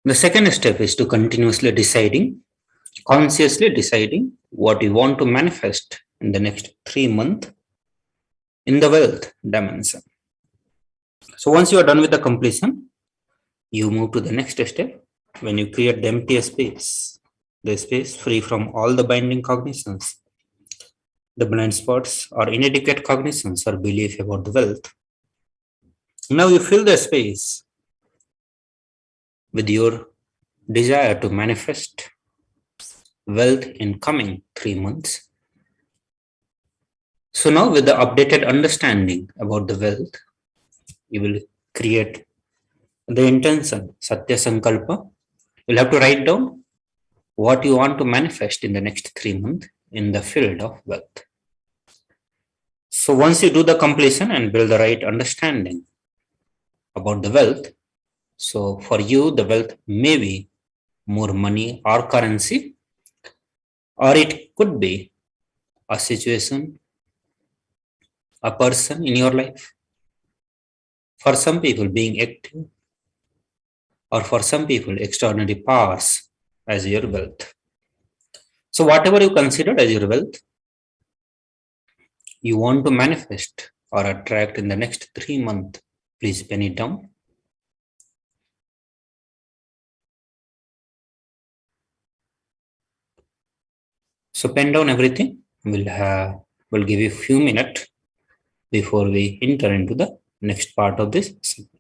The second step is to continuously deciding, consciously deciding what you want to manifest in the next 3 months in the wealth dimension. So once you are done with the completion, you move to the next step when you create the empty space, the space free from all the binding cognitions, the blind spots or inadequate cognitions or belief about the wealth. Now you fill the space with your desire to manifest wealth in coming 3 months. So now with the updated understanding about the wealth, you will create the intention, Satya Sankalpa. You'll have to write down what you want to manifest in the next 3 months in the field of wealth. So once you do the completion and build the right understanding about the wealth, so for you, the wealth may be more money or currency, or it could be a situation, a person in your life. For some people, being active, or for some people, extraordinary powers as your wealth. So whatever you consider as your wealth, you want to manifest or attract in the next 3 months, please pen it down. So pen down everything. We'll give you a few minutes before we enter into the next part of this segment.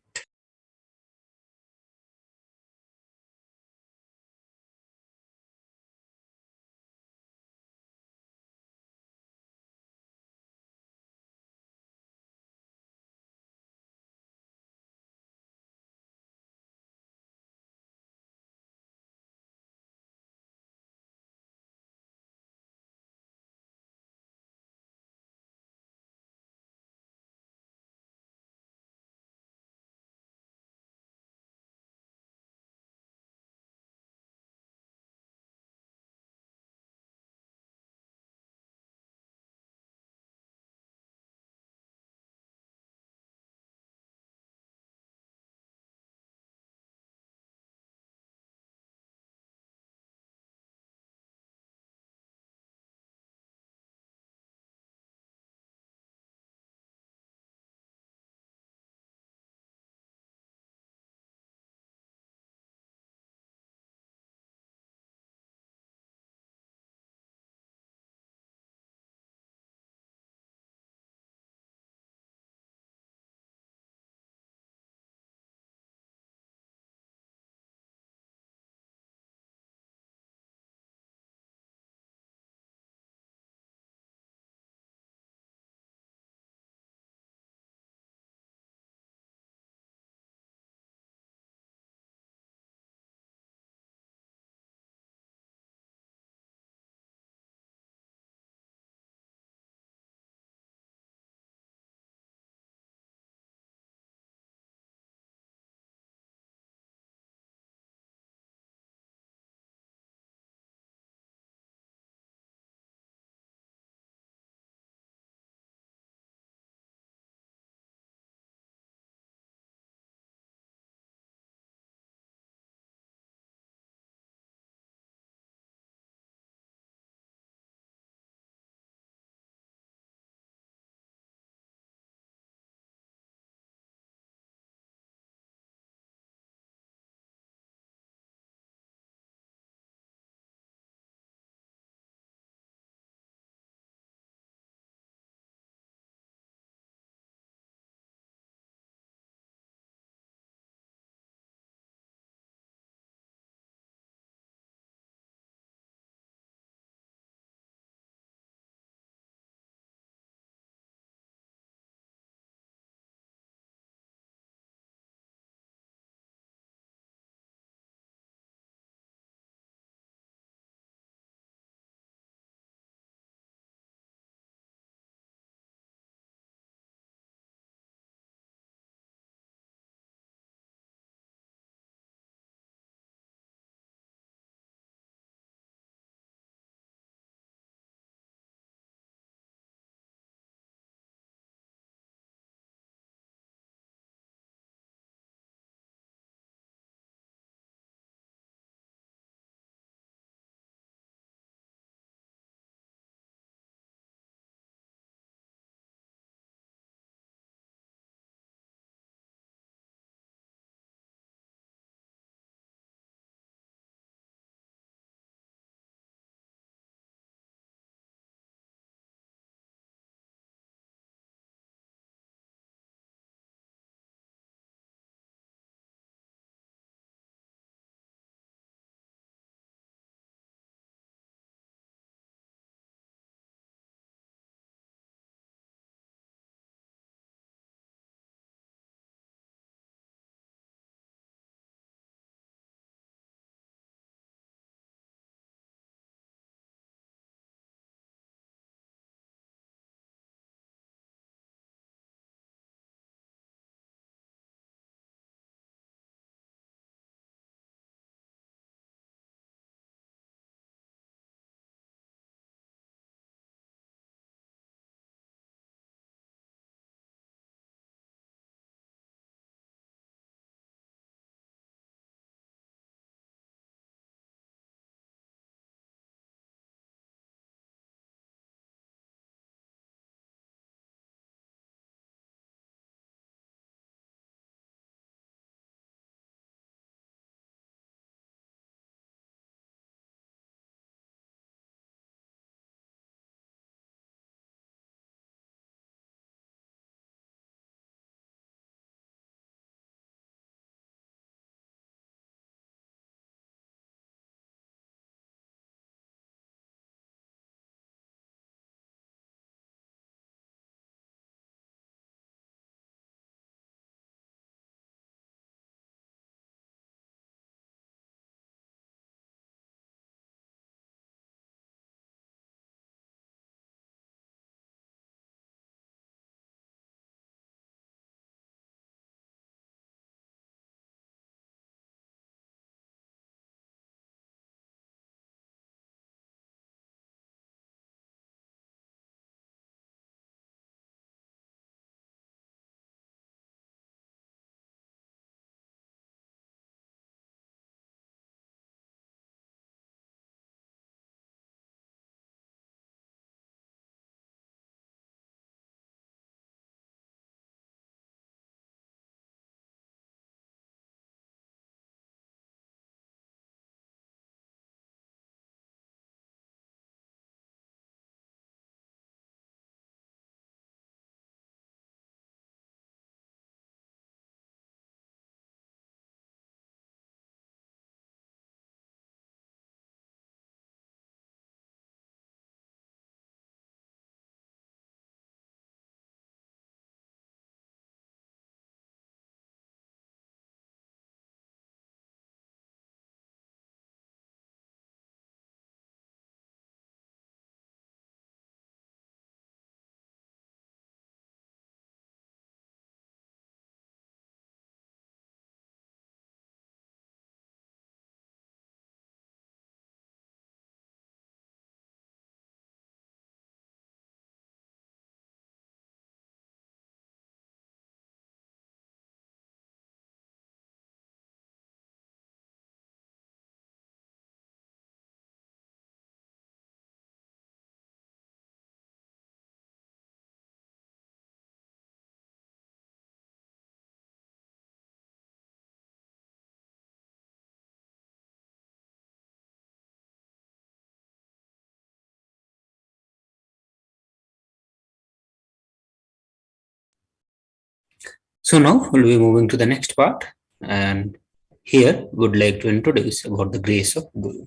So now we'll be moving to the next part, and here would like to introduce about the grace of Guru.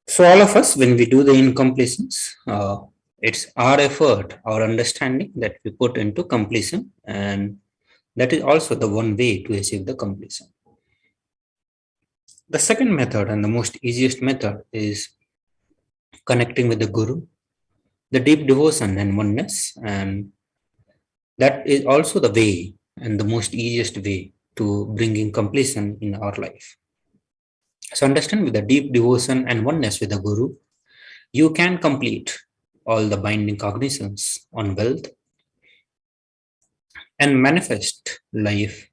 So all of us, when we do the incompletions, it's our effort, our understanding that we put into completion, and that is also the one way to achieve the completion. The second method and the most easiest method is connecting with the Guru, the deep devotion and oneness, and that is also the way and the most easiest way to bringing completion in our life. So understand, with the deep devotion and oneness with the Guru, you can complete all the binding cognitions on wealth and manifest life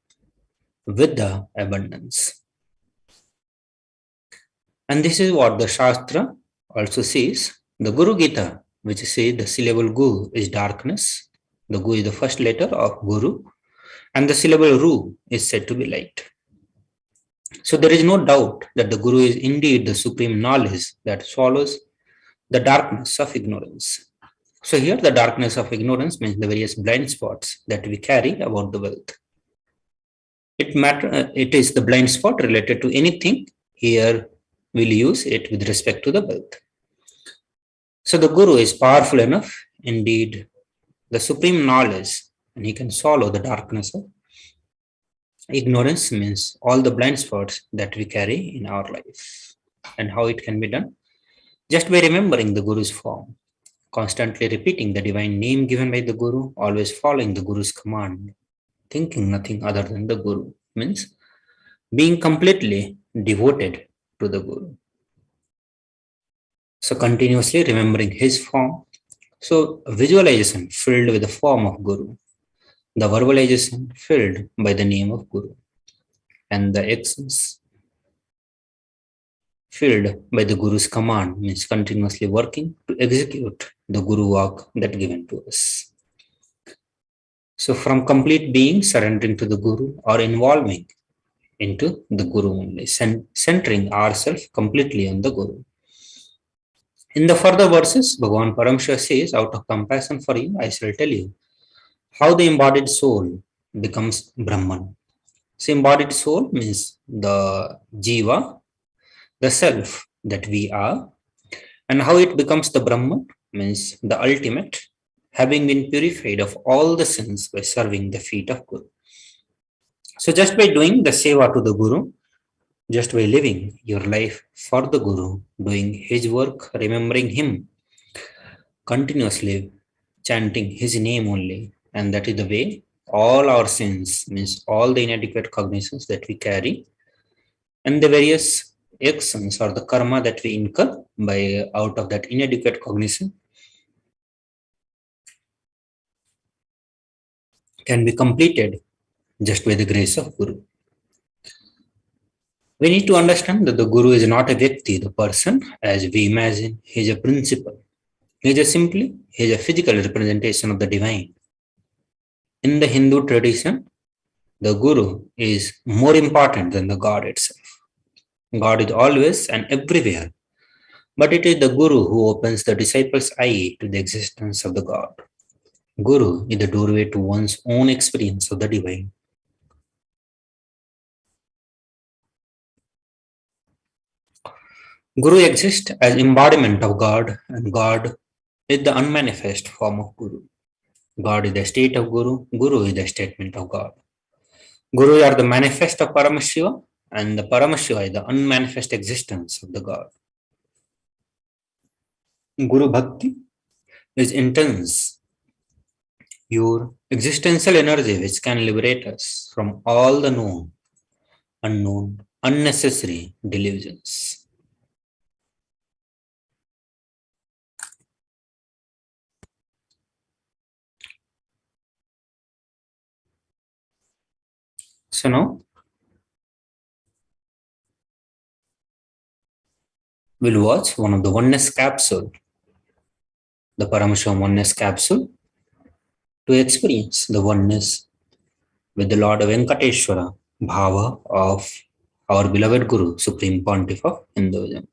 with the abundance. And this is what the Shastra also says. The Guru Gita, which says the syllable Gu is darkness. The Gu is the first letter of Guru, and the syllable Ru is said to be light. So there is no doubt that the Guru is indeed the supreme knowledge that swallows the darkness of ignorance. So here the darkness of ignorance means the various blind spots that we carry about the wealth. It is the blind spot related to anything. Here we'll use it with respect to the wealth. So the Guru is powerful enough, indeed, the supreme knowledge, and he can swallow the darkness of ignorance, means all the blind spots that we carry in our life. And how it can be done? Just by remembering the Guru's form, constantly repeating the divine name given by the Guru, always following the Guru's command, thinking nothing other than the Guru, means being completely devoted to the Guru. So continuously remembering his form. So visualization filled with the form of Guru, the verbalization filled by the name of Guru, and the actions filled by the Guru's command, means continuously working to execute the Guru work that given to us. So from complete being, surrendering to the Guru, or involving into the Guru only, centering ourselves completely on the Guru. In the further verses, Bhagavan Paramashivam says, out of compassion for you, I shall tell you how the embodied soul becomes Brahman. So embodied soul means the Jiva, the self that we are, and how it becomes the Brahman means the ultimate, having been purified of all the sins by serving the feet of Guru. So just by doing the seva to the Guru, just by living your life for the Guru, doing his work, remembering him, continuously chanting his name only, and that is the way all our sins, means all the inadequate cognitions that we carry, and the various actions or the karma that we incur by out of that inadequate cognition, can be completed just by the grace of Guru. We need to understand that the Guru is not a Vyakti, the person, as we imagine. He is a principle. He is a physical representation of the divine. In the Hindu tradition, the Guru is more important than the God itself. God is always and everywhere, but it is the Guru who opens the disciple's eye to the existence of the God. Guru is the doorway to one's own experience of the divine. Guru exists as embodiment of God, and God is the unmanifest form of Guru. God is the state of Guru, Guru is the statement of God. Guru are the manifest of Paramashiva, and the Paramashiva is the unmanifest existence of the God. Guru Bhakti is intense, your existential energy which can liberate us from all the known, unknown, unnecessary delusions. So now we'll watch one of the oneness capsule, the Paramashivam oneness capsule, to experience the oneness with the Lord Venkateshwara, Bhava of our beloved Guru, Supreme Pontiff of Hinduism.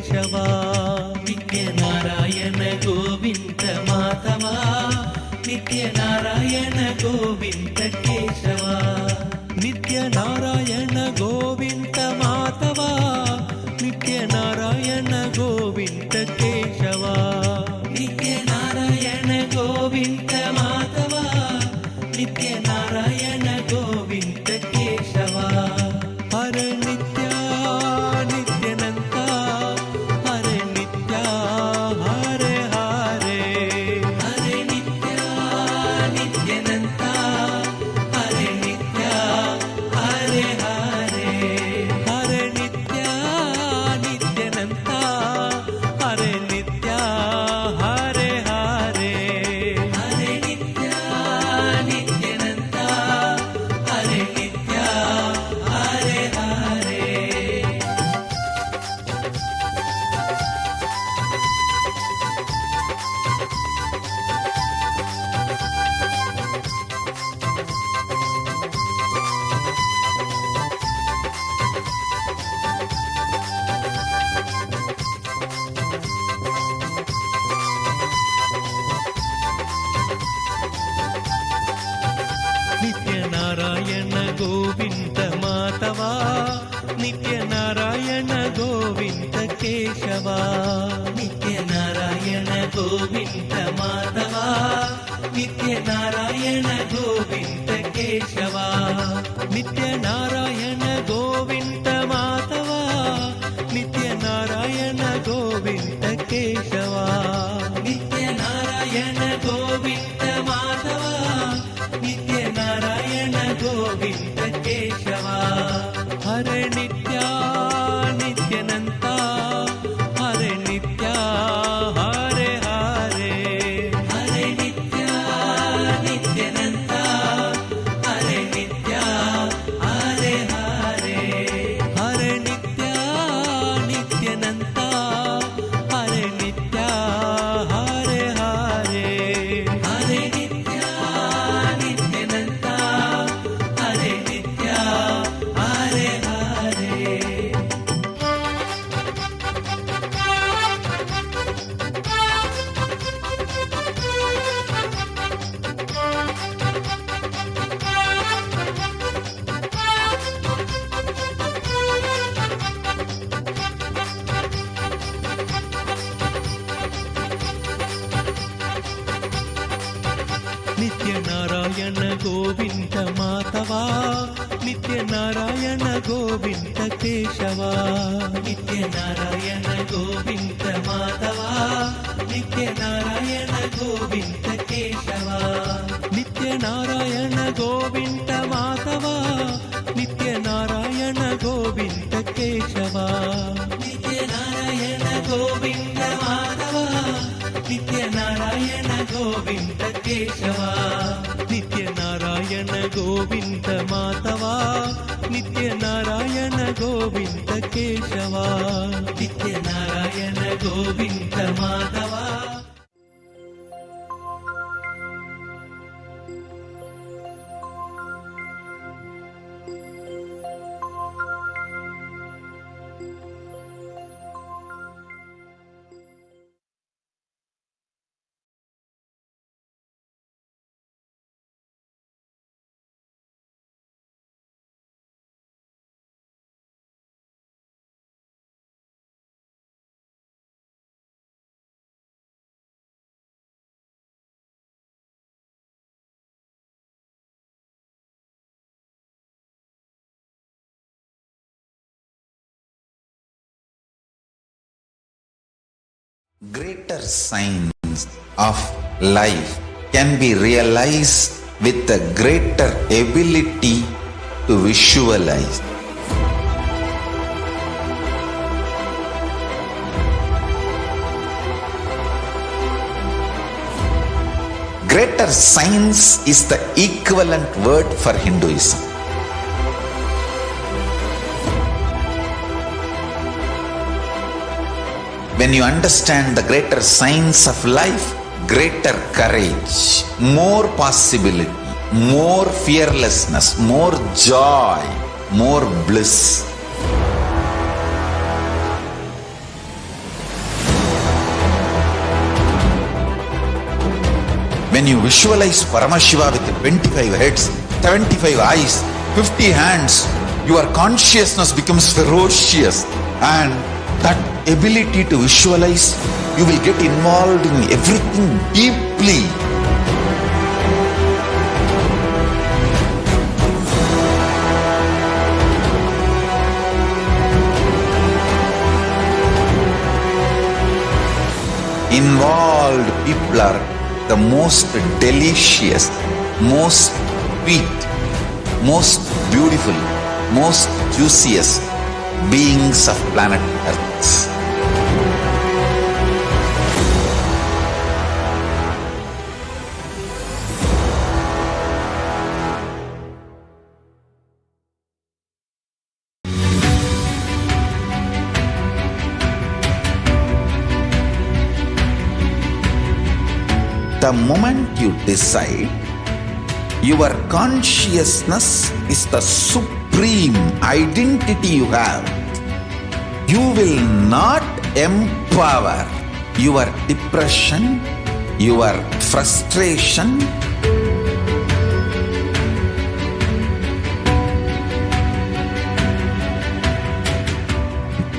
Keshwa नित्यनारायण Govind Madhava नित्यनारायण Govind Keshwa नित्यनारायण Govind Madhava नित्यनारायण Govind Keshwa नित्यनारायण Govind Madhava नित्यनारायण Govind Keshwa her Nitya Nityananda her Nitya Hare Hare Hare Nitya Nityananda Hare Nitya Hare Hare Hare Nitya Nityananda Hare Nitya Hare Hare Hare Nitya Nityananda Hare Nitya Hare Hare नित्यनारायण Govind Madhava नित्यनारायण Govind Keshwa नित्यनारायण Govind Madhava नित्यनारायण Govind Keshwa नित्यनारायण Govind Madhava नित्यनारायण Govind Keshwa नित्यनारायण Govind Madhava नित्यनारायण Govind Keshwa Hare Nitya Nityananda Hare Nitya Hare Hare Hare Nitya Nityananda Hare Nitya Hare Hare Hare Nitya Nityananda Hare Nitya Hare Hare Hare Nitya Nityananda Hare Nitya Hare Hare नित्यनारायण Govind Madhava नित्यनारायण Govind Keshwa नित्यनारायण Govind Madhava नित्यनारायण Govind Keshwa नित्यनारायण Govind Madhava नित्यनारायण Govind Keshwa नित्यनारायण Govind Madhava नित्यनारायण Govind Keshwa नित्यनारायण Govind Madhava नित्यनारायण Govind Keshwa नित्यनारायण Govind Madhava Greater signs of life can be realized with a greater ability to visualize. Greater signs is the equivalent word for Hinduism. When you understand the greater signs of life, greater courage, more possibility, more fearlessness, more joy, more bliss. When you visualize Paramashiva with 25 heads, 75 eyes, 50 hands, your consciousness becomes ferocious, and that ability to visualize, you will get involved in everything deeply. Involved people are the most delicious, most sweet, most beautiful, most juiciest beings of planet Earth. The moment you decide, your consciousness is the supreme identity you have, you will not empower your depression, your frustration,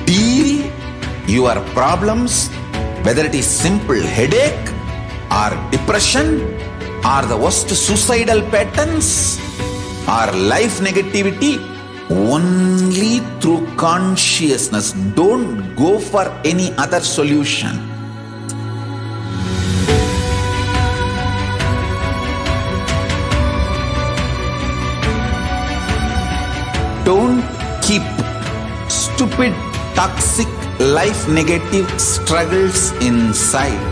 deal your problems, whether it is simple headache or depression or the worst suicidal patterns or life negativity, only through consciousness. Don't go for any other solution. Don't keep stupid, toxic, life negative struggles inside.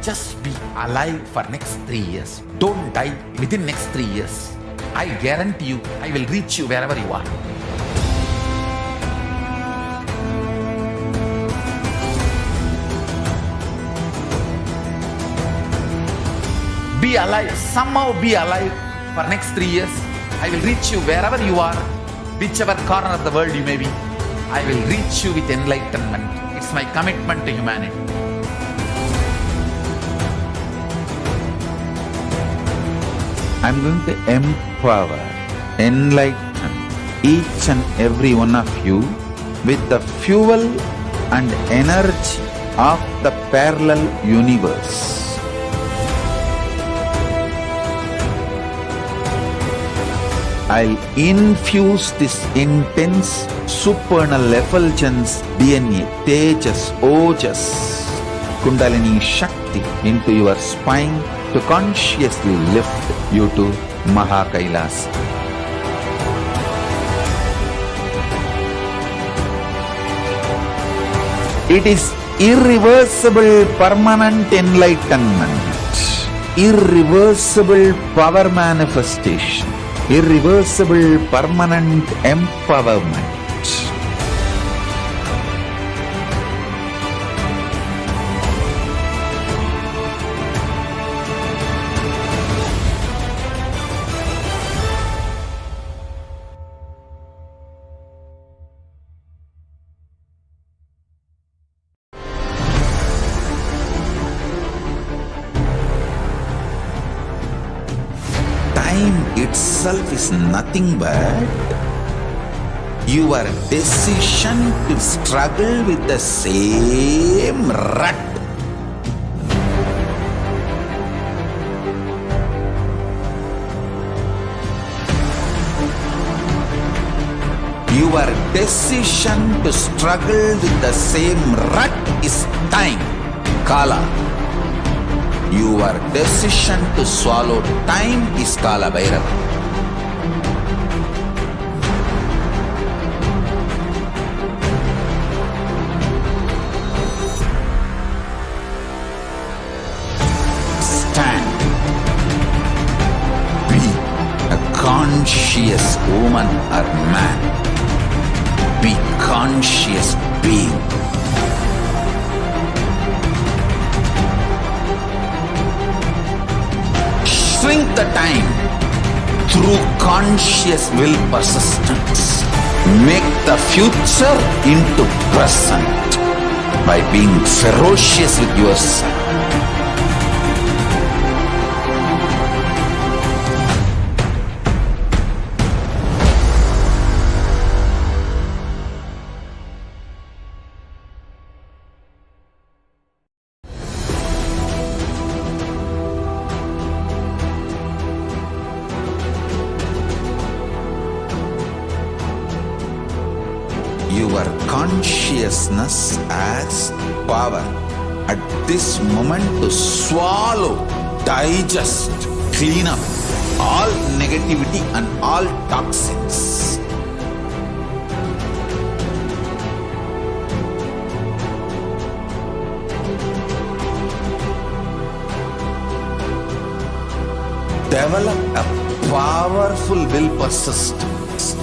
Just be alive for next 3 years. Don't die within next 3 years. I guarantee you, I will reach you wherever you are. Be alive, somehow be alive for next 3 years. I will reach you wherever you are, whichever corner of the world you may be. I will reach you with enlightenment. It's my commitment to humanity. I'm going to empower, enlighten each and every one of you with the fuel and energy of the parallel universe. I'll infuse this intense supernal effulgence DNA, Tejas, Ojas, Kundalini Shakti into your spine to consciously lift you to Mahakailasa. It is irreversible permanent enlightenment, irreversible power manifestation, irreversible permanent empowerment. Time itself is nothing but your decision to struggle with the same rut. Your decision to struggle with the same rut is time, Kala. Your decision to swallow time is Kala Bhairava. Stand. Be a conscious woman or man. Be conscious being. Shrink the time through conscious will persistence. Make the future into present by being ferocious with yourself. Your consciousness as power at this moment to swallow, digest, clean up all negativity and all toxins. Develop a powerful will persistence.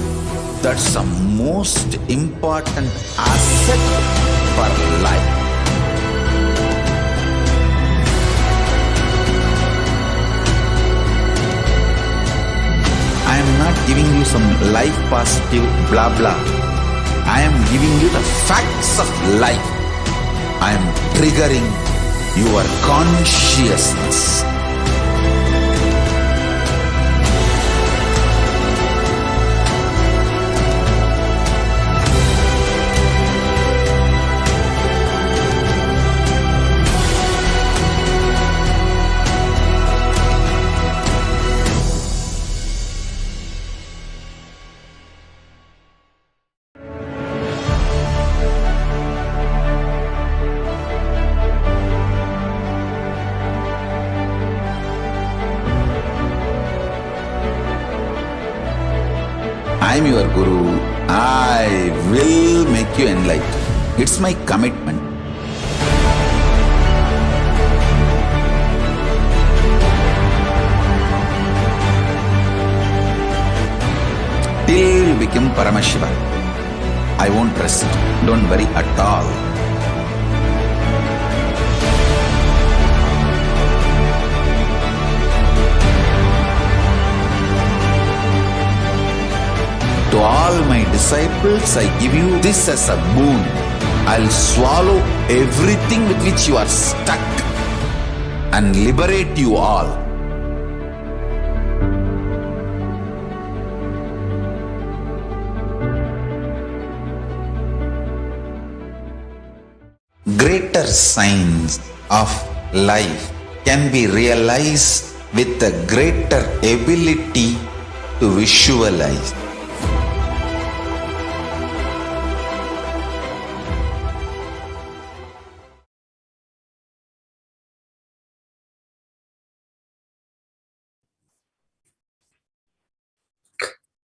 That's the most important asset for life. I am not giving you some life positive blah blah. I am giving you the facts of life. I am triggering your consciousness. I am your Guru. I will make you enlightened. It's my commitment. Till you become Paramashiva, I won't rest. Don't worry at all. To all my disciples, I give you this as a boon. I'll swallow everything with which you are stuck and liberate you all. greater signs of life can be realized with a greater ability to visualize.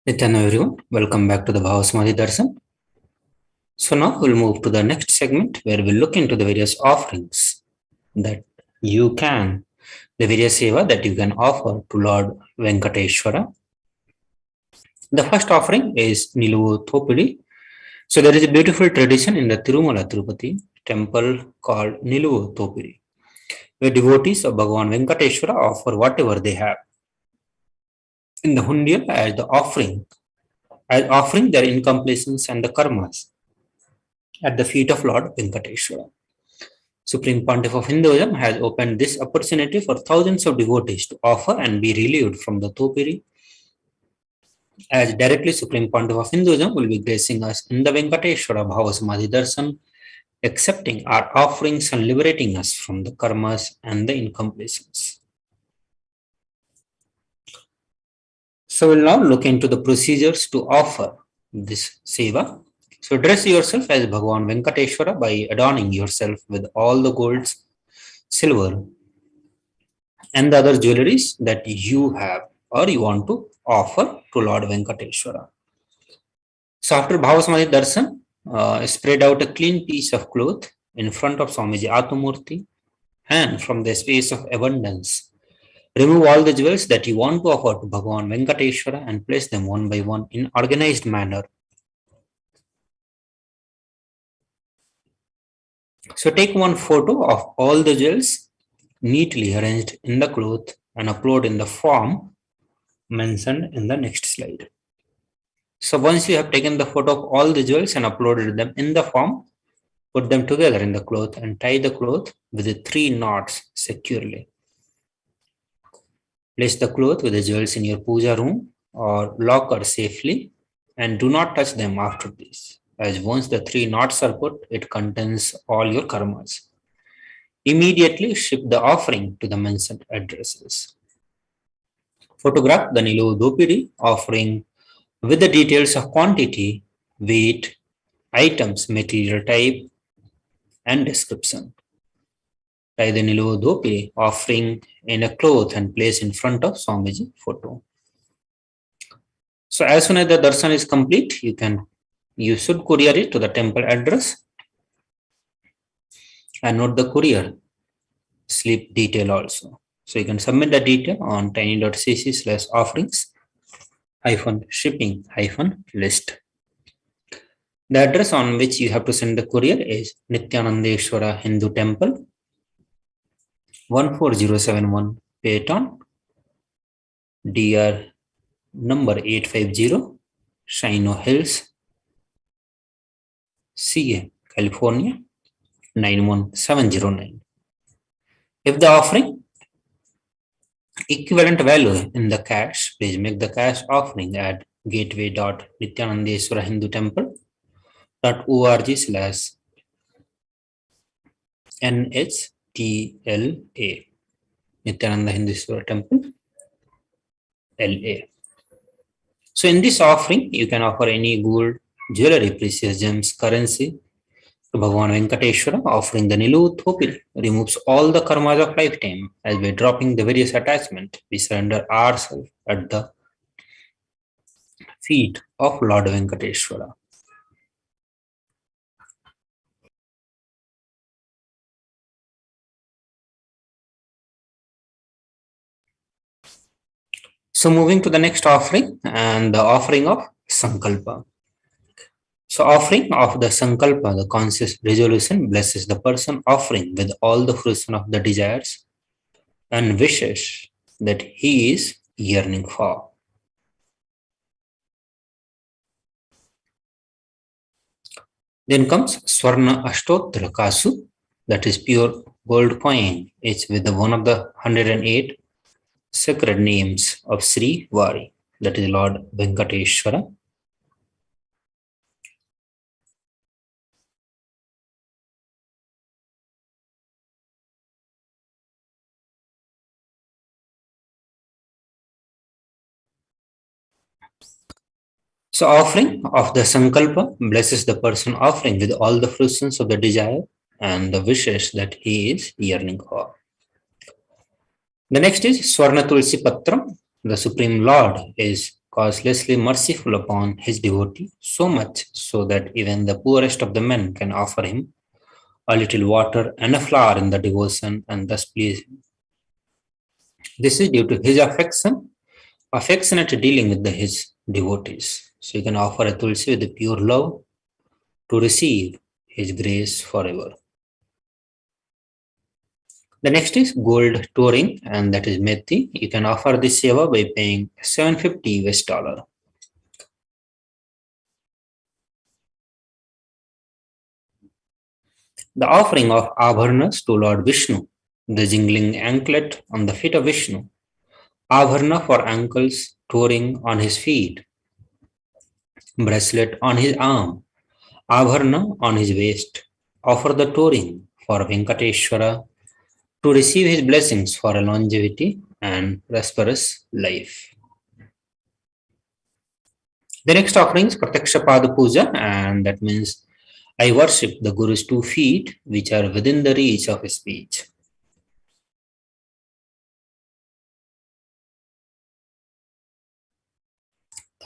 Nityananda everyone, welcome back to the Bhava Samadhi Darshan. So now we'll move to the next segment where we'll look into the various offerings that you can, the various seva that you can offer to Lord Venkateshwara. The first offering is Niluvu Thopidi. So there is a beautiful tradition in the Tirumala Tirupati temple called Niluvu Thopidi, where devotees of Bhagavan Venkateshwara offer whatever they have in the hundial as offering their incomplacence and the karmas at the feet of Lord Venkateshwara. Supreme Pontiff of Hinduism has opened this opportunity for thousands of devotees to offer and be relieved from the Thopiri, as directly Supreme Pontiff of Hinduism will be gracing us in the Venkateshwara Bhava Samadhi Darshan, accepting our offerings and liberating us from the karmas and the incomplacence. So we'll now look into the procedures to offer this seva. So dress yourself as Bhagavan Venkateshwara by adorning yourself with all the golds, silver, and the other jewelries that you have or you want to offer to Lord Venkateshwara. So after Bhava Samadhi Darshan, spread out a clean piece of cloth in front of Swamiji Atmamurti, and from the space of abundance, remove all the jewels that you want to offer to Bhagavan Venkateshwara and place them one by one in organized manner. So take one photo of all the jewels neatly arranged in the cloth and upload in the form mentioned in the next slide. So once you have taken the photo of all the jewels and uploaded them in the form, put them together in the cloth and tie the cloth with the 3 knots securely. Place the cloth with the jewels in your puja room or locker safely and do not touch them after this, as once the 3 knots are put, it contains all your karmas. Immediately ship the offering to the mentioned addresses. Photograph the Niluvu Thopidi offering with the details of quantity, weight, items, material type, and description. Tie the Niluvu Thopidi offering in a cloth and place in front of Swamiji photo. So as soon as the darshan is complete, you should courier it to the temple address and note the courier slip detail also. So you can submit the detail on tiny.cc/offerings-shipping-list. The address on which you have to send the courier is Nityanandeshwara Hindu Temple, 14071 Payton, DR number 850, Shino Hills, CA, California, 91709. If the offering equivalent value in the cash, please make the cash offering at gateway.nityanandeshwara-hindu-temple.org/NHTLA, Nityananda Hinduswara Temple, LA. So in this offering, you can offer any gold, jewelry, precious gems, currency to Bhagavan Venkateshwara. Offering the Niluvu Thopidi removes all the karmas of lifetime, as by dropping the various attachment, we surrender ourselves at the feet of Lord Venkateshwara. So moving to the next offering, and the offering of Sankalpa. So offering of the Sankalpa, the conscious resolution, blesses the person offering with all the fruition of the desires and wishes that he is yearning for. Then comes Swarna Ashtotra Kasu, that is pure gold coin, each with one of the 108 sacred names of Sri Vari, that is Lord Venkateshwara. So offering of the Sankalpa blesses the person offering with all the fruitions of the desire and the wishes that he is yearning for. The next is Swarna Tulsi Patram. The Supreme Lord is causelessly merciful upon his devotee, so much so that even the poorest of the men can offer him a little water and a flower in the devotion and thus please him. This is due to his affectionate dealing with his devotees. So you can offer a tulsi with the pure love to receive his grace forever. The next is gold touring, and that is Methi. You can offer this seva by paying $750 US. The offering of Abharnas to Lord Vishnu, the jingling anklet on the feet of Vishnu, Abharna for ankles, touring on his feet, bracelet on his arm, Abharna on his waist. Offer the touring for Venkateshwara to receive his blessings for a longevity and prosperous life. The next offering is Prataksha Pada Puja, and that means I worship the Guru's 2 feet which are within the reach of his speech.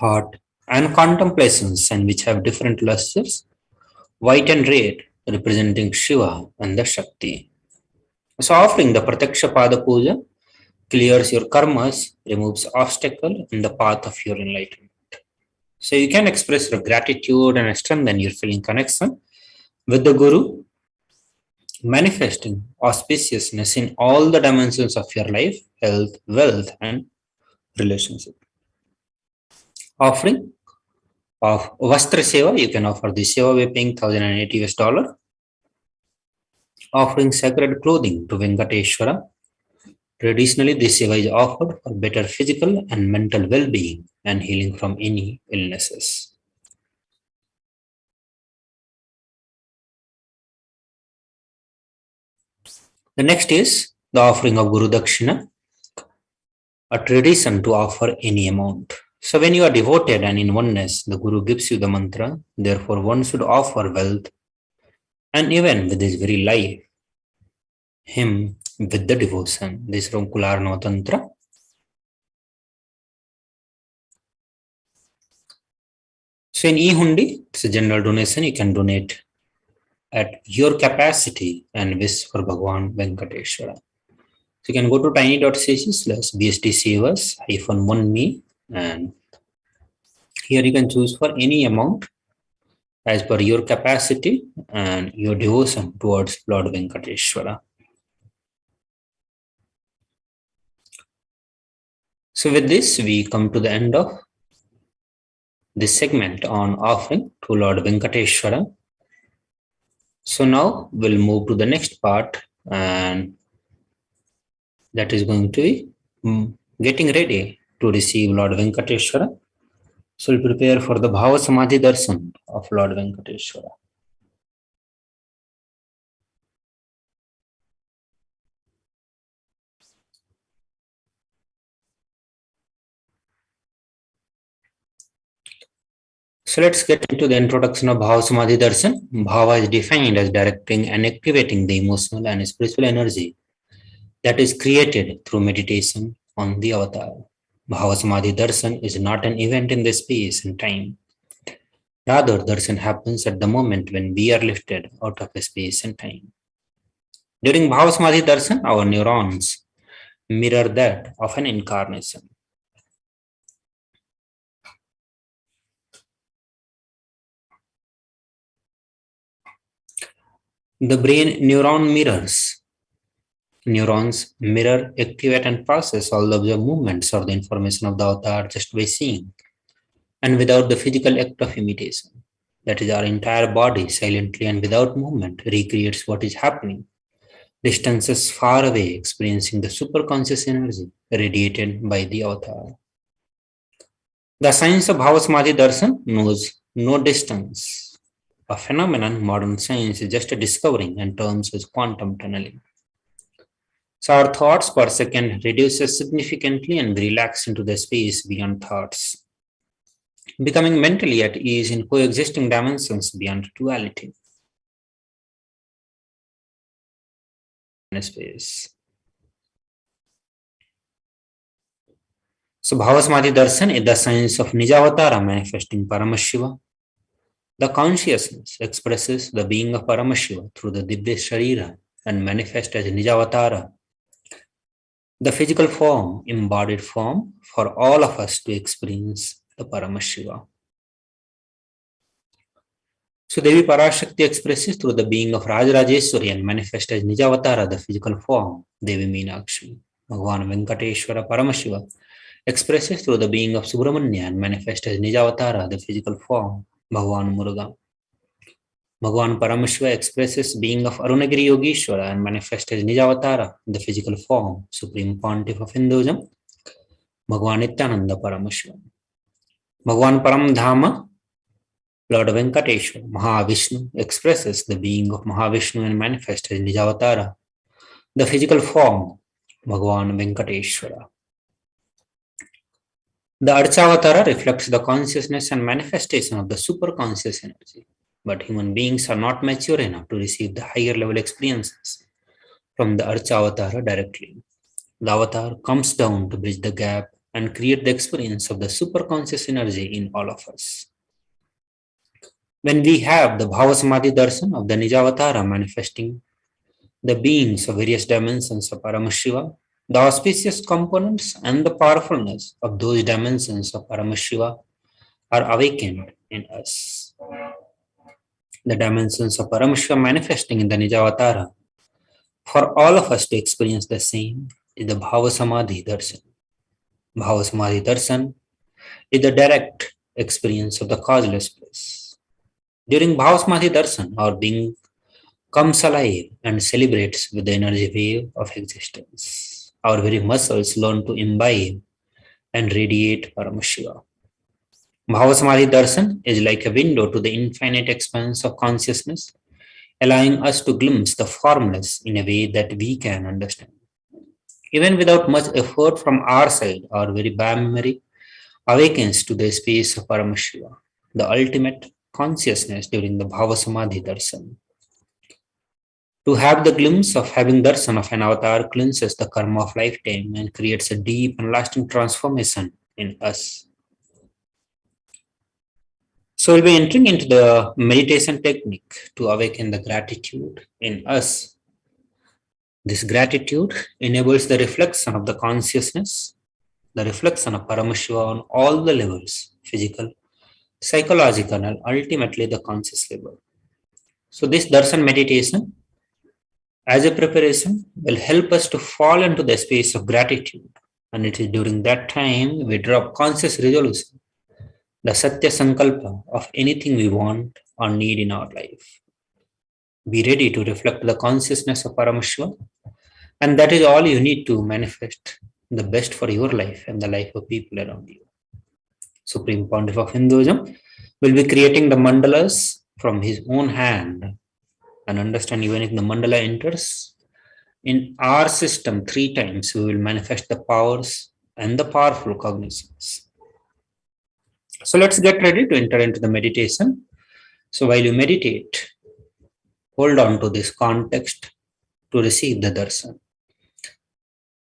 Thought and contemplations, and which have different lustres, white and red, representing Shiva and the Shakti. So offering the Prataksha Pada Puja clears your karmas, removes obstacle in the path of your enlightenment. So you can express your gratitude and strengthen your feeling connection with the Guru, manifesting auspiciousness in all the dimensions of your life, health, wealth, and relationship. Offering of Vastra Seva, you can offer the Seva by paying $1,080 US. Offering sacred clothing to Venkateshwara. Traditionally, this seva is offered for better physical and mental well-being and healing from any illnesses. The next is the offering of Guru Dakshina, a tradition to offer any amount. So when you are devoted and in oneness, the Guru gives you the mantra, therefore one should offer wealth and even with his very life, him with the devotion. This is from Kularno Tantra. So in e-hundi, it's a general donation. You can donate at your capacity and wish for Bhagavan Venkateshwara. So you can go to tiny.cc/bsdsevas-1me, and here you can choose for any amount as per your capacity and your devotion towards Lord Venkateshwara. So with this, we come to the end of this segment on offering to Lord Venkateshwara. So now we'll move to the next part, and that is going to be getting ready to receive Lord Venkateshwara. So we'll prepare for the Bhava Samadhi Darshan of Lord Venkateshwara. So let's get into the introduction of Bhava Samadhi Darshan. Bhava is defined as directing and activating the emotional and spiritual energy that is created through meditation on the avatar. Bhava Samadhi Darshan is not an event in the space and time. Rather, darshan happens at the moment when we are lifted out of space and time. During Bhava Samadhi Darshan, our neurons mirror that of an incarnation. The brain neurons mirror, activate, and process all the observed movements or the information of the avatar just by seeing and without the physical act of imitation. That is, our entire body silently and without movement recreates what is happening. Distances far away, experiencing the superconscious energy radiated by the avatar. The science of Bhava Samadhi Darshan knows no distance. A phenomenon modern science is just discovering and terms as quantum tunneling. So our thoughts per second reduces significantly and we relax into the space beyond thoughts. becoming mentally at ease in coexisting dimensions beyond duality. Space. So Bhava Samadhi Darshan is the science of Nijavatara manifesting Paramashiva. The consciousness expresses the being of Paramashiva through the Divya Sharira and manifests as Nijavatara, the physical form, embodied form for all of us to experience the Paramashiva. So Devi Parashakti expresses through the being of Rajarajeswari and manifests as Nijavatara, the physical form, Devi Meenakshi. Bhagavan Venkateshwara Paramashiva expresses through the being of Subramanya and manifests as Nijavatara, the physical form, Bhagavan Muruga. Bhagavan Paramashiva expresses being of Arunagiri Yogeshwara and manifests as Nijavatara, the physical form, Supreme Pontiff of Hinduism, Bhagavan Nityananda Paramashivam. Bhagavan Paramdhama, Lord Venkateshwara, Mahavishnu, expresses the being of Mahavishnu and manifests as Nijavatara, the physical form, Bhagavan Venkateshwara. The Archavatara reflects the consciousness and manifestation of the superconscious energy, but human beings are not mature enough to receive the higher level experiences from the Archavatara directly. The avatar comes down to bridge the gap and create the experience of the superconscious energy in all of us. When we have the Bhava Samadhi Darshan of the Nijavatara manifesting the beings of various dimensions of Paramashiva, the auspicious components and the powerfulness of those dimensions of Paramashiva are awakened in us. The dimensions of Paramashiva manifesting in the Nijavatara, for all of us to experience the same, is the Bhava Samadhi Darshan. Bhava Samadhi Darshan is the direct experience of the causeless bliss. During Bhava Samadhi Darshan, our being comes alive and celebrates with the energy wave of existence. Our very muscles learn to imbibe and radiate Paramashiva. Bhava Samadhi Darshan is like a window to the infinite expanse of consciousness, allowing us to glimpse the formless in a way that we can understand. Even without much effort from our side, our very memory awakens to the space of Paramashiva, the ultimate consciousness during the Bhava Samadhi Darshan. To have the glimpse of having darshan of an avatar cleanses the karma of lifetime and creates a deep and lasting transformation in us. So we'll be entering into the meditation technique to awaken the gratitude in us. This gratitude enables the reflection of the consciousness, the reflection of Paramashiva on all the levels, physical, psychological, and ultimately the conscious level. So this darshan meditation as a preparation will help us to fall into the space of gratitude, and it is during that time we drop conscious resolution, the Satya Sankalpa of anything we want or need in our life. Be ready to reflect the consciousness of Paramashiva, and that is all you need to manifest the best for your life and the life of people around you. Supreme Pontiff of Hinduism will be creating the mandalas from his own hand. And understand, even if the mandala enters in our system 3 times, we will manifest the powers and the powerful cognitions. So let's get ready to enter into the meditation. So while you meditate, hold on to this context to receive the darshan.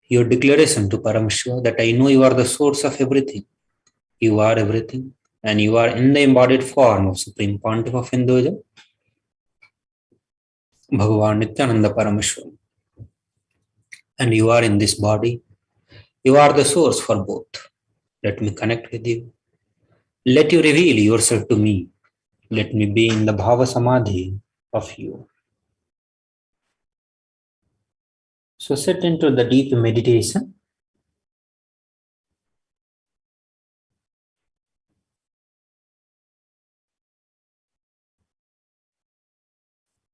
Your declaration to Paramashiva that I know you are the source of everything. You are everything, and you are in the embodied form of Supreme Pontiff of Hinduism, Bhagavan Nityananda Paramashivam. And you are in this body. You are the source for both. Let me connect with you. Let you reveal yourself to me. Let me be in the Bhava Samadhi of you. So sit into the deep meditation.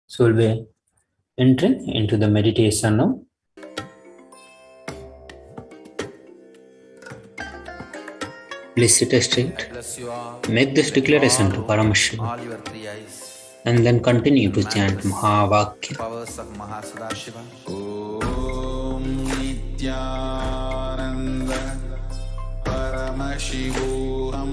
So we'll be entering into the meditation now. Please sit straight. Make this declaration to Paramashiva and then continue to chant Mahavakya. Powers of Mahasudashiva. Om Nityananda Paramashivam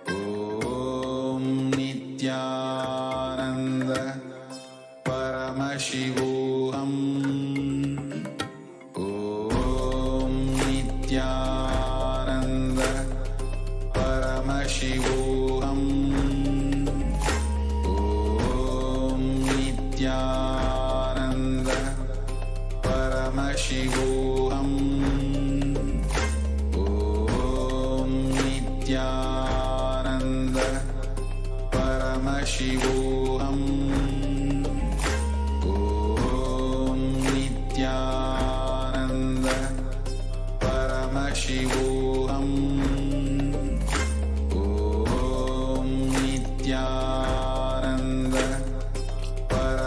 Paramashivam. Om Nityananda Paramashivam. Om Nityananda Paramashivam. Om Nityananda Paramashivam.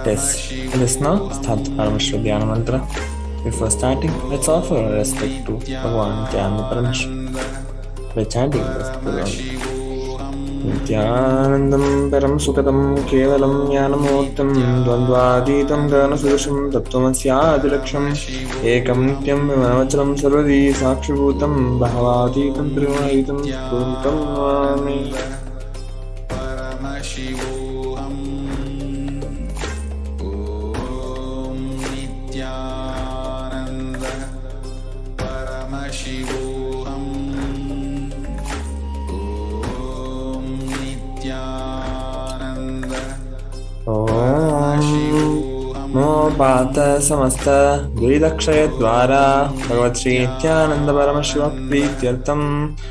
Yes, let us now start the Paramashiva Dhyana mantra. Before starting, let's offer our respect to Bhagavan Paramashivam by chanting this Bhagavan. Nityanandam param sukhatam kevalam jnanamurtam dvandvaditam ganasudasham tattvamasyadiraksham ekam nityam vimanavachalam sarvadi sakshibhutam bhavaditam trimayitam kuntam nami. Paramashivam. Om Nityananda Paramashivam. Om Nityananda Namo Bhata Samasta Duridakshayadvara Bhagavat Shri Nityananda Paramashiva Prityartam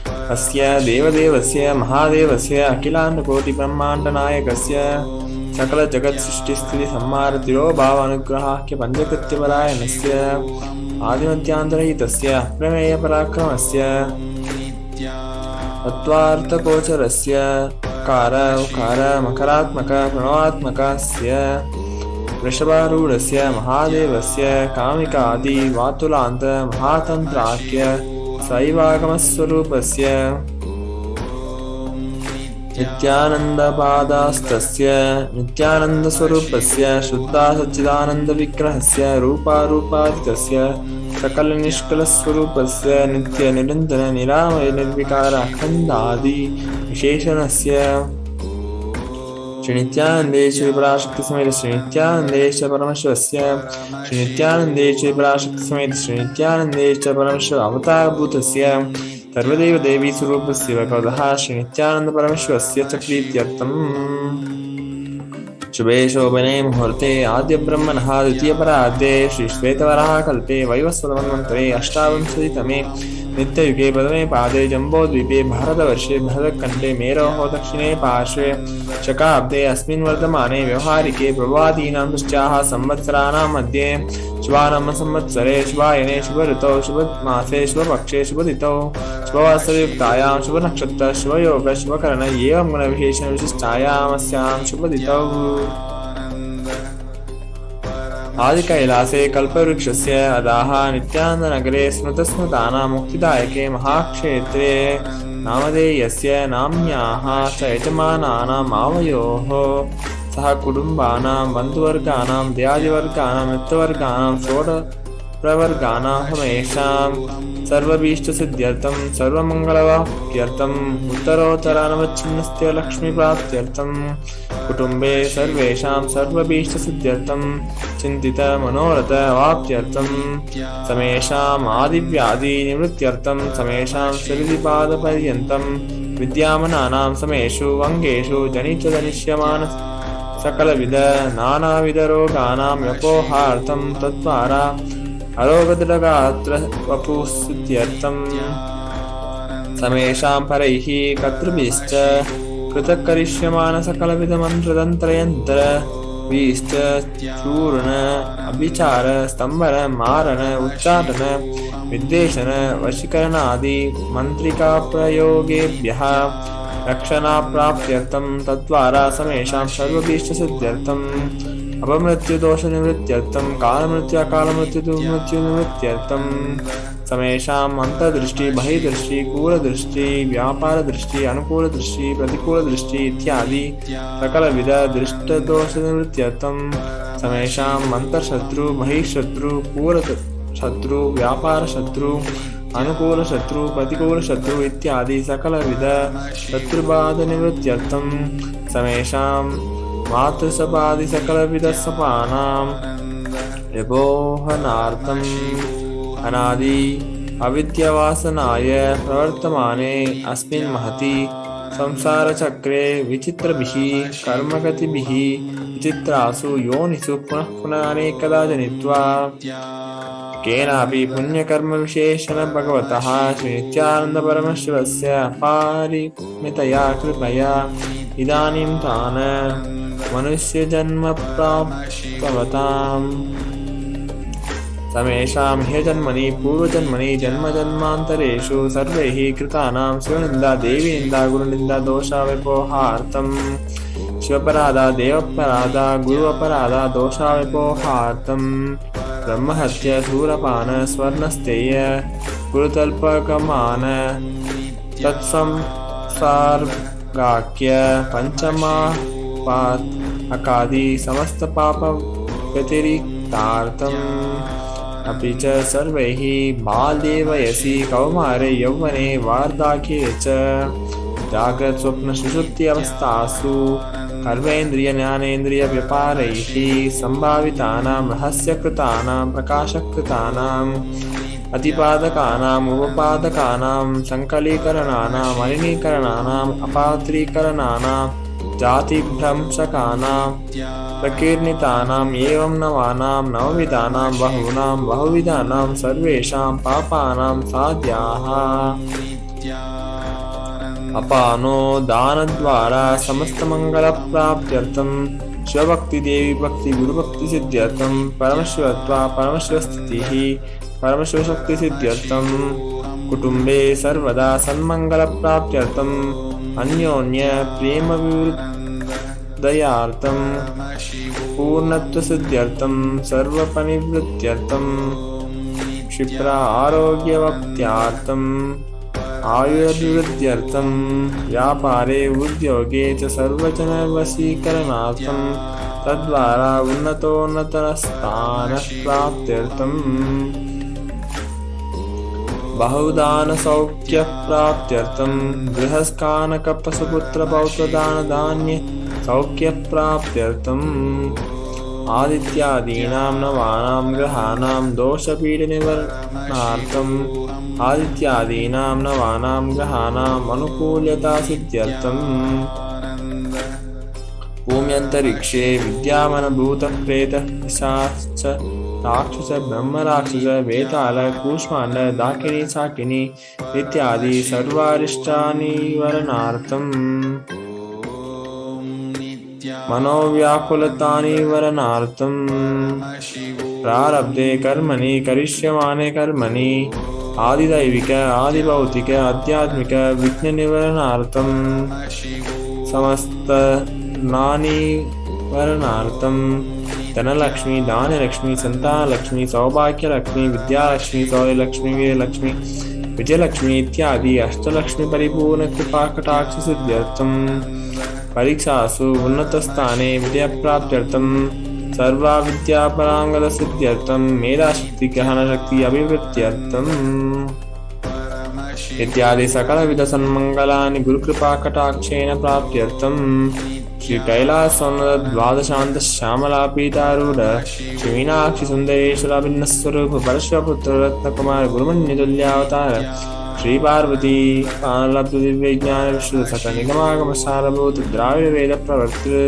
Asya Devadevasya Mahadevasya Akilanda Koti Brahmanda Nayakasya Sakala Jagat Srishti Sthiti Sammaratiro Bhava Anugrahakya Panjakritya Parayanasya Adimatyantarhitasya Prameya Parakramasya Tattvartha Kocharasya Kara Ukara Makaratmaka Pranavatmakasya Vrishabharudasya Mahadevasya Kamika Adi Vatulanta Mahatantrakya Saivagamaswarupasya Nityananda Padastasya Nityananda Swarupasya Shuddha Satchidananda Vigrahasya Rupa Rupaditasya Sakala Nishkala Swarupasya Nitya Nirantana Niramaya Nirvikara Khandadi Visheshanasya Shri Nityanande Shri Parashakti Sameta Shri Nityanande Shri Paramashivasya Shri Nityanande Shri Parashakti Sameta Shri Nityanande Shri Paramashiva Avatar Bhutasya Sarvadeva Devi Surupasya Vakavadaha Shri Nityananda Paramashivasya Chakrityartam Shubhe Shobhane Muhurte Adya Brahmanaha Dvitiya Parade Shri Shvetavaraha Kalpe Vaivasvadamantare Ashtavanshaditame Nitya Yuge Padame Pade Jambo Dvipe Bharatavarshe Bharatkande Meroho Dakshine Parshve Shakabde Asmin Vardamane Vyavharike Prabhadinam Duschaha Samvatsarana Madhye Shvanam Samvatsare Shvayane Shvarito Shvatmase Shvapakshe Shvadito Shvavasarayuktayam Shvanakshatra Shvayoga Shvakarana Yevam Guna Visheshan Vishishchayam Asyam Shvadito Adi Kailase Kalparukshasya Adaha Nityananda Nagare Smrutasmrutana Muktidayake Mahakshetre Namadeyasya Namnyaha Chaitamananam Avayoho Saha Kudumbanam Bandhuvarganam Dyadivarganam Mittavarganam Shoda Pravarganam Hamesham Sarvabhishta Siddhyartam Sarvamangalavakyartam Uttarottaranavacchinnastya Lakshmi Praptyartam Kutumbe Sarvesham Sarvabhishta Siddhyartam Chintita Manorata Vaptyartam Samesham Adivyadi Nivrityartam Samesham Sridipada Paryantam Vidyamananam Sameshu Vangeshu Janita Danishyamana Sakalavida Nana Vidaroganam Yapohartam Tatvara Arogadagatra Vapusityartam Samesham Paraihi Katrubhishcha Krutakarishyamana Sakalavida Mantradantrayantra Vishcha Churana Abhichara Stambara Marana Uchatana Viddeshana Vashikaranadi Mantrika Prayogebhyaha Rakshana Praptyartam Tatvara Samesham Sarvabhishta Siddhyartam Abhamritya Dosha Nivrityartam Kalamritya Kalamritya Dumritya Nivrityartam Samesham Antadrishti Bahidrishti Kula Drishti Vyapara Drishti Anukula Drishti Pratikula Drishti Ityadi Sakala Vida Drishta Dosha Nivrityartam Samesham Antarshatru Bahishatru Kula Shatru Vyapara Shatru Anukula Shatru Pratikula Shatru Ityadi Sakala Vida Shatrubada Nivrityartam Samesham Matrasapadi Sakala Vida Sapanam Vibohanartam Anadi Avidyavasanaya Pravartamane Asmin Mahati संसारचक्रे विचित्रभिः कर्मगतिभिः विचित्रासु योनिषु पुनः पुनः अनेकदा जनित्वा केनापि पुण्यकर्मविशेषेण भगवतः श्रीनित्यानन्दपरमशिवस्य अपारिमितया कृपया इदानीं तान् मनुष्यजन्म प्राप्तवताम्। तमेषां ह्यजन्मनि पूर्वजन्मनि जन्मजन्मान्तरेषु सर्वैः कृतानां शिवनिन्दा देवीनिन्दा गुरुनिन्दा दोषाविपोहार्थं शिवपराधा देवपराधा गुरुपराधा दोषाविपोहार्थं ब्रह्महत्य शूरपान स्वर्णस्तेय गुरुतल्पकमान तत्संसार्गाख्य पंचमापात अकादि समस्तपाप व्यतिरिक्तार्थम् अपि च सर्वैः बाल्यवयसि कौमारे यौवने वार्धक्ये च जाग्रत् स्वप्न सुषुप्ति अवस्थासु कर्मेन्द्रिय व्यापारैः संभावितानां रहस्यकृतानां प्रकाशकृतानां अतिपादकानाम् उपपादकानां संकलीकरणानां मलिनीकरणानाम् अपात्रीकरणानां जातिभ्रंशकानां प्रकीर्णितानाम् एवं नवानां नवविधानां बहूनां बहुविधानां सर्वेषां पापानां साध्याः अपानो दानद्वारा समस्तमङ्गलप्राप्त्यर्थं शिवभक्तिदेवी भक्ति गुरुभक्ति सिद्ध्यर्थं परमशिवत्वा परमशिवस्थितिः परमशिवशक्ति सिद्ध्यर्थं कुटुम्बे सर्वदा सन्मङ्गलप्राप्त्यर्थम् अन्योन्य प्रेम विवृद्धयार्थं पूर्णत्वसिद्ध्यर्थं सर्वपरिवृत्त्यर्थं क्षिप्रा आरोग्यवप्त्यार्थम् आयुर्वृद्ध्यर्थं व्यापारे उद्योगे च सर्वजनवशीकरणार्थं तद्वारा उन्नतोन्नतस्थानप्राप्त्यर्थं बहुदानसौख्यप्राप्त्यर्थं गृहस्कानकपशुपुत्रपौत्रदानधान्य सौख्यप्राप्त्यर्थम् आदित्यादीनां नवानां ग्रहाणां दोषपीडनिवारणार्थम् आदित्यादीनां नवानां ग्रहाणाम् अनुकूल्यता सिद्ध्यर्थम् भूम्यन्तरिक्षे विद्यामनभूतप्रेतः पिशाच राक्षस ब्रह्मराक्षस वेताल कूष्माण्ड दाकिनी साकिनी इत्यादि सर्वारिष्टानिवारणार्थम् मनोव्याकुलतानिवारणार्थम् प्रारब्धे कर्मणि करिष्यमाणे कर्मणि आदिदैविक आदिभौतिक आध्यात्मिक विघ्ननिवारणार्थम् समस्त नानिवारणार्थम् धनलक्ष्मी दानलक्ष्मी संतानलक्ष्मी सौभाग्यलक्ष्मी विद्यालक्ष्मी शौर्यलक्ष्मी वीरलक्ष्मी विजयलक्ष्मी इत्यादि अष्टलक्ष्मी परिपूर्ण कृपा कटाक्ष सिद्ध्यर्थम् परीक्षासु उन्नतस्थाने विद्याप्राप्त्यर्थं सर्वा विद्यापराङ्गत सिद्ध्यर्थं मेधाशक्ति ग्रहणशक्ति अभिवृद्ध्यर्थम् इत्यादि सकलविध सन्मङ्गलानि गुरुकृपा कटाक्षेण प्राप्त्यर्थं श्री कैलासोन्नत द्वादशान्त श्यामला पीतारूढ श्री मीनाक्षि सुन्दरेश्वर अभिन्नस्वरूप परशुपुत्र रत्नकुमार गुरुमन्यतुल्यावतार श्री पार्वती पालब्ध दिव्यज्ञान विश्व सकल निगमागम सारभूत द्राविड़ वेद प्रवर्तृ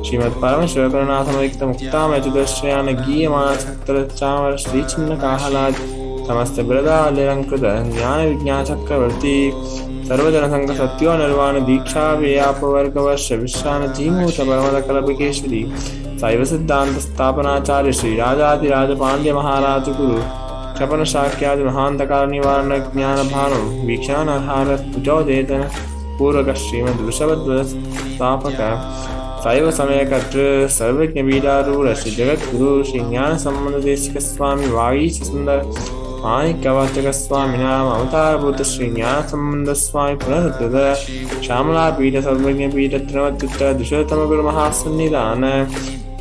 श्रीमत् परमेश्वर करुणासमयुक्त मुक्तामय चतुर्श्रयान गीयमान सप्तचामर श्री छिन्न काहलाद समस्त बिरदालंकृत ज्ञान विज्ञान चक्रवर्ती सर्वजन संघ सत्यो निर्वाण दीक्षा व्यापवर्ग वर्ष विश्रान जीमूत परमद कलपकेश्वरी शैव सिद्धांत स्थापनाचार्य श्री राजाधिराज पांड्य महाराज गुरु क्षपन शाक्यादि महांतकार निवारण ज्ञान भानु वीक्षानहार पुजोदेतन पूर्वक श्रीमद वृषभध्वज स्थापक शैव समयकर्तृ सर्वज्ञ बीडारूढ़ श्री जगद्गुरु श्री ज्ञान संबंध देशिक स्वामी वागीश सुंदर माणिक्यवाचक स्वामिनाम अवतारभूत श्री ज्ञान संबंध स्वामी पुनरुद्धृत श्यामला पीठ सर्वज्ञ पीठ त्रिमत्युत्तर द्विशतम गुरु महासन्निधान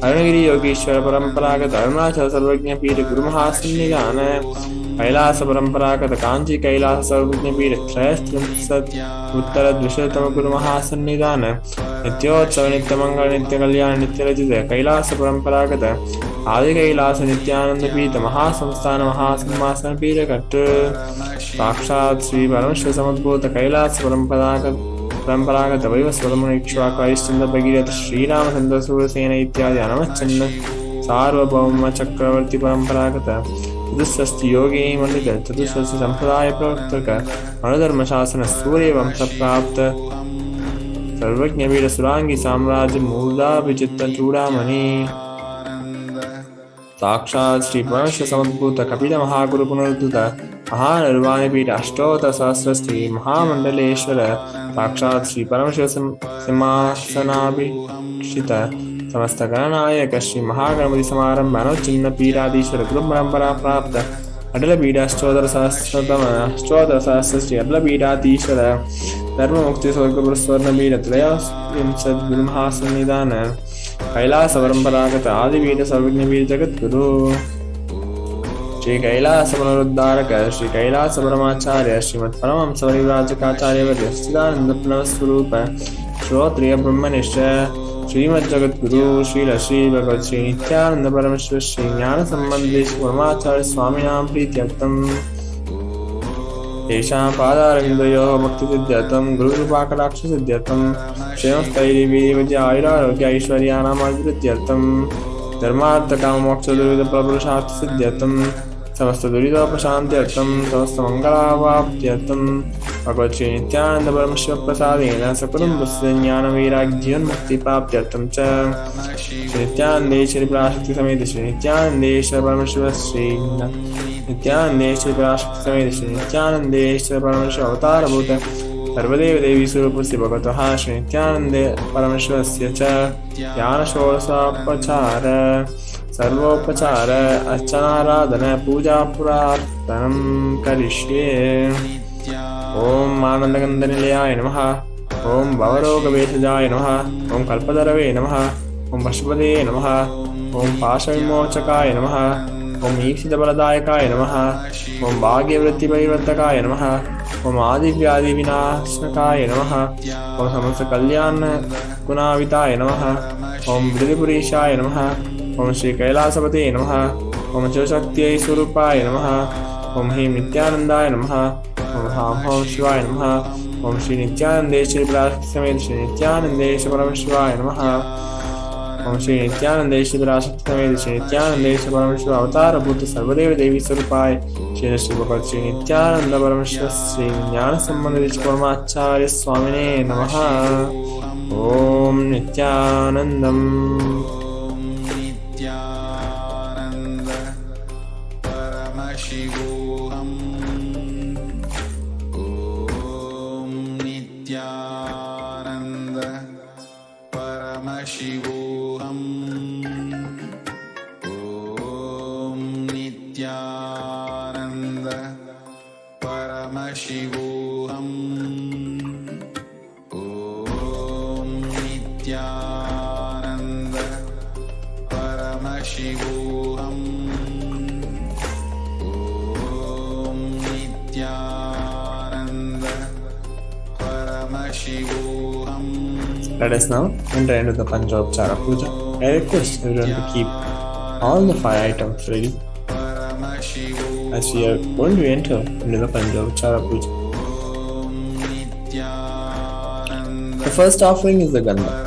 अरुणगिरी योगीश्वर परंपरागत अरुणाचल सर्वज्ञ पीठ गुरु महासन्निधान कैलास परंपरागत कांची कैलास सर्वज्ञ पीठ त्रयस्त्रिंशत् उत्तर द्विशतम गुरु महासन्निधान नित्योत्सव नित्य मंगल नित्य कल्याण नित्य रचित कैलास परंपरागत आदि कैलास नित्यानंद पीठ महासंस्थान महासंवासन पीठ कट्ट साक्षात श्री परमेश्वर समुद्भूत कैलास परंपरागत Paramparaga Vaivasvaramaniksha Kaishchandra Bhagirath Sri Ramachandra Surasena Ityadi Anamachandra Sarvabhauma Chakravarti Paramparagata Chatushasti Yogi Mandita Chatushasti Sampradaya Pravartaka Anudharma Shasana Surya Vamsa Prapta Sarvajna Veeda Surangi Samraj Mula Vichitta Chudamani Sakshat Sri Paramashiva Samadbhuta Kapila Mahaguru Punarduta Mahanirvani Pita Ashtota Sastra Sri Mahamandaleshwara Sakshat Sri Paramashiva Simhasanabhishita Samasta Gananayaka Sri Mahaganapati Samarambha Anochinna Piradishwara Guru Parampara Prapta Adala Pita Ashtodara Sahasratama Ashtodara Sahasra Sri Adala Piradishwara Dharma Mukti Swarga Puraswarna Pita Traya Imsad Guru Mahasanidana Kailasa Paramparaga Adi Veda Sarvagna Veda Jagat Guru Shri Kailasa Panaruddharaka Shri Kailasa Paramacharya Srimad Paramam Savarivrajakacharya Vadyastidananda Pranavasvarupa Shrotriya Brahmanisha Srimad Jagat Guru Shri Shri Bhagavad Shri Nityananda Parameshwara Shri Jnana Sambandhi Shri Paramacharya Swaminam Prityartam Yesham Padaravindayoh Bhakti Siddhyatam Guru Krupakalaksha Siddhyatam Shreyastairi Vidya Airarogya Aishwaryanam Agrityartam Dharmartha Kama Moksha Durvida Prabhurushartha Siddhyatam Samasta Durida Prashantyartam Samasta Mangalavaptyartam Bhagavad Shri Nityananda Paramashiva Prasadena Sakurum Bhasya Jnana Vairagyan Mukti Praptyartam Cha Shri Nityanande Shri Prashakti Samedha Shri Nityanande Shri Paramashiva Shri Nityanande Shri Prashakti Samedha Shri Nityanande Shri Paramashiva Avatara Bhuta Sarvadeva Devi Surupusya Bhagavataha Shri Nityanande Parameshwarasya Cha Jnana Shodasapachara Sarvopachara Archanaradhana Puja Purartanam Karishye Om Anandagandhanilaya Namaha Om Bhavaroga Vesajaya Namaha Om Kalpadarave Namaha Om Pashupade Namaha Om Pashavimochakaya Namaha Om Ikshitabaladayakaya Namaha Om Bhagyavritti Parivartakaya Namaha Om Adivyadi Vinashnakaya Namaha Om Samasta Kalyana Gunavitaya Namaha Om Vridipurishaya Namaha Om Shri Kailasapate Namaha Om Choshaktiyai Surupaya Namaha Om Him Nityanandaya Namaha Om Ham Shivaya Namaha Om Shri Nityanande Shri Prashakti Samedha Shri Nityanande Shri Parameshwaya Namaha Om Shri Nityanande Shri Prashakti Samedha Shri Nityanande Shri Parameshwara Avatara Bhuta Sarvadeva Devi Surupaya Shri Shri Bhagavad Shri Nityananda Parameshwara Shri Jnana Sambandhi Shri Paramacharya Swamine Namaha Om Nityanandam Paramashivam Om Nityananda Paramashivam Om Nityananda Paramashivam Om Nityananda Paramashivam Let us now enter into the Panchopchara Puja. I request everyone to keep all the 5 items ready as we are going to enter into the Panchopchara Puja. The first offering is the Gandha.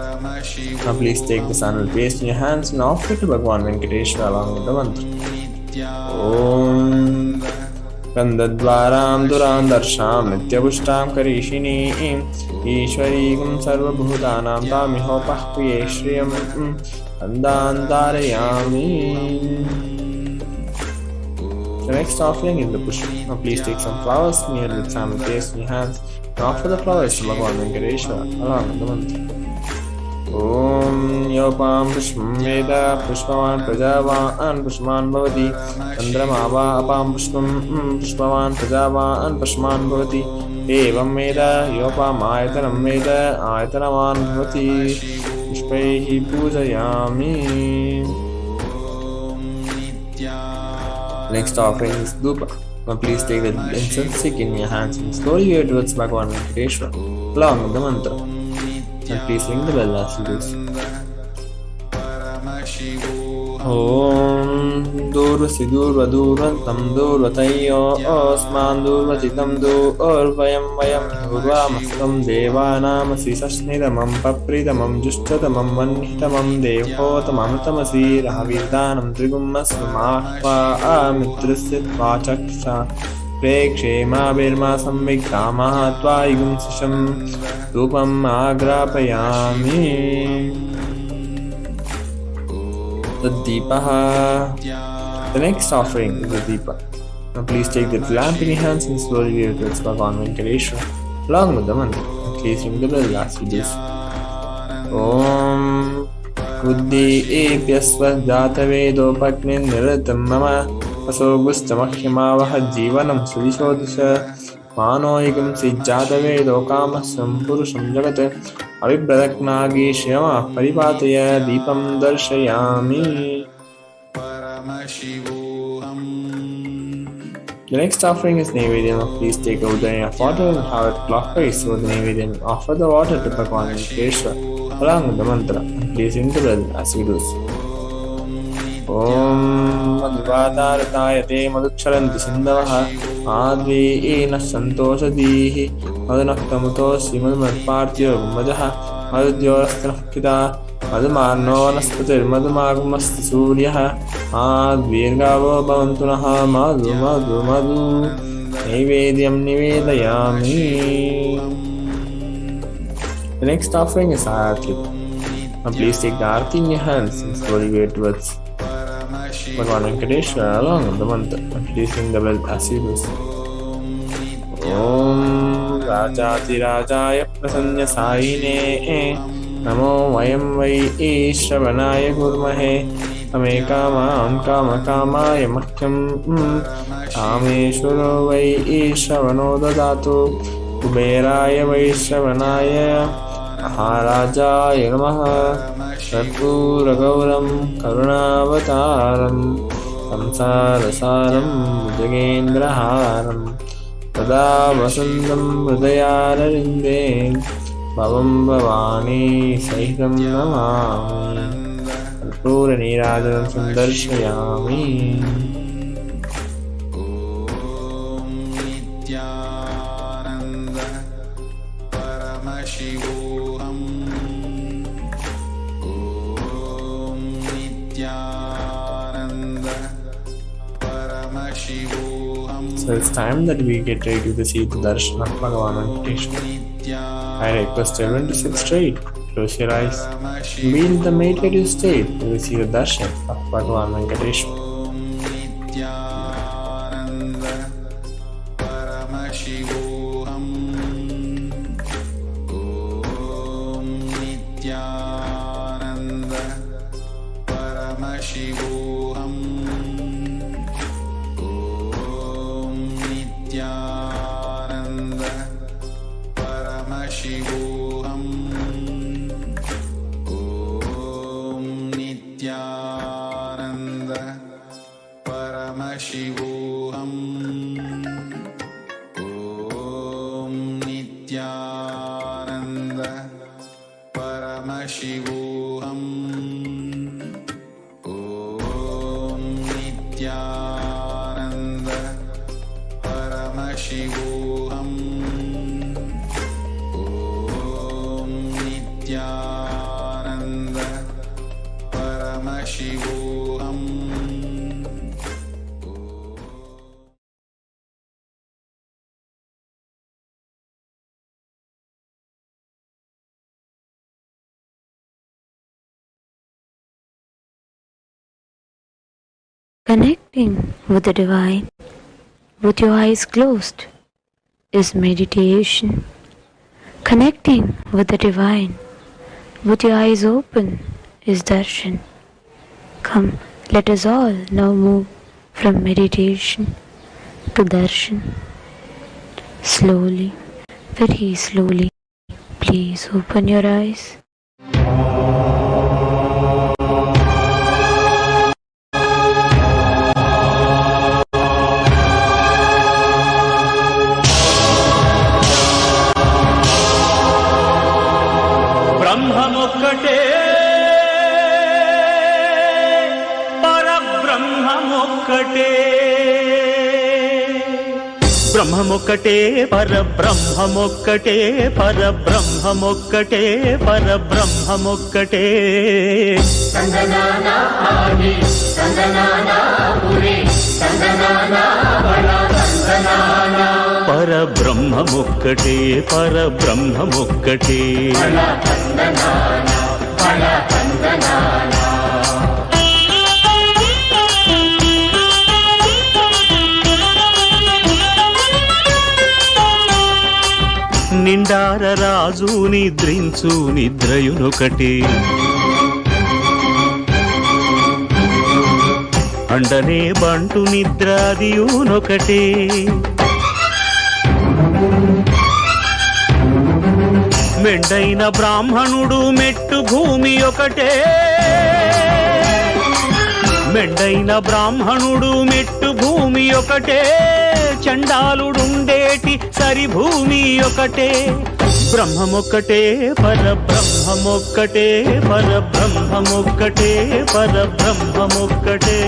Now please take the sandal paste in your hands and offer it to Bhagavan Venkateshwara along with the mantra. Om Gandhadvaram Duram Darsham Nityapushtam Karishini Ishwarigam Sarvabhutanam Tamihopahpuye Shriyam Andandarayami. The next offering is the Pushpa. Now please take some flowers smeared with sandal paste in your hands and offer the flowers to Bhagavan Venkateshwara along with the mantra. Om Yopam Pushpam Veda Pushpavan Prajavan Pushman Bhavati Chandramava Apam Pushpam Pushpavan Prajavan Pushman Bhavati Evam Veda Yopam Ayatanam Veda Ayatanavan Bhavati Pushpaihi Pujayami. Next offering is Dhupa. Now please take the incense stick in your hands and slowly wear towards Bhagavan Venkateshwara along with the mantra. And please ring the bell as you do so. Om Durvasi Durvadurantam Durvatayyo Osman Durvachitam Durvayam Vayam Durvamastam Devanamasi Sasnidamam Papridamam Jushtatamam Vanhitamam Devotamam Tamasi Rahavirdanam Trigumasmahva Amitrasitva Chaksha Prekshema Birma Samvikrama Tvayigum Sisham Dupam Agrapayami. The Deepa. The next offering is the Deepa. Now please take the lamp in your hands and slowly give it towards Bhagavan Venkateshwara along with the mantra. Please ring the bell as we do so. Om Buddhi Epyasva Jatavedo Patnin Niratam Mama Asogustamahimavaha Jivanam Sudishodisha Manoigam Sijjatavedo Kamasam Purusham Jagate Avibradaknagi Shema Paripataya Deepam Darshayami. The next offering is Naivedyam. Please take out the of water and have it clockwise so the Naivedyam. Offer the water to Bhagavan Venkateshwara along with the mantra and please ring the bell as you do so. Om Madhuvataratayate Madhuksharanti Sindavaha Advi'ena Santoshadihi Madhunaktamutosi Madhumatpartyo Madhaha Madhudyorasthanakita Madhumarno Naspatir Madhumagmasti Suryaha Advirgavo Bhavantunaha Madhu Madhu Madhu Naivedyam Nivedayami. The next offering is Arati. Now please take the Arati in your hands and slowly wave towards Bhagavan Venkateshwara along with the mantra and please ring the bell as you do so. Om Rajati Rajaya Prasanya Saine Namo Vayam Vai Shravanaya Gurmahe Ame Kama Kama Kamaya Makyam Kameshwaro Vai Shravano Dadatu Kuberaya Vai Shravanaya Maharajaya Namaha Karpura Gauram Karunavataram Samsarasaram Jagendraharam Tada Vasandam Hridayararinde Bhavam Bhavani Sahitam Namami Karpura Nirajanam Sundarshayami. So it's time that we get ready to receive the Darshan of Bhagavan Venkateshwara. I request everyone to sit straight, close your eyes, and be in the meditative state to receive the Darshan of Bhagavan Venkateshwara. Connecting with the divine with your eyes closed is meditation. Connecting with the divine with your eyes open is darshan. Come, let us all now move from meditation to darshan. Slowly, very slowly, please open your eyes. బ్రహ్మమొక్కటే పరబ్రహ్మమొక్కటే పరబ్రహ్మమొక్కటే పరబ్రహ్మమొక్కటే పరబ్రహ్మమొక్కటే పరబ్రహ్మమొక్కటే నిండార రాజు నిద్రించు నిద్రయునొకటే అండనే బంటు నిద్రాదియునొకటే మెండైన బ్రాహ్మణుడు మెట్టు భూమి ఒకటే మెండైన బ్రాహ్మణుడు మెట్టు భూమి ఒకటే చండాలుడుండేటి సరి భూమి ఒకటే బ్రహ్మమొక్కటే పరబ్రహ్మమొక్కటే పరబ్రహ్మమొక్కటే పరబ్రహ్మమొక్కటే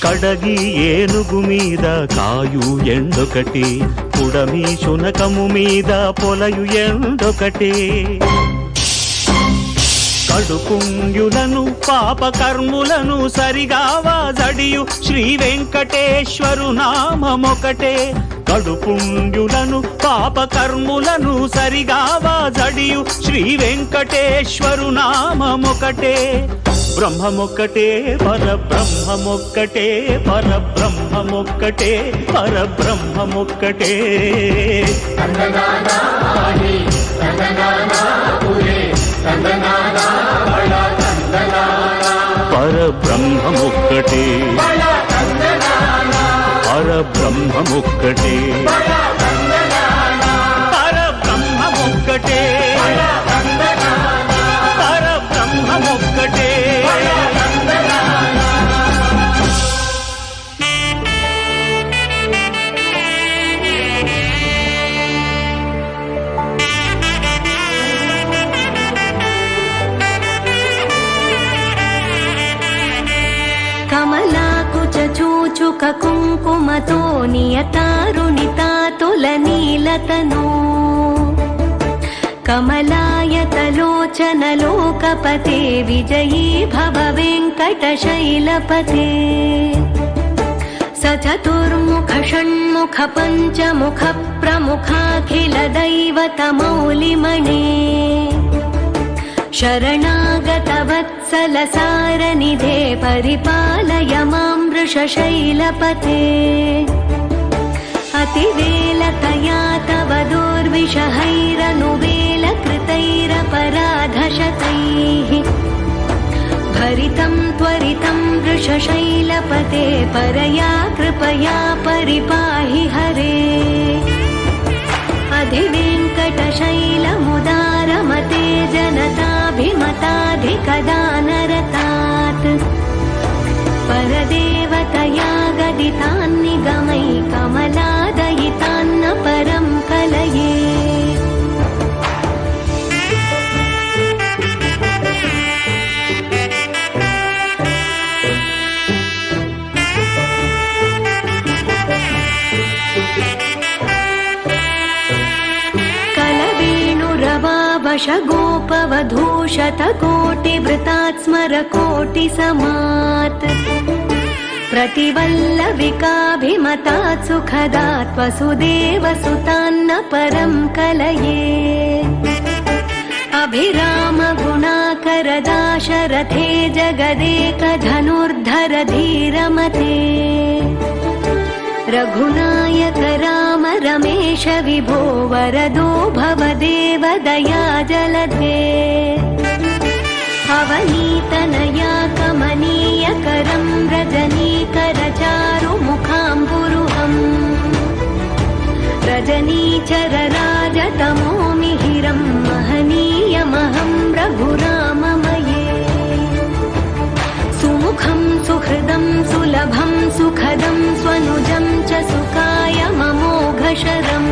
కడగి ఏనుగు మీద కాయు ఎండొకటి పుడమి శునకము మీద పొలయు ఎండొకటే కడుపుంగులను పాపకర్ములను సరిగావా జడియు శ్రీ వెంకటేశ్వరు నామమొకటే కడుపుంగులను పాపకర్ములను సరిగావా జడియు శ్రీ వెంకటేశ్వరు నామమొకటే బ్రహ్మమొక్కటే పరబ్రహ్మమొక్కటే పరబ్రహ్మమొక్కటే పరబ్రహ్మమొక్కటే పరబ్రహ్మమొక్కటే పరబ్రహ్మమొక్కటే పరబ్రహ్మమొక్కటే పరబ్రహ్మమొక్కటే కమలాకుచూచుక కుంకుమతో నియతారుణితాతుల నీలతను కమలాయతలోచనలోకపతే విజయీ భవ వెంకటశైలపతే స చతుర్ముఖ షణ్ముఖ పంచముఖ ప్రముఖాఖిల దైవతమౌలిమణే శరణాగత వత్సల సారనిధే పరిపాలయ మాం వృషశైలపతే అతివేలతయా తవ దోర్విషహైరనువేల కృతైరపరాధశతైః భరితం త్వరితం వృషశైలపతే పరయా కృపయా పరిపాహి హరే అధివేంకటశైలముదారమతే జనతాభిమతాధికదానరతాత్ పరదేవతయా గదితాన్నిగమై కమలాదయితాన్న పరం కలయే गोपवधूशतकोटिवृतात् स्मरकोटिसमात् प्रतिवल्लविकाभिमतात् सुखदात् वसुदेवसुतान्न परं कलये अभिरामगुणाकरदाशरथे जगदेकधनुर्धर धीरमते रघुनायक राम रमेश विभो वरदो भवदेव दया जलधे अवनीतनया कमनीयकरं रजनीकरचारुमुखाम्बुरुहम् रजनीचरराजतमो मिहिरं महनीयमहं रघुराममये सुमुखं सुहृदं सुलभं सुखदं स्वनुजं च सुखाय ममोघशरम्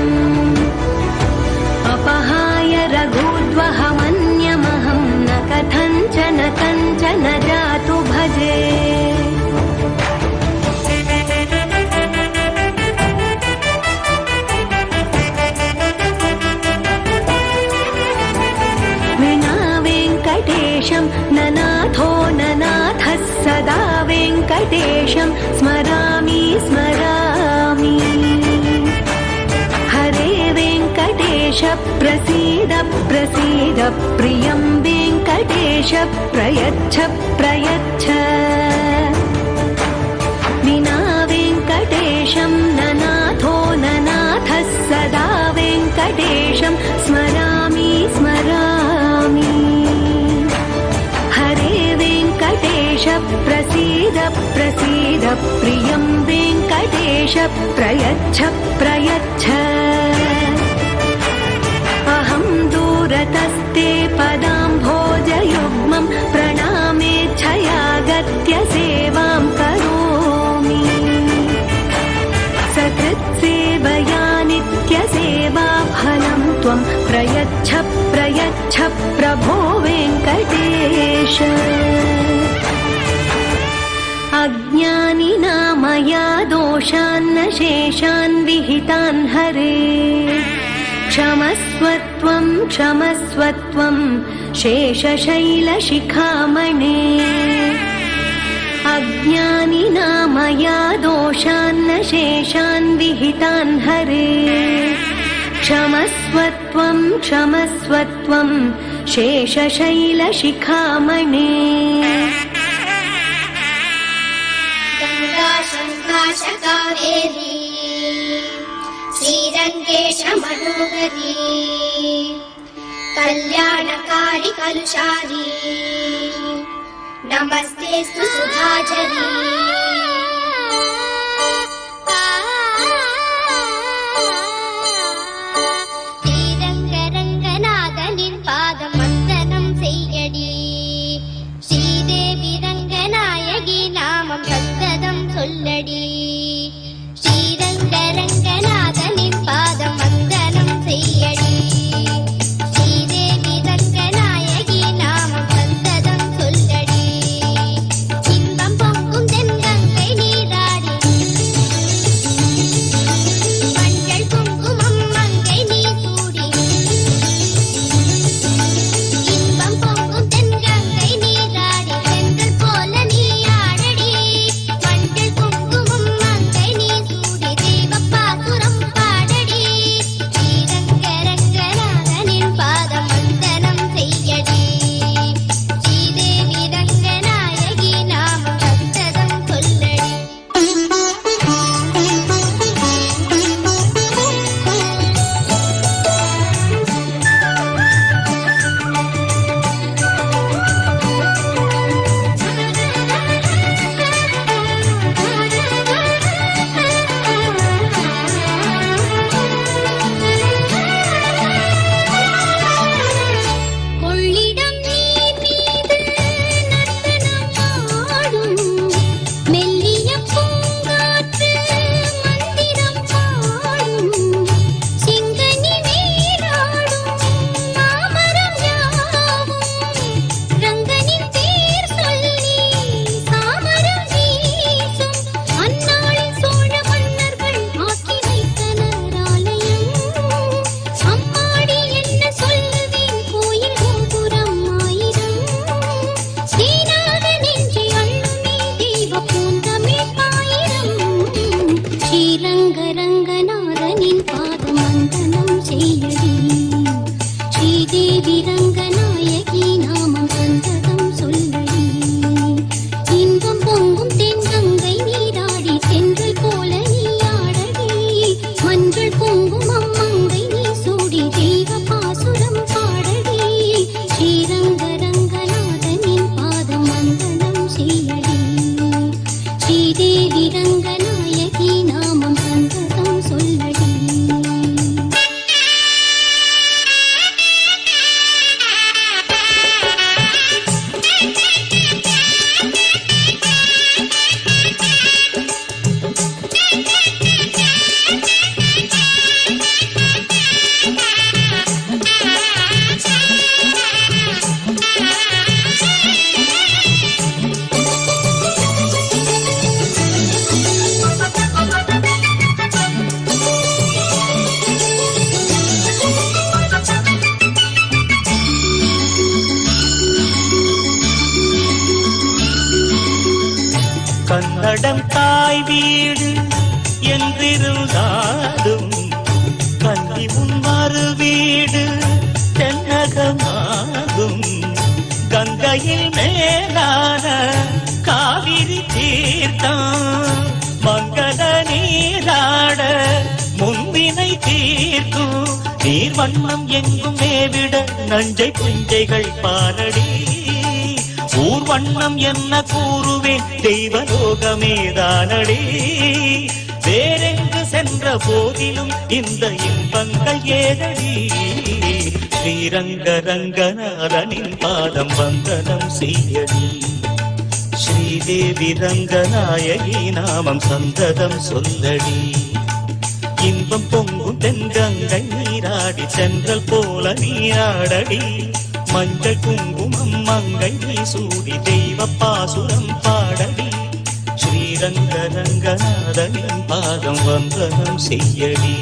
अपहाय रघुद्वहमन्यमहं न कथञ्च न जातु भजे विना वेङ्कटेशं ननाथो ननाथः सदा वेङ्कटेशं स्मरामि स्मरामि हरे वेङ्कटेश प्रसीद प्रसीद प्रियं वेङ्कटेश प्रयच्छ प्रयच्छ विना वेङ्कटेशं ननाथो ननाथः सदा वेङ्कटेशं स्मरामि स्मरामि हरे वेङ्कटेश प्रसीद प्रसीद प्रियं वेङ्कटेश प्रयच्छ प्रयच्छ अहं दूरतस्ते पदाम्भोजयुग्मं प्रणामेच्छयागत्य सेवां करोमि सकृत्सेवया नित्यसेवाफलं त्वं प्रयच्छ प्रयच्छ प्रभो वेङ्कटेश अज्ञानिना मया दोषान्न शेषान् विहितान् हरे क्षमस्वत्वं क्षमस्वत्वं शेषशैलशिखामणे अज्ञानिना मया दोषान्न शेषान् विहितान् हरे क्षमस्वत्वं क्षमस्वत्वं शेषशैलशिखामणे गङ्गा शङ्काशकावेरी श्रीरङ्गेश मनोहरी कल्याणकारि कलुषारी नमस्तेस्तु सुधाचरी श्रीरङ्गरङ्गनाथनिन् पादवन्दनं सेयडी श्रीदेवी रङ्गनायकि नामं सन्ततं सोल्लडी श्रीरङ्गरङ्गनाथनिन् पादवन्दनं सेयडी श्रीदेवी रङ्गनायकि नामं सन्ततं सोल्लडी इன்பம் பொங்கும் தென்கங்கை நீராடி மஞ்சள் குங்குமம் மங்கை நீ சூடி இன்பம் பொங்கும் தென்கங்கை நீராடி பெண்கள் போல நீ ஆடடி மஞ்சள் குங்குமம் மங்கை நீ சூடி தேவபாசுரம் பாடடி ஸ்ரீரங்கரங்கநாதனின் பாதம் வந்தனம் செய்யடி ஸ்ரீதேவி ரங்கநாயகி நாமம் சத்ததம் சொல்லடி கொள்ளிடம் நீர் மீது நர்த்தனம் ஆடும் மெல்லிய பூங்காற்று மந்திரம் பாடும் சிங்கனி மேலாடும் மாமரம் யாவும் ரங்கனின் பேர் சொல்லி சாமரம் வீசும் அந்நாளில் சோழ மன்னர்கள் ஆக்கி வைத்தனர் ஆலயம் அம்மாடி என்ன சொல்லுவேன் கோயில் கோபுரம் ஆயிரம் ஸ்ரீநாத நெஞ்சி அள்ளுமே தெய்வ பூந்தமிழ் பாயிரம் ஸ்ரீரங்கரங்கநாதனின் பாதம் வந்தனம் செய்யடி ஸ்ரீதேவி ரங்கநாயகி நாமம் சந்ததம் சொல்லடி இன்பம் பொங்கும் தென்கங்கை நீராடி தென்றல் போல நீ ஆடடி மஞ்சள் குங்குமம் மங்கை நீ சூடி தெய்வ பாசுரம் பாடடி ஸ்ரீரங்கரங்கநாதனின் பாதம் வந்தனம் செய்யடி ஸ்ரீதேவி ரங்கநாயகி நாமம் சந்ததம் சொல்லடி கடன் தாய் வீடு என்றிருந்தாலும் கல்வி உன்மாறு வீடு தென்னகமாகும். கங்கையில் மேலான காவிரி தீர்த்தம் மங்கள நீராட முன்பினை தீர்க்கும். நீர் வண்ணம் எங்கும் மேவிட நஞ்சை புஞ்சைகள் பாரடி. ஊர் வண்ணம் என்ன கூறுவேன் தெய்வலோகமேதானடி. வேறெங்கு சென்ற போதிலும் இந்த இன்பங்கள் ஏதடி. ஸ்ரீரங்க ரங்கநாதனின் பாதம் வந்தனம் செய்யடி. ஸ்ரீதேவி ரங்கநாயகி நாமம் சந்ததம் சொல்லடி. இன்பம் பொங்கும் தென்கங்கை நீராடி சென்றல் போல நீராடடி. மஞ்சள் குங்குமம் மங்கை நீ சூடி தெய்வ பாசுரம் பாடடி. ஸ்ரீரங்க ரங்கநாதனின் பாதம் வந்தனம் செய்யடி.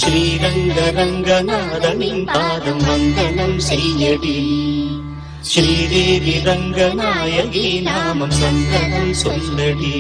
ஸ்ரீரங்க ரங்கநாதனின் பாதம் வந்தனம் செய்யடி. ஸ்ரீதேவி ரங்கநாயகி நாமம் சந்தனம் சொல்லடி.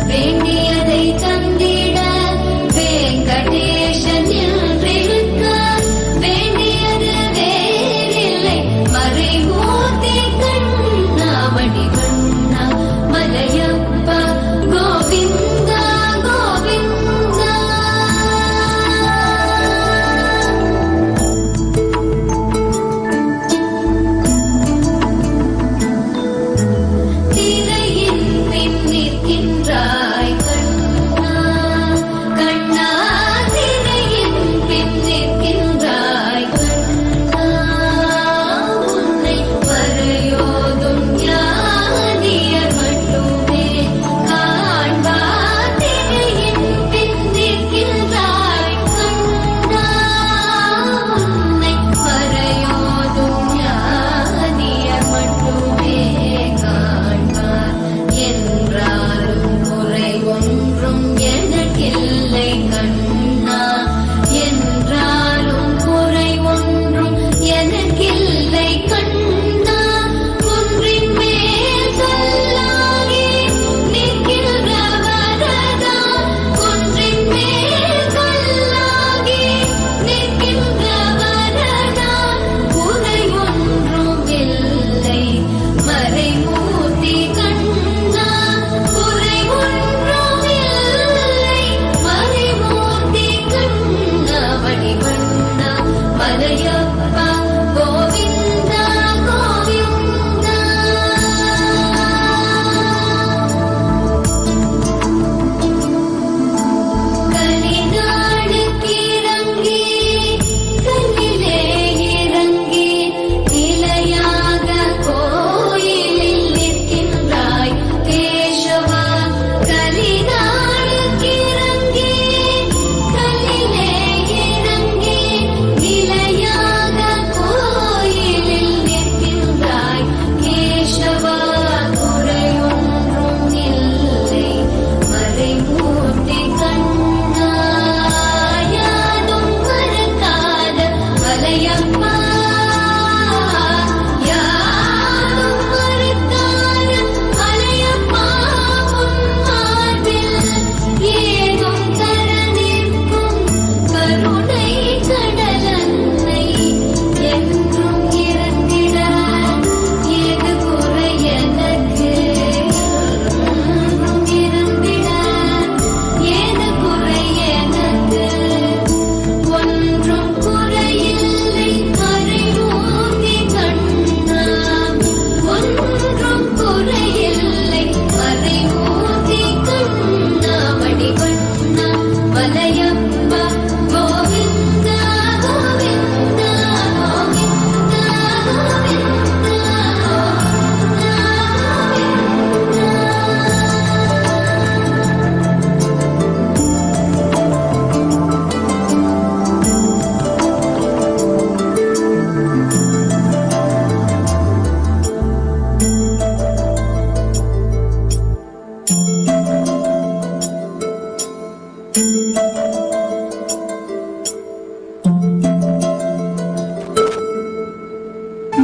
வேண்டியதை தந்திட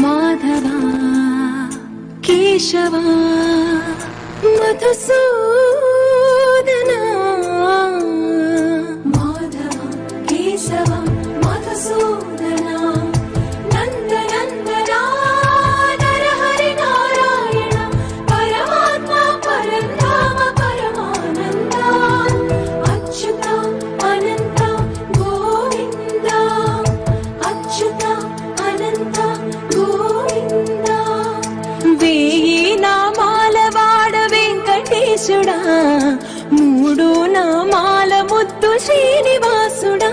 మాధవా కేశవా మధుసూదనా మాధవా కేశవా మధుసూదనా నందనందనా నరహరి నారాయణ పరమాత్మ పరంధామ పరమానంద అచ్యుత అనంత గోవింద అచ్యుత అనంత గోవింద వేయి నామాల వాడ వెంకటేశుడా మూడు నామాల ముద్దు శ్రీనివాసుడా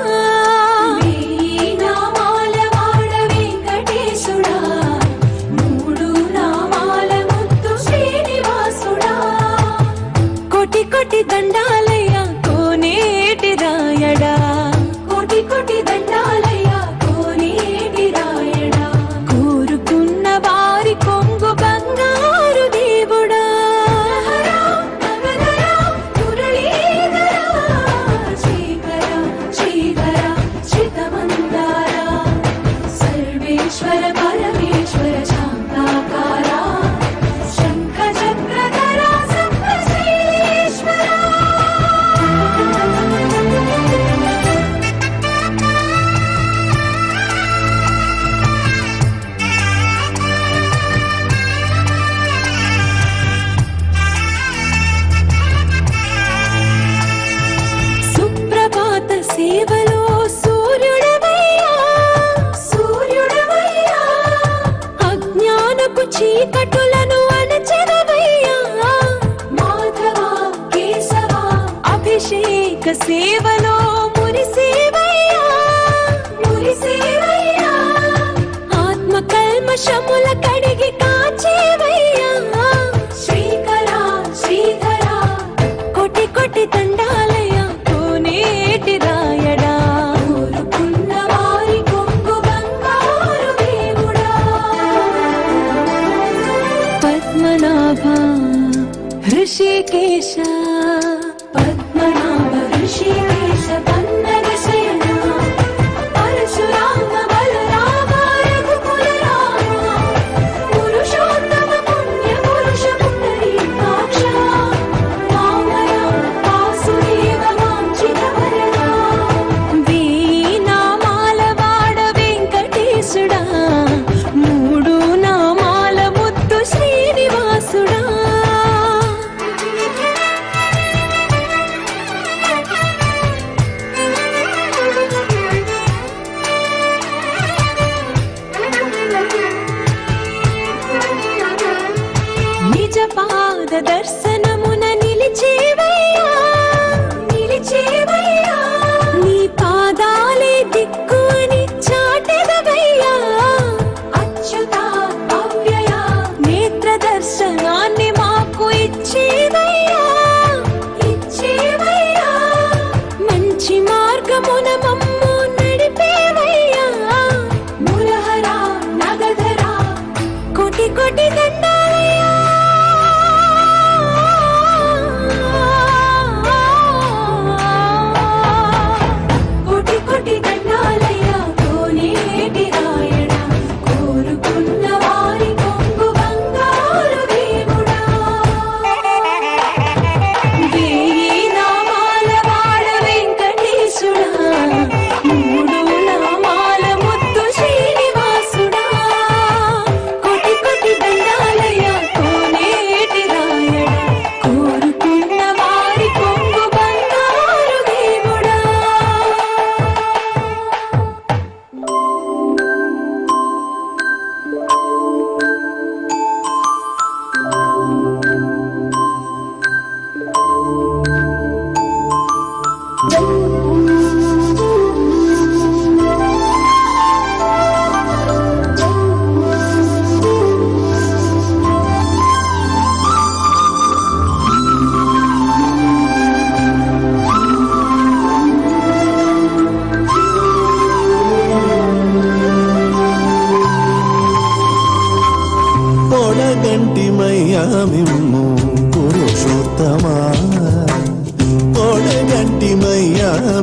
వేయి నామాల వాడ వెంకటేశుడా మూడు నామాల ముద్దు శ్రీనివాసుడా కోటి కోటి దండాలయ్య కోనేటి రాయడా కోటి కోటి దండాలయ్య కోనేటి రాయడా కోరుకున్న వారి కొంగు బంగారు దేవుడా సర్వేశ్వర పరమేశ్వర శాంతాకార శంఖ చక్రధర సప్తశ్రీశ్వర సుప్రభాత సేవలో సూర్యుడవయ్యా సూర్యుడవయ్యా అజ్ఞానపు చీకటులను అణచెదవయ్యా మాధవా కేశవా అభిషేక సేవలో మురిసేవయ్యా మురిసేవయ్యా ఆత్మ కల్మషముల కడిగి కాచేవయ్యా శ్రీకర శ్రీధర కోటి కోటి దండాలయ కోనేటి రాయడా కోరుకున్న వారి కొంగు బంగారు దేవుడా పద్మనాభ హృషికేశ పద్మనాభ హృషికేశ పన్నగ శయన పరశురామ బలరామ రఘుకుల రామ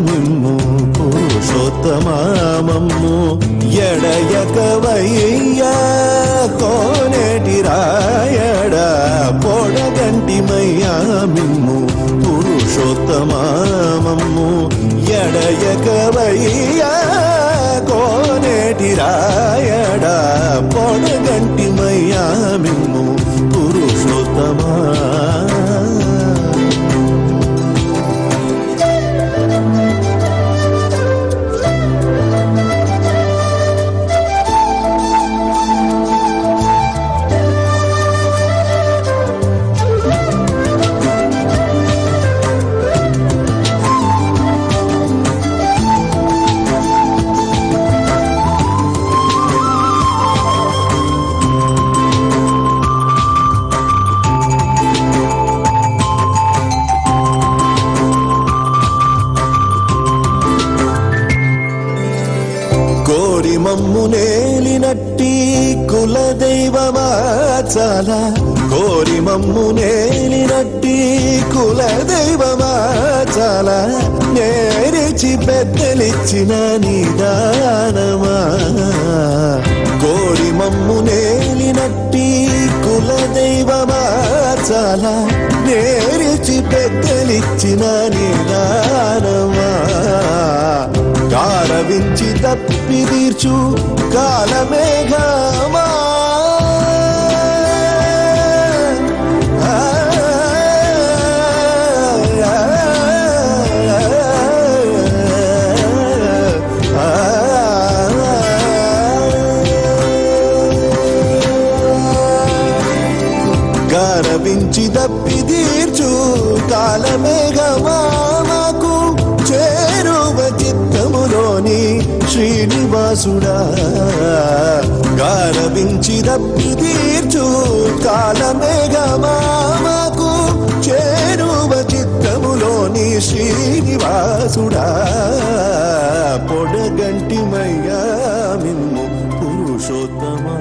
మిమ్ము పురుషోత్తమామమ్ము ఎడయకవయ్యా కోనేటి రాయడా పొడగంటిమయ్యా మిమ్ము పురుషోత్తమామమ్ము ఎడయకవయ్యా కోనేటి రాయడా పొడగంటిమయ్యా మిమ్ము పురుషోత్తమా మమ్ము నేలినట్టి కులదైవమా చాలా కోరి మమ్ము నేలినట్టి కులదైవమా చాలా నేరిచి పెద్దలిచ్చిన నిదానమా కోరి మమ్ము నేలినట్టి కులదైవమా చాలా నేరిచి పెద్దలిచ్చిన నిదానమా కారవించి తప్పి తీర్చు కాలమేఘమా కారవించి తప్పి తీర్చు కాలమేఘమా నాకు చేరువ చిత్తములోని శ్రీనివాసుడా గారవించి తప్పి తీర్చు కాలమేఘమా మాకు చేరువ చిత్తములోని శ్రీనివాసుడా పొడగంటిమయ్యా మిమ్ము పురుషోత్తమా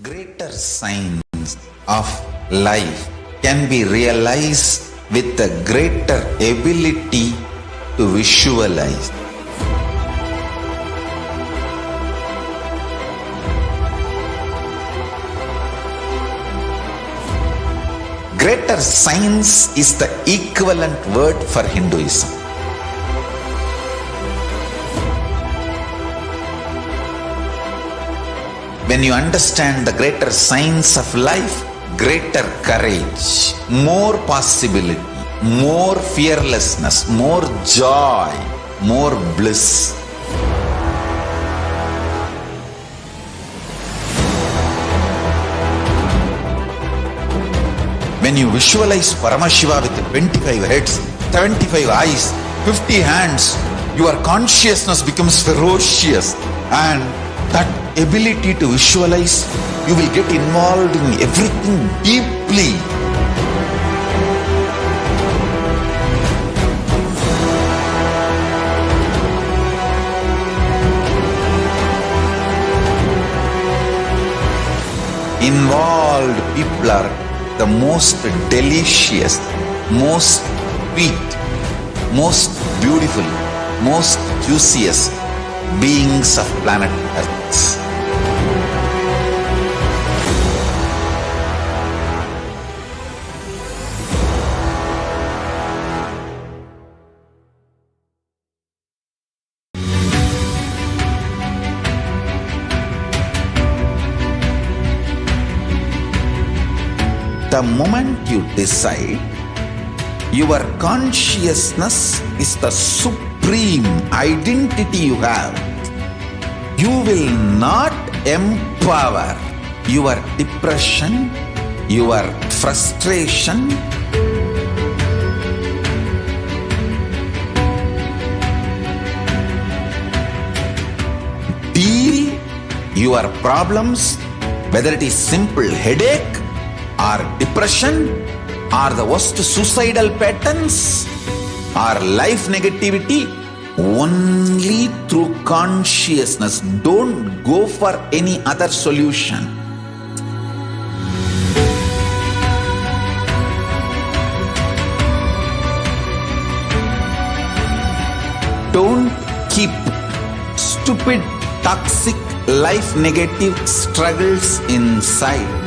Greater signs of life can be realized with a greater ability to visualize. Greater signs is the equivalent word for Hinduism. When you understand the greater signs of life, greater courage, more possibility, more fearlessness, more joy, more bliss. When you visualize Paramashiva with 25 heads, 75 eyes, 50 hands, your consciousness becomes ferocious, and that ability to visualize, you will get involved in everything deeply. Involved people are the most delicious, most sweet, most beautiful, most juiciest beings of planet Earth. The moment you decide, your consciousness is the supreme identity you have. You will not empower your depression, your frustration, deal your problems, whether it is simple headache or depression or the worst suicidal patterns or life negativity, only through consciousness. Don't go for any other solution. Don't keep stupid, toxic, life negative struggles inside.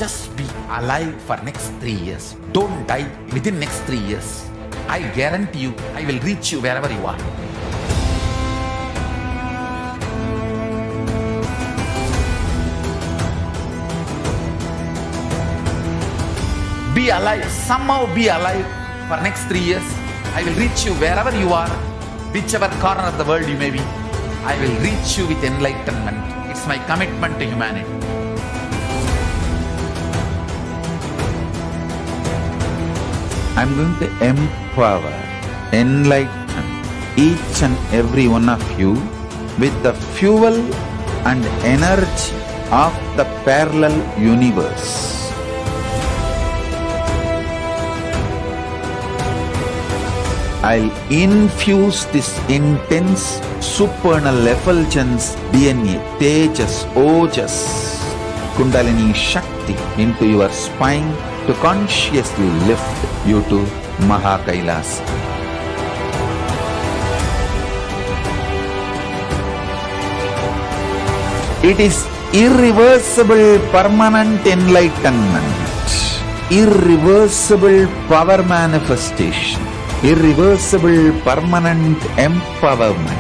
just be alive for next 3 years. Don't die within next 3 years. I guarantee you, I will reach you wherever you are. Be alive, somehow be alive for next 3 years. I will reach you wherever you are, whichever corner of the world you may be. I will reach you with enlightenment. It's my commitment to humanity. I'm going to empower, enlighten each and every one of you with the fuel and energy of the parallel universe. I'll infuse this intense supernal effulgence DNA, Tejas, Ojas, Kundalini Shakti into your spine to consciously lift you to Maha Kailasa. It is irreversible permanent enlightenment, irreversible power manifestation, irreversible permanent empowerment.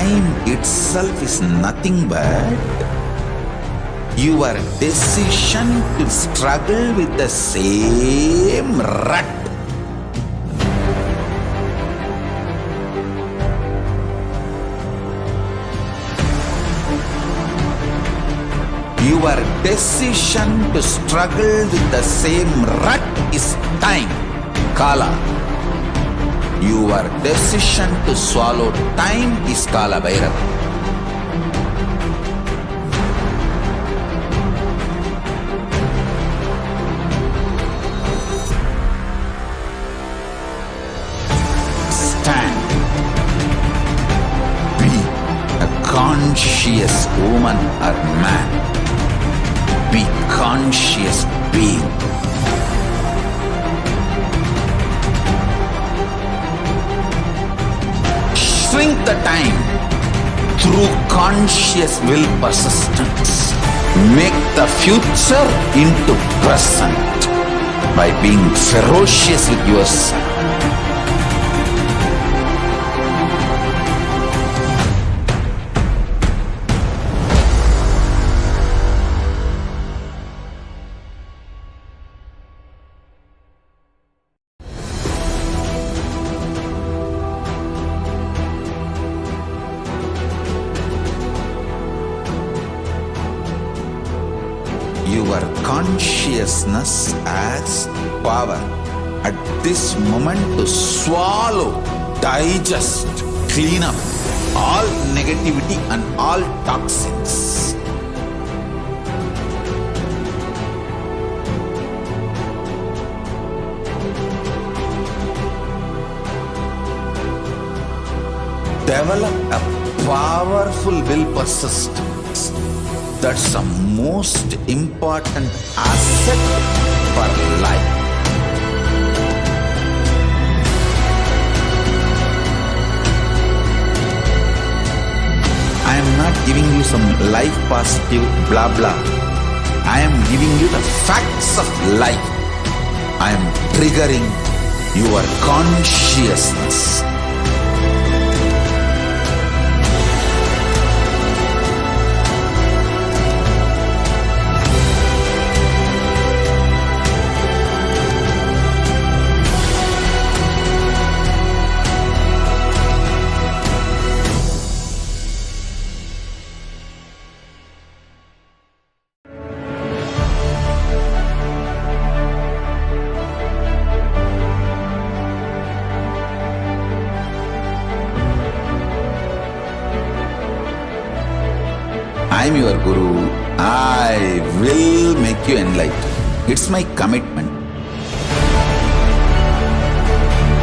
Time itself is nothing but your decision to struggle with the same rut. Your decision to struggle with the same rut is time, Kala. Your decision to swallow time is Kala Bhairava. Stand. Be a conscious woman or man. Be conscious being. Shrink the time through conscious will persistence. Make the future into present by being ferocious with yourself. Your consciousness has power at this moment to swallow, digest, clean up all negativity and all toxins. Develop a powerful will persistence. That's the most important asset for life. I am not giving you some life positive blah blah. I am giving you the facts of life. I am triggering your consciousness. I am your Guru. I will make you enlightened. It's my commitment.